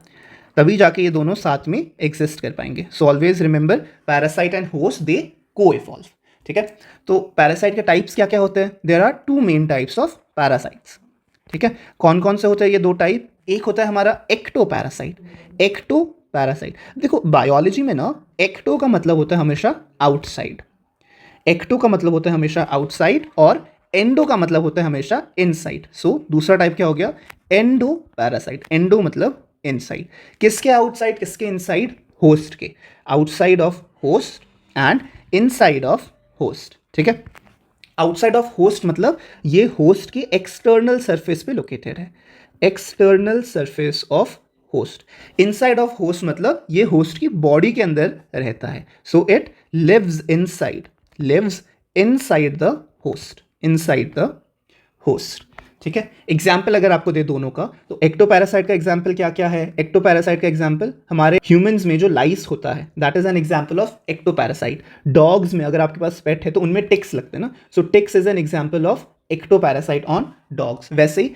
तभी जाके ये दोनों साथ में एग्जिस्ट कर पाएंगे. So always remember parasite and host they coevolve. ठीक है, तो पैरासाइट के टाइप्स क्या क्या होते हैं? There are 2 main types of parasites. ठीक है, कौन कौन से होते हैं ये 2 टाइप? एक होता है हमारा एक्टोपैरासाइट. देखो बायोलॉजी में ना एक्टो का मतलब होता है हमेशा आउटसाइड, और एंडो का मतलब होता है हमेशा इनसाइड. सो दूसरा टाइप क्या हो गया? एंडोपैरासाइट. एंडो मतलब इनसाइड. किसके आउटसाइड, किसके इनसाइड? होस्ट के. Outside of host and inside of host. ठीक है, आउटसाइड ऑफ होस्ट मतलब ये होस्ट के एक्सटर्नल सरफेस पे लोकेटेड है, external surface of host. Inside of host मतलब ये होस्ट की बॉडी के अंदर रहता है. So it lives inside the host. ठीक है, एग्जाम्पल अगर आपको दे दोनों का, तो एक्टोपैरासाइट का एग्जाम्पल क्या क्या है? एक्टोपैरासाइट का एग्जाम्पल हमारे ह्यूमंस में जो लाइस होता है, that is an example of ectoparasite. Dogs में अगर आपके पास पेट है तो उनमें टिक्स लगते हैं ना, so ticks is an example of ectoparasite on dogs. वैसे ही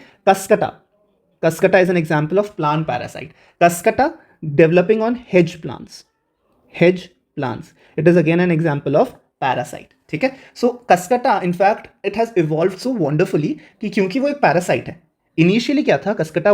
Cuscuta is an example of plant parasite. Cuscuta developing on hedge plants, it is again an example of parasite. ठीक है, so Cuscuta in fact it has evolve so wonderfully कि क्योंकि वो एक parasite है. Initially क्या था? Cuscuta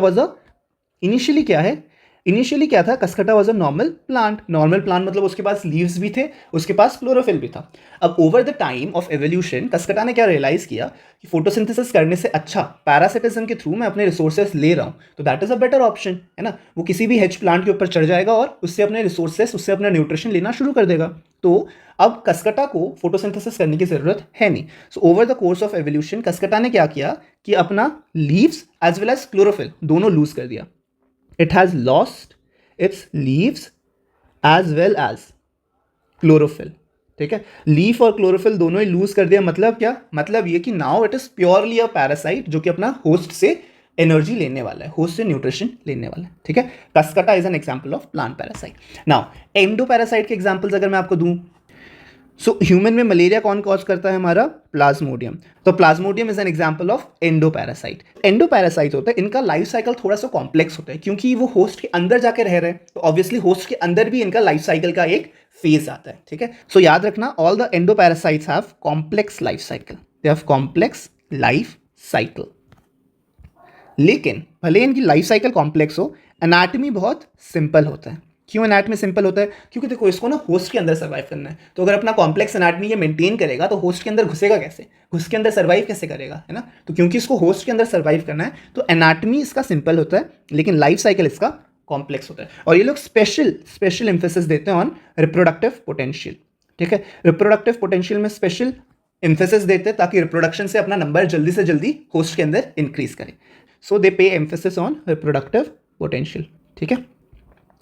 was a normal plant मतलब उसके पास लीव्स भी थे, उसके पास क्लोरोफिल भी था. अब over the time of evolution Cuscuta ने क्या रियलाइज किया कि फोटोसिंथेसिस करने से अच्छा पैरासिटिज्म के थ्रू मैं अपने रिसोर्सेस ले रहा हूँ, तो that is a better option, है ना? वो किसी भी हेज प्लांट के ऊपर चढ़ जाएगा और उससे अपने रिसोर्सेस, उससे अपना न्यूट्रिशन लेना शुरू कर देगा. तो अब कसकटा को फोटोसिंथेसिस करने की जरूरत है नहीं. So over the course of evolution Cuscuta ने क्या किया कि अपना leaves as well as chlorophyll दोनों लूज कर दिया. It has lost its leaves as well as chlorophyll. ठीक है, लीफ और क्लोरोफिल दोनों ही लूज कर दिया. मतलब क्या? मतलब ये कि now it is purely a parasite जो कि अपना होस्ट से एनर्जी लेने वाला है, होस्ट से न्यूट्रिशन लेने वाला है. ठीक है, Cuscuta is an example of plant parasite. Now endoparasite के एग्जाम्पल्स अगर मैं आपको दूं, सो ह्यूमन में मलेरिया कौन कॉज करता है? हमारा प्लाज्मोडियम. तो Plasmodium is an example of endoparasite. Endoparasite होता है, इनका लाइफ साइकिल थोड़ा सा कॉम्प्लेक्स होता है क्योंकि वो होस्ट के अंदर जाके रह रहे हैं, तो ऑब्वियसली होस्ट के अंदर भी इनका लाइफ साइकिल का एक फेज आता है. ठीक है, सो याद रखना all the endoparasites have complex life cycle, they have complex life cycle. लेकिन भले इनकी लाइफ साइकिल कॉम्प्लेक्स हो, एनाटमी बहुत सिंपल होता है. क्यों एनाटमी सिंपल होता है? क्योंकि देखो इसको ना होस्ट के अंदर सर्वाइव करना है, तो अगर अपना कॉम्प्लेक्स एनाटमी ये मेंटेन करेगा तो होस्ट के अंदर घुसेगा कैसे, घुस के अंदर सर्वाइव कैसे करेगा, है ना? तो क्योंकि इसको होस्ट के अंदर सर्वाइव करना है तो एनाटमी इसका सिंपल होता है, लेकिन लाइफ साइकिल इसका कॉम्प्लेक्स होता है. और ये लोग स्पेशल एम्फेसिस देते हैं ऑन रिप्रोडक्टिव पोटेंशियल. ठीक है, रिप्रोडक्टिव पोटेंशियल में स्पेशल एम्फेसिस देते हैं ताकि रिप्रोडक्शन से अपना नंबर जल्दी से जल्दी होस्ट के अंदर इंक्रीज करे. सो दे पे एम्फेसिस ऑन रिप्रोडक्टिव पोटेंशियल. ठीक है,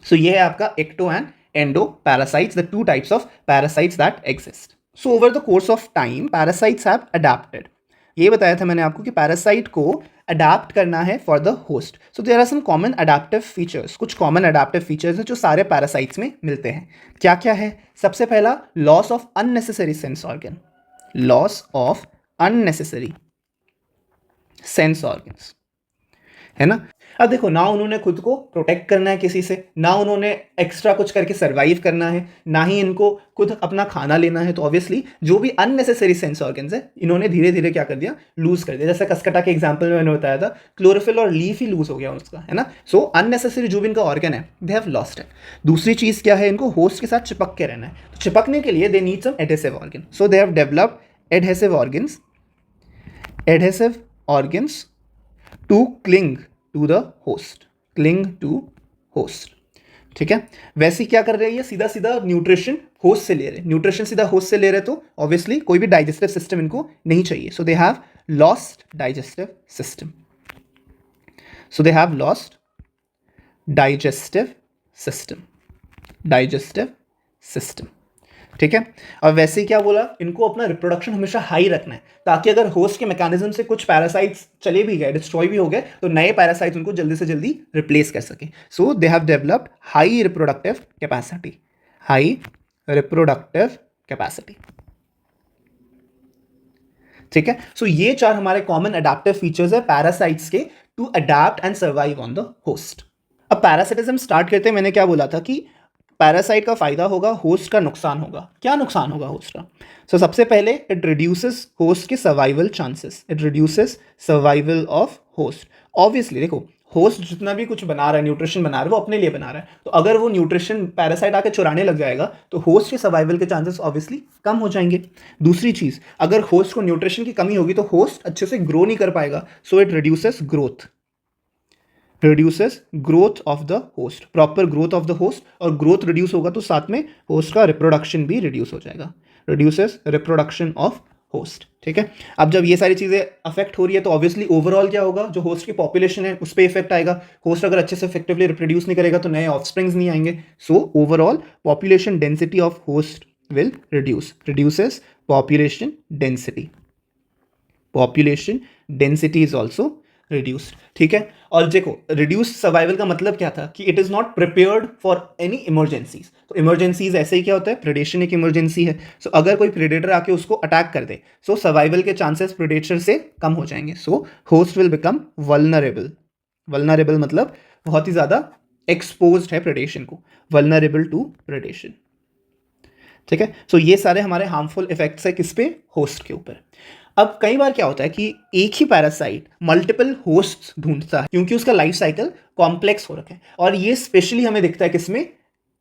सो ये है आपका ecto and endo parasites, the 2 types of parasites that exist. So over the course of time parasites have adapted, ये बताया था मैंने आपको कि पैरासाइट को अडेप्ट करना है for the host. So there are some common adaptive features, कुछ कॉमन अडेप्टिव फीचर्स हैं जो सारे पैरासाइट्स में मिलते हैं। क्या क्या है? सबसे पहला, loss of unnecessary sense organ, loss of unnecessary sense organs, है ना। अब देखो, ना उन्होंने खुद को प्रोटेक्ट करना है किसी से, ना उन्होंने एक्स्ट्रा कुछ करके सर्वाइव करना है, ना ही इनको खुद अपना खाना लेना है। तो ऑब्वियसली जो भी अननेसेसरी सेंस ऑर्गन्स है इन्होंने धीरे धीरे क्या कर दिया, लूज कर दिया। जैसे कसकटा के एग्जाम्पल में मैंने बताया था, क्लोरोफिल और लीफ ही लूज हो गया उसका, है ना। सो अननेसेसरी जो भी इनका ऑर्गन है दे हैव लॉस्ट इट। दूसरी चीज क्या है, इनको होस्ट के साथ चिपक के रहना है। तो चिपकने के लिए they need some adhesive organ, so they have developed adhesive organs, adhesive organs to cling to the host, cling to host, ठीक है। वैसे क्या कर रही है, सीधा सीधा न्यूट्रिशन होस्ट से ले रहे, न्यूट्रिशन सीधा होस्ट से ले रहे, तो ऑब्वियसली कोई भी डाइजेस्टिव सिस्टम इनको नहीं चाहिए। So they have lost digestive system, so they have lost digestive system, digestive system, ठीक है। और वैसे ही क्या बोला, इनको अपना रिप्रोडक्शन हमेशा हाई रखना है, ताकि अगर होस्ट के मैकेनिज्म से कुछ पैरासाइट्स चले भी गए, डिस्ट्रॉय भी हो गए, तो नए पैरासाइट्स उनको जल्दी से जल्दी रिप्लेस कर सके। So they have developed high reproductive capacity, high reproductive capacity, ठीक है। सो ये चार हमारे कॉमन अडेप्टिव फीचर्स है पैरासाइट्स के to adapt and survive on the host. अब पैरासिटिज्म स्टार्ट करते हैं, मैंने क्या बोला था कि पैरासाइट का फायदा होगा, होस्ट का नुकसान होगा। क्या नुकसान होगा होस्ट का? सो सबसे पहले इट रिड्यूसेस होस्ट के survival chances, it reduces survival of host. Obviously देखो, होस्ट जितना भी कुछ बना रहा है, न्यूट्रिशन बना रहा है, वो अपने लिए बना रहा है। तो अगर वो न्यूट्रिशन पैरासाइट आके चुराने लग जाएगा तो होस्ट के सर्वाइवल के चांसेस ऑब्वियसली कम हो जाएंगे। दूसरी चीज, अगर होस्ट को न्यूट्रिशन की कमी होगी तो होस्ट अच्छे से ग्रो नहीं कर पाएगा, so it reduces growth, reduces growth of the host, proper growth of the host. और ग्रोथ रिड्यूस होगा तो साथ में होस्ट का रिप्रोडक्शन भी रिड्यूस हो जाएगा, रिड्यूसेस रिप्रोडक्शन ऑफ होस्ट, ठीक है। अब जब ये सारी चीज़ें अफेक्ट हो रही है तो ऑब्वियसली ओवरऑल क्या होगा, जो होस्ट की पॉपुलेशन है उस पर इफेक्ट आएगा। होस्ट अगर अच्छे से इफेक्टिवली रिप्रोड्यूस नहीं करेगा तो नए ऑफस्प्रिंग्स नहीं आएंगे। So overall population density of host will reduce, reduces population density, population density is also reduced, ठीक है। और देखो, रिड्यूस सर्वाइवल का मतलब क्या था कि it is not prepared for any emergencies. तो इमरजेंसीज ऐसे ही क्या होता है, प्रेडेशन एक इमरजेंसी है। सो अगर कोई प्रेडेटर आके उसको अटैक कर दे, सो सर्वाइवल के चांसेस प्रेडेटर से कम हो जाएंगे। सो host will become vulnerable, vulnerable मतलब बहुत ही ज्यादा एक्सपोज्ड है प्रेडेशन को, वल्नरेबल टू प्रेडेशन, ठीक है। सो ये सारे हमारे हार्मफुल इफेक्ट्स है किस पे, होस्ट के ऊपर। अब कई बार क्या होता है कि एक ही पैरासाइट मल्टीपल होस्ट ढूंढता है, क्योंकि उसका लाइफ साइकिल कॉम्प्लेक्स हो रखा है। और ये स्पेशली हमें दिखता है किसमें,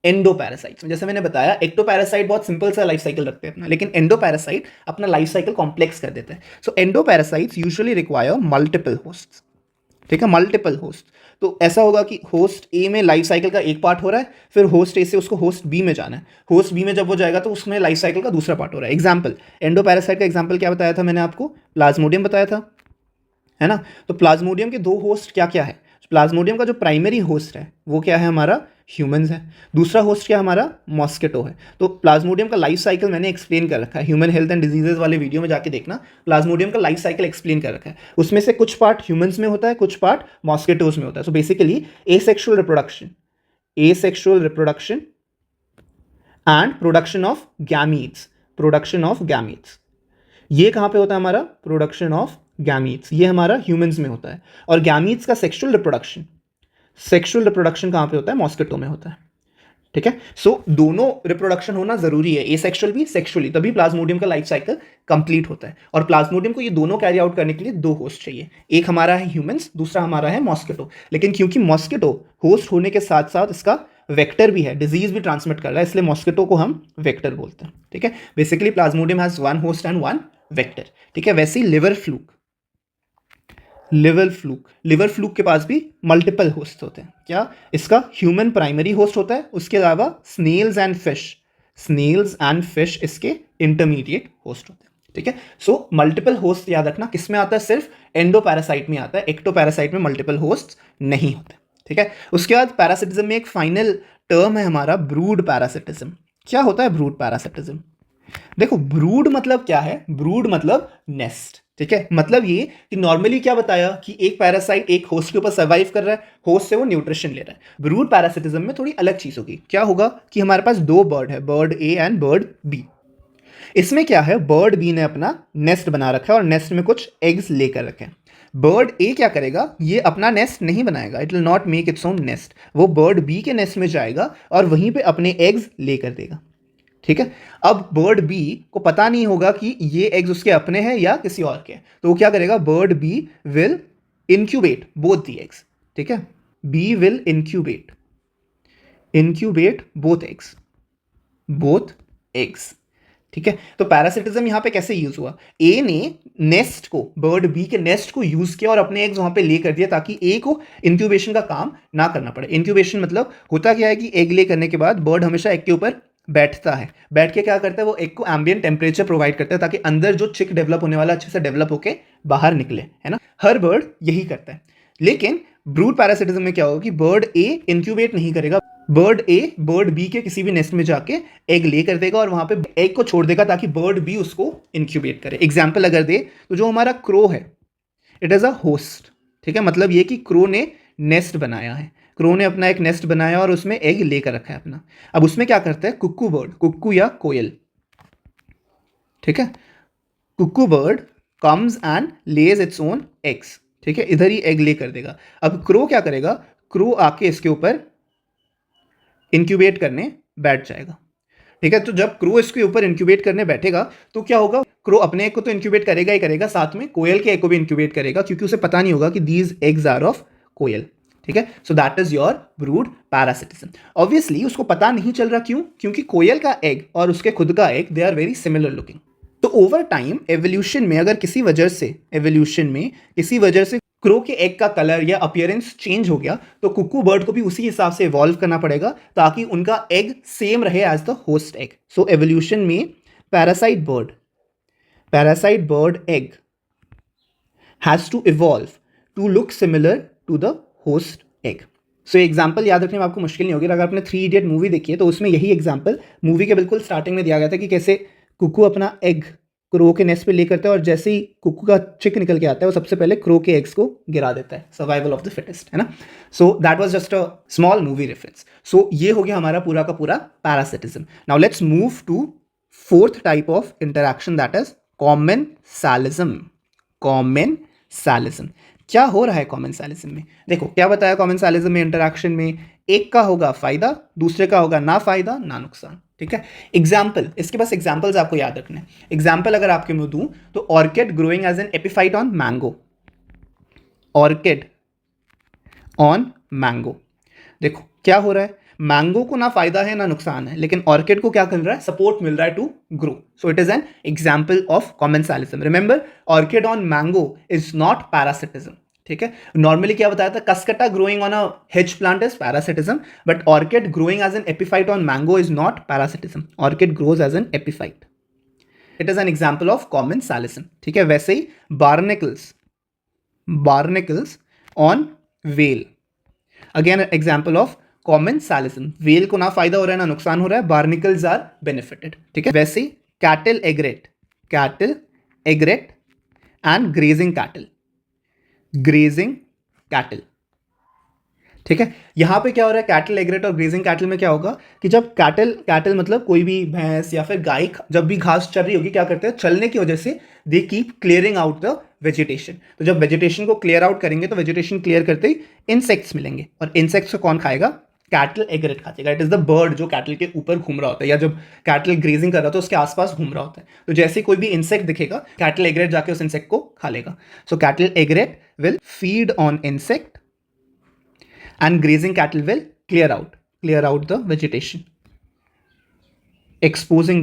एंडो पैरासाइट्स में। जैसे मैंने बताया, एक्टो पैरासाइट बहुत सिंपल सा लाइफ साइकिल रखते हैं अपना, लेकिन एंडो पैरासाइट अपना लाइफ साइकिल कॉम्प्लेक्स कर देते हैं। So endoparasites usually require multiple host, ठीक है, मल्टीपल होस्ट। तो ऐसा होगा कि होस्ट ए में लाइफ साइकिल का एक पार्ट हो रहा है, फिर होस्ट ए से उसको होस्ट बी में जाना है, होस्ट बी में जब वो जाएगा तो उसमें लाइफ साइकिल का दूसरा पार्ट हो रहा है। एग्जाम्पल, एंडोपैरासाइट का एग्जाम्पल क्या बताया था मैंने आपको, प्लाज्मोडियम बताया था, है ना। तो प्लाज्मोडियम के दो होस्ट क्या क्या है, प्लाज्मोडियम का जो प्राइमरी होस्ट है वो क्या है हमारा, ह्यूमंस है। दूसरा होस्ट क्या हमारा, मॉस्किटो है। तो प्लाज्मोडियम का लाइफ साइकिल मैंने एक्सप्लेन कर रखा है, ह्यूमन हेल्थ एंड डिजीजेज वाले वीडियो में जाके देखना, प्लाज्मोडियम का लाइफ साइकिल एक्सप्लेन कर रखा है। उसमें से कुछ पार्ट ह्यूमंस में होता है, कुछ पार्ट मॉस्किटोज में होता है। So basically asexual reproduction, asexual reproduction and production of gametes, production of gametes, ये कहाँ पे होता है हमारा, प्रोडक्शन ऑफ गैमीट्स, ये हमारा ह्यूमंस में होता है। और गैमीट्स का सेक्सुअल रिप्रोडक्शन, सेक्सुअल रिप्रोडक्शन कहाँ पे होता है, मॉस्किटो में होता है, ठीक है। सो दोनों रिप्रोडक्शन होना जरूरी है, एसेक्सुअल भी सेक्सुअली, तभी प्लाज्मोडियम का लाइफ साइकिल कंप्लीट होता है। और प्लाज्मोडियम को ये दोनों कैरी आउट करने के लिए दो होस्ट चाहिए, एक हमारा है ह्यूमंस, दूसरा हमारा है मॉस्किटो। लेकिन क्योंकि मॉस्किटो होस्ट होने के साथ साथ इसका वेक्टर भी है, डिजीज भी ट्रांसमिट कर रहा है, इसलिए मॉस्किटो को हम वेक्टर बोलते हैं, ठीक है। Basically Plasmodium has one host and one vector, ठीक है। वैसे ही liver fluke, liver fluke, liver fluke के पास भी मल्टीपल होस्ट होते हैं। क्या, इसका ह्यूमन प्राइमरी होस्ट होता है, उसके अलावा snails and fish, snails and fish इसके इंटरमीडिएट होस्ट होते हैं, ठीक है। सो मल्टीपल होस्ट याद रखना किस में आता है, सिर्फ एंडोपैरासाइट में आता है, एक्टोपैरासाइट में मल्टीपल होस्ट नहीं होते, ठीक है। उसके बाद पैरासिटिज्म में एक फाइनल टर्म है हमारा, ब्रूड पैरासिटिज्म। क्या होता है ब्रूड पैरासिटिज्म? देखो ब्रूड मतलब क्या है, ब्रूड मतलब नेस्ट, ठीक है। मतलब ये कि नॉर्मली क्या बताया कि एक पैरासाइट एक होस्ट के ऊपर सर्वाइव कर रहा है, होस्ट से वो न्यूट्रिशन ले रहा है। ब्रूड पैरासिटिज्म में थोड़ी अलग चीज होगी। क्या होगा कि हमारे पास दो बर्ड है, bird A and bird B. इसमें क्या है, बर्ड बी ने अपना नेस्ट बना रखा है और नेस्ट में कुछ एग्स लेकर रखे हैं। बर्ड ए क्या करेगा, ये अपना नेस्ट नहीं बनाएगा, it will not make its own nest. वो बर्ड बी के नेस्ट में जाएगा और वहीं पे अपने एग्स लेकर देगा, ठीक है। अब बर्ड बी को पता नहीं होगा कि ये एग्स उसके अपने हैं या किसी और के हैं, तो वो क्या करेगा, bird B will incubate both the eggs, ठीक है। B will incubate both eggs, ठीक है। तो पैरासिटिज्म यहां पे कैसे यूज हुआ, ए ने नेस्ट को, बर्ड बी के नेस्ट को यूज किया और अपने एग्स वहां पे ले कर दिया ताकि ए को इंक्यूबेशन का काम ना करना पड़े। इंक्यूबेशन मतलब होता क्या है कि एग ले करने के बाद बर्ड हमेशा एग के ऊपर बैठता है, बैठ के क्या करता है, वो एग को एम्बिएंट टेम्परेचर प्रोवाइड करता है ताकि अंदर जो चिक डेवलप होने वाला अच्छे से डेवलप होके बाहर निकले, है ना। हर बर्ड यही करता है। लेकिन ब्रूड पैरासिटिज्म में क्या होगा कि बर्ड ए इंक्यूबेट नहीं करेगा, बर्ड ए बर्ड बी के किसी भी नेस्ट में जाके एग ले कर देगा और वहां पे एग को छोड़ देगा ताकि बर्ड बी उसको इंक्यूबेट करे। एग्जाम्पल अगर दे तो जो हमारा क्रो है, इट इज अ होस्ट, ठीक है। मतलब ये कि क्रो ने नेस्ट बनाया है, क्रो ने अपना एक नेस्ट बनाया और उसमें एग लेकर रखा है अपना। अब उसमें क्या करता है कुक्कू बर्ड, कुक्कू या कोयल, ठीक है। Cuckoo bird comes and lays its own eggs, ठीक है, इधर ही एग ले कर देगा। अब क्रो क्या करेगा, क्रो आके इसके ऊपर इंक्यूबेट करने बैठ जाएगा, ठीक है। तो जब क्रो इसके ऊपर इंक्यूबेट करने बैठेगा तो क्या होगा, क्रो अपने एग को तो इंक्यूबेट करेगा ही करेगा, साथ में कोयल के एग को भी इंक्यूबेट करेगा क्योंकि उसे पता नहीं होगा कि these eggs are of coil, ठीक है। So that is your brood parasitism. Obviously उसको पता नहीं चल रहा, क्यों, क्योंकि कोयल का एग और उसके खुद का egg they are very similar looking. तो ओवर टाइम एवोल्यूशन में अगर किसी वजह से क्रो के एग का कलर या अपीयरेंस चेंज हो गया तो कुक्कू बर्ड को भी उसी हिसाब से इवॉल्व करना पड़ेगा ताकि उनका एग सेम रहे as the host egg. So evolution में parasite bird egg has to evolve to look similar to the host egg. So example याद रखने में आपको मुश्किल नहीं होगी। अगर आपने 3 इडियट मूवी देखी है तो उसमें यही एग्जाम्पल मूवी के बिल्कुल स्टार्टिंग में दिया गया था कि कैसे कुक्कू अपना एग क्रो के नेस्ट पे ले करता है और जैसे ही कुक्कू का चिक निकल के आता है वो सबसे पहले क्रो के एग्स को गिरा देता है, सर्वाइवल ऑफ द फिटेस्ट, है ना। So that was just a small movie reference. सो ये हो गया हमारा पूरा का पूरा parasitism. Now let's move to fourth type of interaction, that is commensalism. क्या हो रहा है कॉमेंसालिज्म में, देखो क्या बताया कॉमेंसालिज्म में इंटरैक्शन में, एक का होगा फायदा, दूसरे का होगा ना फायदा ना नुकसान, ठीक है। एग्जाम्पल, इसके पास एग्जाम्पल्स आपको याद रखने हैं। एग्जाम्पल अगर आपके मुंह दूं तो orchid growing as an epiphyte on mango, orchid on mango. देखो क्या हो रहा है, मैंगो को ना फायदा है ना नुकसान है, लेकिन ऑर्किड को क्या कर रहा है, सपोर्ट मिल रहा है to grow. So it is an example of commensalism. Remember, orchid on mango is not parasitism, ठीक है। नॉर्मली क्या बताया था, Cuscuta growing on a hedge plant is parasitism, but orchid growing as an epiphyte on mango is not parasitism. Orchid grows as an epiphyte, it is an example of commensalism, ठीक है। वैसे ही barnacles on whale, again example of commensalism. Whale को ना फायदा हो रहा है ना नुकसान हो रहा है, बार्निकल्स आर बेनिफिटेड, ठीक है। वैसे ही cattle egret and grazing cattle, ठीक है। यहां पे क्या हो रहा है, कैटल एग्रेट और ग्रेजिंग कैटल में क्या होगा कि जब कैटल मतलब कोई भी भैंस या फिर गाय जब भी घास चल रही होगी, क्या करते हैं, चलने की वजह से they keep clearing out the vegetation. तो जब वेजिटेशन को क्लियर आउट करेंगे तो वेजिटेशन क्लियर करते ही इंसेक्ट्स मिलेंगे, और इंसेक्ट्स को कौन खाएगा, कैटल एग्रेट खाएगा। इट इज द बर्ड जो कैटल के ऊपर घूम रहा होता है, या जब कैटल ग्रेजिंग कर रहा होता है उसके आसपास घूम रहा होता है। तो जैसे कोई भी इंसेक्ट दिखेगा, कैटल एग्रेट जाके उस इंसेक्ट को खा लेगा। So cattle egret will feed on insect and grazing cattle will clear out the vegetation, exposing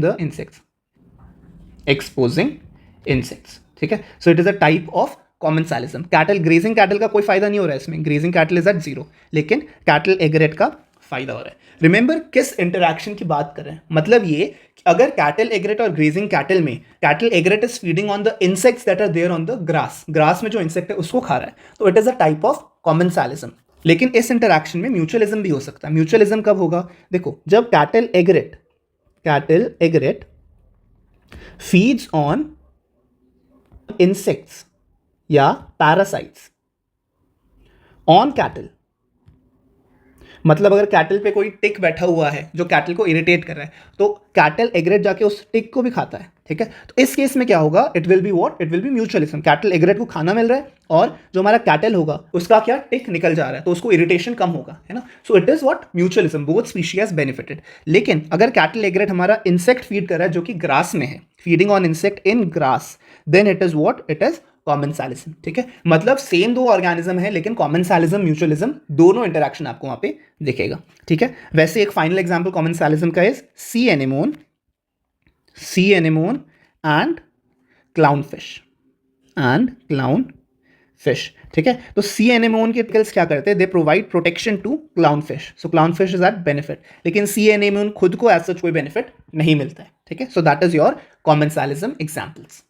insects, ठीक है। So it is a type of commensalism. grazing cattle का कोई फायदा नहीं हो रहा है इसमें, grazing cattle is at 0, लेकिन cattle एग्रेट का फायदा हो रहा है। रिमेंबर किस इंटरैक्शन की बात कर रहे हैं, मतलब ये कि अगर कैटल एग्रेट और ग्रेजिंग कैटल में cattle egret is feeding on the insects that are there on the grass में जो इंसेक्ट है उसको खा रहा है, तो it is a type of commensalism. लेकिन इस इंटरैक्शन में म्यूचुअलिज्म भी हो सकता है। म्यूचुअलिज्म कब होगा, देखो जब कैटल एग्रेट फीड्स ऑन इंसेक्ट्स या पैरासाइट्स ऑन कैटल, मतलब अगर कैटल पे कोई टिक बैठा हुआ है जो कैटल को इरिटेट कर रहा है, तो कैटल एग्रेट जाके उस टिक को भी खाता है, ठीक है। तो इस केस में क्या होगा, it will be what, it will B mutualism. Cattle एग्रेट को खाना मिल रहा है और जो हमारा कैटल होगा उसका क्या, टिक निकल जा रहा है, तो उसको इरिटेशन कम होगा, है ना। सो it is what, mutualism, both species benefited. लेकिन अगर कैटल एग्रेट हमारा इंसेक्ट फीड कर रहा है जो कि ग्रास में है, feeding on insect in grass, then it is what, it is commensalism, ठीक है। मतलब सेम दो ऑर्गेनिज्म है लेकिन कॉमेंसालिज्म, म्यूचुअलिज्म दोनों इंटरेक्शन आपको वहां पे दिखेगा, ठीक है। वैसे एक फाइनल एग्जांपल कॉमेंसालिज्म का is sea anemone and clown fish, ठीक है। तो सी एनेमोन के टिकल्स क्या करते हैं, they provide protection to clown fish, so clown fish is at benefit, लेकिन सी एनेमोन खुद को एज सच कोई बेनिफिट नहीं मिलता है, ठीक है। So that is your commensalism examples.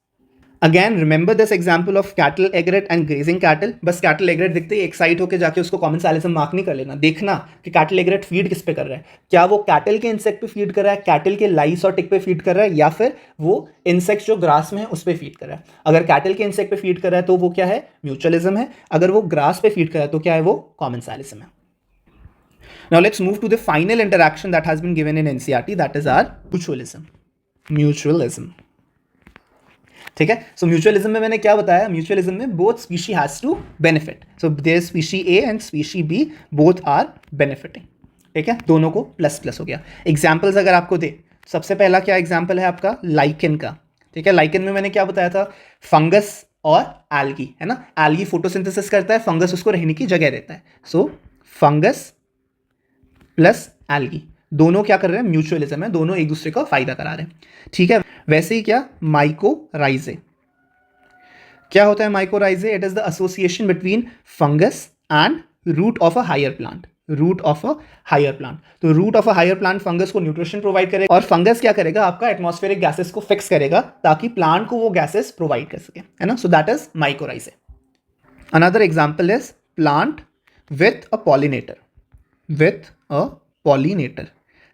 Again remember this example of cattle egret and grazing cattle. बस कैटल एग्रेट दिखते ही एक्साइट होकर जाके उसको कॉमेंसालिज्म मार्क नहीं कर लेना, देखना कि कैटल एग्रेट फीड किस पे कर रहा है, क्या वो कैटल के इंसेक्ट पे फीड कर रहा है, कैटल के लाइस और टिक पे फीड कर रहा है, या फिर वो इंसेक्ट जो ग्रास में है उस पर फीड कर रहा है। अगर कैटल के इंसेक्ट पे फीड कर रहा है तो वो क्या है, म्यूचुअलिज्म है। अगर वो ग्रास पे फीड कर रहा है तो क्या है, वो कॉमेंसालिज्म है। Now let's move to the final interaction that has been given in NCERT, that is our mutualism, ठीक है। सो म्यूचुअलिज्म में मैंने क्या बताया, म्यूचुअलिज्म में both species has to benefit, so there species A and species B both are benefiting, ठीक है, दोनों को प्लस प्लस हो गया। एग्जांपल्स अगर आपको दे, सबसे पहला क्या एग्जांपल है आपका, लाइकेन का, ठीक है। लाइकेन में मैंने क्या बताया था, फंगस और एल्गी, है ना। एल्गी फोटोसिंथेसिस करता है, फंगस उसको रहने की जगह देता है, सो फंगस प्लस एल्गी दोनों क्या कर रहे हैं, म्यूचुअलिज्म है, दोनों एक दूसरे का फायदा करा रहे हैं, ठीक है। वैसे ही क्या, माइकोराइजे, क्या होता है mycorrhizae, it is the association between fungus and root of a higher plant, root of a higher plant. तो root of a higher plant fungus को न्यूट्रिशन प्रोवाइड करेगा और फंगस क्या करेगा, आपका एटमॉस्फेरिक गैसेस को फिक्स करेगा ताकि प्लांट को वो गैसेस प्रोवाइड कर सके, है ना। So that is mycorrhizae. Another example is plant with a pollinator,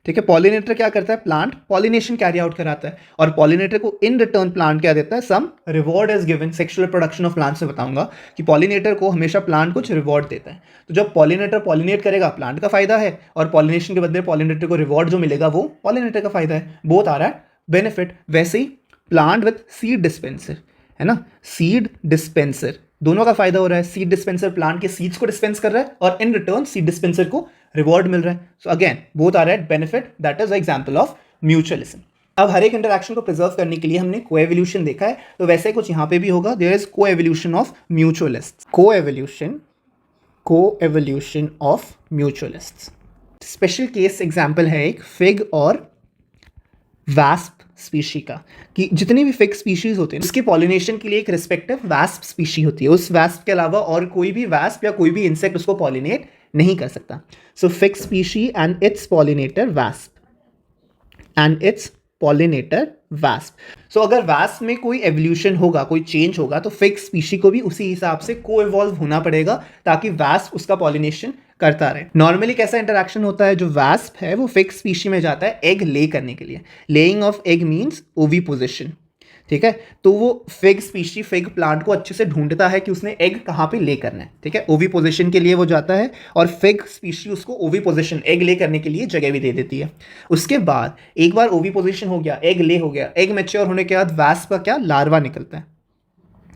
ठीक है। पॉलिनेटर क्या करता है, प्लांट पॉलिनेशन कैरी आउट कराता है और पॉलिनेटर को इन रिटर्न प्लांट क्या देता है, some reward is given. Sexual production of plants में बताऊंगा कि पॉलिनेटर को हमेशा प्लांट कुछ रिवॉर्ड देता है। तो जब पॉलिनेटर पॉलिनेट करेगा प्लांट का फायदा है और पॉलिनेशन के बदले पॉलिनेटर को रिवॉर्ड जो मिलेगा वो पॉलिनेटर का फायदा है, बोथ आ रहा है बेनिफिट। वैसे ही प्लांट विथ सीड डिस्पेंसर, है ना, सीड डिस्पेंसर दोनों का फायदा हो रहा है। सीड डिस्पेंसर प्लांट के सीड्स को डिस्पेंस कर रहा है और इन रिटर्न सीड डिस्पेंसर को रिवॉर्ड मिल रहा है। So again both are at benefit, that is example of mutualism. अब हर एक इंटरैक्शन को प्रिजर्व करने के लिए हमने कोएवोल्यूशन देखा है, तो वैसे कुछ यहां पे भी होगा, there is coevolution of mutualists, coevolution of mutualists. Special case example है एक फिग और वैस्प स्पीशी का, कि जितनी भी फिग स्पीशीज होते हैं उसके पॉलिनेशन के लिए एक रिस्पेक्टिव वैस्प स्पीशी होती है, उस वैस्प के अलावा और कोई भी वैस्प या कोई भी इंसेक्ट उसको पॉलिनेट नहीं कर सकता। So fig species and its pollinator wasp, so अगर वैस्प में कोई एवोल्यूशन होगा, कोई चेंज होगा, तो फिग स्पीशी को भी उसी हिसाब से को इवॉल्व होना पड़ेगा ताकि वैस्प उसका पॉलिनेशन करता रहे। नॉर्मली कैसा इंटरैक्शन होता है, जो वैस्प है वो फिग स्पीशी में जाता है एग ले करने के लिए, लेइंग ऑफ एग मीन्स ओविपोजिशन, ठीक है। तो वो फिग स्पीशी फिग प्लांट को अच्छे से ढूंढता है कि उसने एग कहाँ पे ले करना है, ठीक है। ओविपोजिशन के लिए वो जाता है और फिग स्पीशी उसको ओविपोजिशन एग ले करने के लिए जगह भी दे देती है। उसके बाद एक बार ओविपोजिशन हो गया, एग ले हो गया, एग मैच्योर होने के बाद वैस्प का क्या, लार्वा निकलता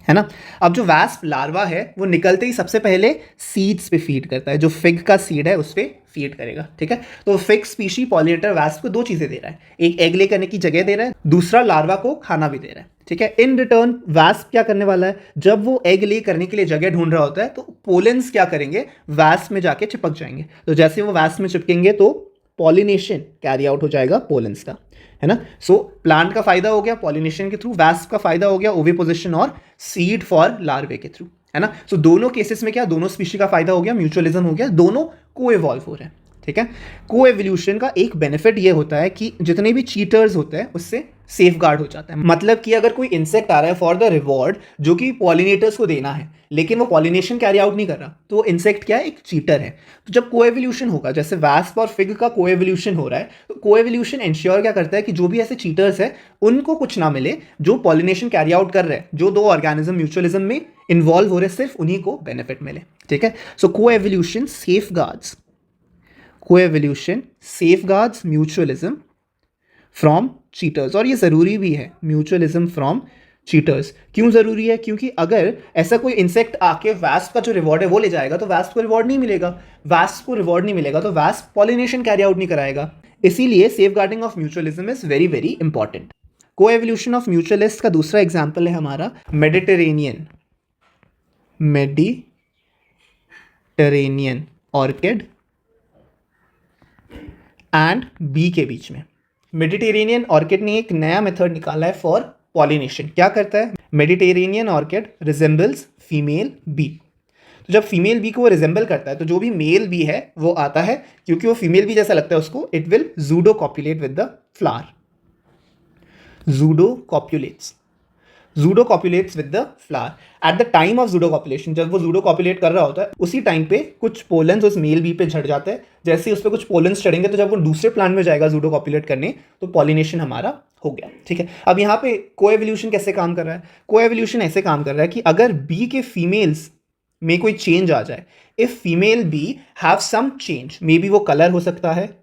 है ना। अब जो वैस्प लार्वा है वो निकलते ही सबसे पहले सीड्स पे फीड करता है, जो फिग का सीड है उस पर फीड करेगा, ठीक है। तो फिग स्पीशी पॉलिनेटर वैस्प को दो चीजें दे रहा है, एक एग ले करने की जगह दे रहा है, दूसरा लार्वा को खाना भी दे रहा है, ठीक है। इन रिटर्न वैस्प क्या करने वाला है, जब वो एग ले करने के लिए जगह ढूंढ रहा होता है तो पोलेंस क्या करेंगे, वैस्प में जाके चिपक जाएंगे। तो जैसे वो वैस्प में चिपकेंगे तो पॉलिनेशन कैरी आउट हो जाएगा पोलेंस का, है ना। सो प्लांट का फायदा हो गया पॉलिनेशन के थ्रू, वैस्प का फायदा हो गया ओविपोजिशन और सीड फॉर लार्वे के थ्रू, है ना। सो दोनों केसेस में क्या, दोनों स्पीशी का फायदा हो गया, म्यूचुअलिज्म हो गया, दोनों को इवॉल्व हो रहे हैं, ठीक है। को एवोल्यूशन का एक बेनिफिट ये होता है कि जितने भी चीटर्स होते हैं उससे सेफ गार्ड हो जाता है। मतलब कि अगर कोई इंसेक्ट आ रहा है फॉर द रिवॉर्ड जो कि पॉलिनेटर्स को देना है, लेकिन वो पॉलिनेशन कैरी आउट नहीं कर रहा, तो वो इंसेक्ट क्या है, एक चीटर है। तो जब को एवोल्यूशन होगा, जैसे वास्प और फिग का को एवोल्यूशन हो रहा है, तो को एवोल्यूशन इंश्योर क्या करता है कि जो भी ऐसे चीटर्स है उनको कुछ ना मिले, जो पॉलिनेशन कैरी आउट कर रहे हैं, जो दो ऑर्गेनिज्म म्यूचुअलिज्म में इन्वॉल्व हो रहे हैं, सिर्फ उन्हीं को बेनिफिट मिले। ठीक है। So coevolution safeguards coevolution safeguards mutualism from cheaters. और ये ज़रूरी भी है, म्यूचुअलिज्म फ्रॉम चीटर्स। क्यों ज़रूरी है? क्योंकि अगर ऐसा कोई इंसेक्ट आके वास्प का जो रिवॉर्ड है वो ले जाएगा तो वास्प को रिवॉर्ड नहीं मिलेगा, वास्प को रिवॉर्ड नहीं मिलेगा तो वास्प पॉलिनेशन कैरी आउट नहीं कराएगा। इसीलिए safeguarding of mutualism is very very important. Coevolution of mutualist का दूसरा एग्जाम्पल है हमारा मेडिटेरेनियन ऑर्किड एंड बी के बीच में। मेडिटेरेनियन ऑर्किड ने एक नया मेथड निकाला है फॉर पॉलिनेशन। क्या करता है? Mediterranean orchid resembles female bee. तो जब फीमेल बी को वो रिजेंबल करता है तो जो भी मेल बी है वो आता है, क्योंकि वो फीमेल बी जैसा लगता है उसको, it will pseudocopulate with the flower. Pseudocopulates with the flower. At the time of pseudocopulation, जब वो जूडो कॉपुलेट कर रहा होता है उसी टाइम पे कुछ पोलन्स उस मेल बी पे झड़ जाते हैं। जैसे ही उस पर कुछ पोलन्स चढ़ेंगे तो जब वो दूसरे प्लांट में जाएगा जूडो कॉपुलेट करने, तो पॉलिनेशन हमारा हो गया। ठीक है। अब यहाँ पे कोएवोल्यूशन कैसे काम कर रहा है? कोएवोल्यूशन ऐसे काम कर रहा है कि अगर बी के फीमेल्स में कोई चेंज आ जाए, if female bee have some change, may be वो कलर हो सकता है,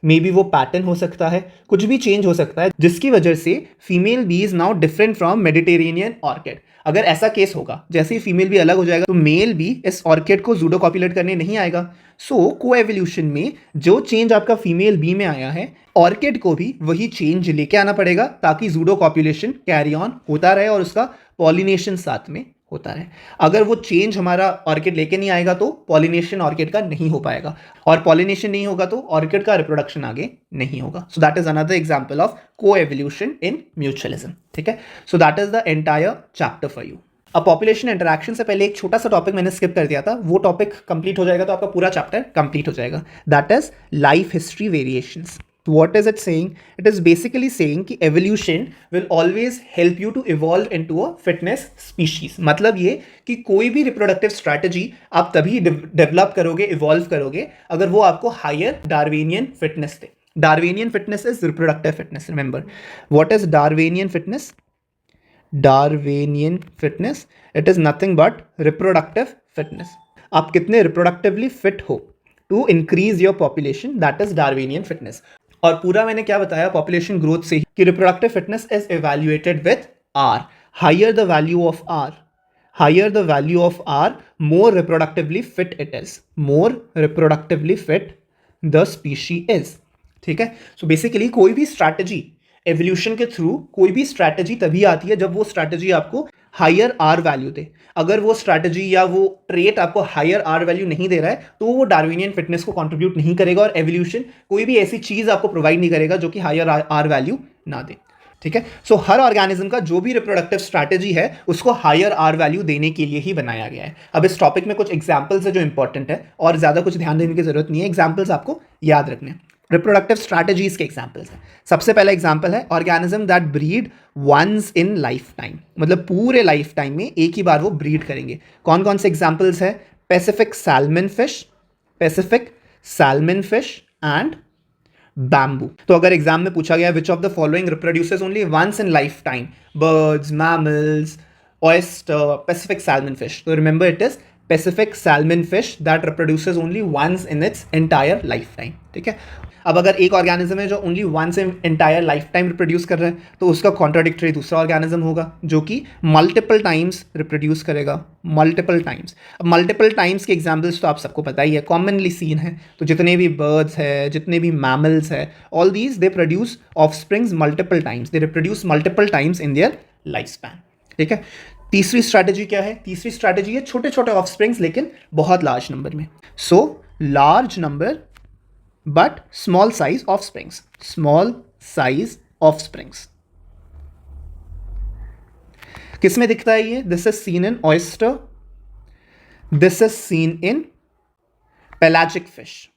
मे बी वो पैटर्न हो सकता है, कुछ भी चेंज हो सकता है जिसकी वजह से female bee is now different from Mediterranean orchid. अगर ऐसा केस होगा, जैसे ही फीमेल बी अलग हो जाएगा तो मेल बी इस ऑर्किड को जूडो कॉपुलेट करने नहीं आएगा। सो कोएवोल्यूशन में जो चेंज आपका फीमेल बी में आया है, ऑर्किड को भी वही चेंज लेके आना पड़ेगा ताकि जूडो कॉपुलेशन कैरी ऑन होता रहे और उसका पॉलिनेशन साथ में होता है। अगर वो चेंज हमारा ऑर्किड लेके नहीं आएगा तो पॉलिनेशन ऑर्किड का नहीं हो पाएगा, और पॉलिनेशन नहीं होगा तो ऑर्किड का रिप्रोडक्शन आगे नहीं होगा। So that is another example of coevolution in mutualism. ठीक है। So that is the entire chapter for you. अब पॉपुलेशन इंटरैक्शन से पहले एक छोटा सा टॉपिक मैंने स्किप कर दिया था, वो टॉपिक कंप्लीट हो जाएगा तो आपका पूरा चैप्टर कंप्लीट हो जाएगा। That is life history variations. What is it saying? It is basically saying कि evolution will always help you to evolve into a fitness species। मतलब ये कि कोई भी reproductive strategy आप तभी develop करोगे, evolve करोगे अगर वो आपको higher Darwinian fitness they. Darwinian fitness is reproductive fitness. Remember, what is Darwinian fitness? Darwinian fitness, it is nothing but reproductive fitness। आप कितने reproductively fit हो to increase your population, that is Darwinian fitness। और पूरा मैंने क्या बताया population growth से कि reproductive fitness is evaluated with R. Higher the value of R, higher the value of R, more reproductively fit it is, more reproductively fit the species is. ठीक है। So basically कोई भी strategy evolution के through, कोई भी strategy तभी आती है जब वो स्ट्रैटेजी आपको हायर आर वैल्यू दे। अगर वो स्ट्रैटेजी या वो ट्रेट आपको हायर आर वैल्यू नहीं दे रहा है तो वो डार्विनियन फिटनेस को कंट्रीब्यूट नहीं करेगा, और एवोल्यूशन कोई भी ऐसी चीज आपको प्रोवाइड नहीं करेगा जो कि हायर आर वैल्यू ना दे। ठीक है। सो हर ऑर्गेनिज्म का जो भी रिप्रोडक्टिव स्ट्रैटेजी है उसको हायर आर वैल्यू देने के लिए ही बनाया गया है। अब इस टॉपिक में कुछ एग्जाम्पल्स है जो इंपॉर्टेंट है और ज्यादा कुछ ध्यान देने की जरूरत नहीं है, एग्जाम्पल्स आपको याद रखने हैं। रिप्रोडक्टिव स्ट्रैटेजीज के एग्जाम्पल्स हैं। सबसे पहला एग्जाम्पल है organism that breed once in lifetime, मतलब पूरे लाइफ टाइम में एक ही बार वो ब्रीड करेंगे। कौन कौन से एग्जाम्पल्स है? Pacific salmon fish, Pacific salmon fish and bamboo. तो अगर एग्जाम में पूछा गया which of the following reproduces only once in lifetime, birds, mammals, oyster, Pacific salmon fish, तो remember it is Pacific salmon fish that reproduces only once in its entire lifetime. ठीक है। अब अगर एक organism है जो only once in entire lifetime reproduce कर रहा है तो उसका कॉन्ट्राडिक्टरी दूसरा ऑर्गेनिज्म होगा जो कि मल्टीपल टाइम्स रिप्रोड्यूस करेगा, मल्टीपल टाइम्स। अब मल्टीपल टाइम्स के एग्जाम्पल्स तो आप सबको पता ही है, कॉमनली सीन है। तो जितने भी बर्ड्स है, जितने भी मैमल्स है, all these they produce offsprings multiple times, they reproduce multiple times in their life span. ठीक है। तीसरी स्ट्रैटेजी क्या है? तीसरी स्ट्रैटेजी है छोटे छोटे ऑफस्प्रिंग्स लेकिन बहुत लार्ज नंबर में। So large number but small size offsprings, small size offsprings। किस में दिखता है ये? This is seen in oyster, this is seen in pelagic fish.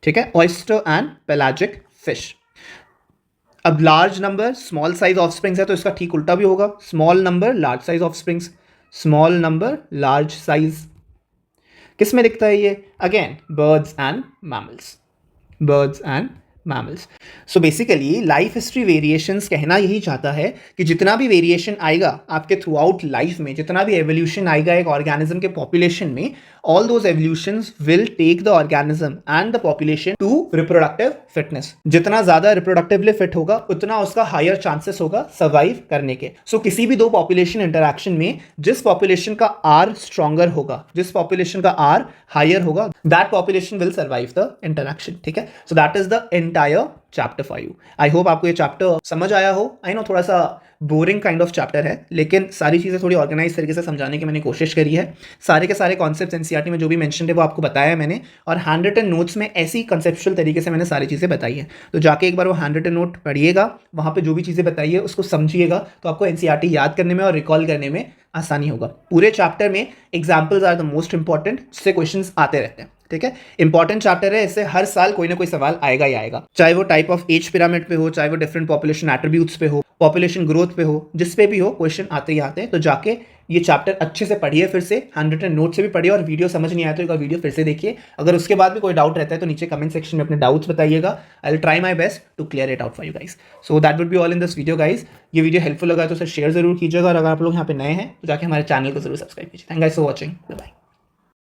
ठीक है, ऑयस्टर एंड पेलाजिक फिश। अब large number small size of springs है तो इसका ठीक उल्टा भी होगा, small number large size of springs, small number large size. किस में दिखता है ये? Again birds and mammals, birds and mammals. So basically life history variations कहना यही चाहता है कि जितना भी वेरिएशन आएगा आपके थ्रू आउट लाइफ में, जितना भी एवोल्यूशन आएगा एक ऑर्गेनिज्म के पॉपुलेशन में, all those evolutions will take the organism and the population to reproductive fitness. जितना ज्यादा रिप्रोडक्टिवली फिट होगा उतना उसका हायर चांसेस होगा सर्वाइव करने के। सो किसी भी दो पॉपुलेशन इंटरैक्शन में जिस पॉपुलेशन का आर स्ट्रॉन्गर होगा, जिस पॉपुलेशन का आर हायर होगा, that population will survive the interaction. ठीक है, so that is the entire chapter for you. I hope आपको ये चैप्टर समझ आया हो। आई नो थोड़ा सा बोरिंग काइंड ऑफ चैप्टर है, लेकिन सारी चीज़ें थोड़ी ऑर्गेनाइज तरीके से समझाने की मैंने कोशिश करी है। सारे के सारे कॉन्सेप्ट्स एनसीईआरटी में जो भी मेंशन है वो आपको बताया है मैंने, और हैंड रिटन नोट्स में ऐसी कंसेप्चुअल तरीके से मैंने सारी चीज़ें बताई है। तो जाके एक बार वो हैंड रिटन नोट पढ़िएगा, वहाँ पे जो भी चीज़ें बताई है उसको समझिएगा, तो आपको एनसीईआरटी याद करने में और रिकॉल करने में आसानी होगा। पूरे चैप्टर में examples are the most important, जिससे क्वेश्चंस आते रहते हैं। ठीक है, इंपॉर्टेंट चैप्टर है, इससे हर साल कोई ना कोई सवाल आएगा ही आएगा, चाहे वो टाइप ऑफ एज पिरामिड पे हो, चाहे वो डिफरेंट पॉपुलेशन एट्रीब्यूट्स पे हो, पॉपुलेशन ग्रोथ पे हो, जिस पे भी हो क्वेश्चन आते ही आते हैं। तो जाके ये चैप्टर अच्छे से पढ़िए, फिर से हैंड रिटन नोट से भी पढ़िए, और वीडियो समझ नहीं आया तो एक बार वीडियो फिर से देखिए। अगर उसके बाद भी कोई डाउट रहता है तो नीचे कमेंट सेक्शन में अपने डाउट्स बताइएगा। I will try my best to clear it out for you guys. So that would be all in this video guys. ये वीडियो हेल्पफुल लगा तो उसे शेयर जरूर कीजिएगा, और अगर आप लोग यहाँ पे नए हैं तो जाके हमारे चैनल को जरूर सब्सक्राइब कीजिए। Thank you guys for watching, bye bye.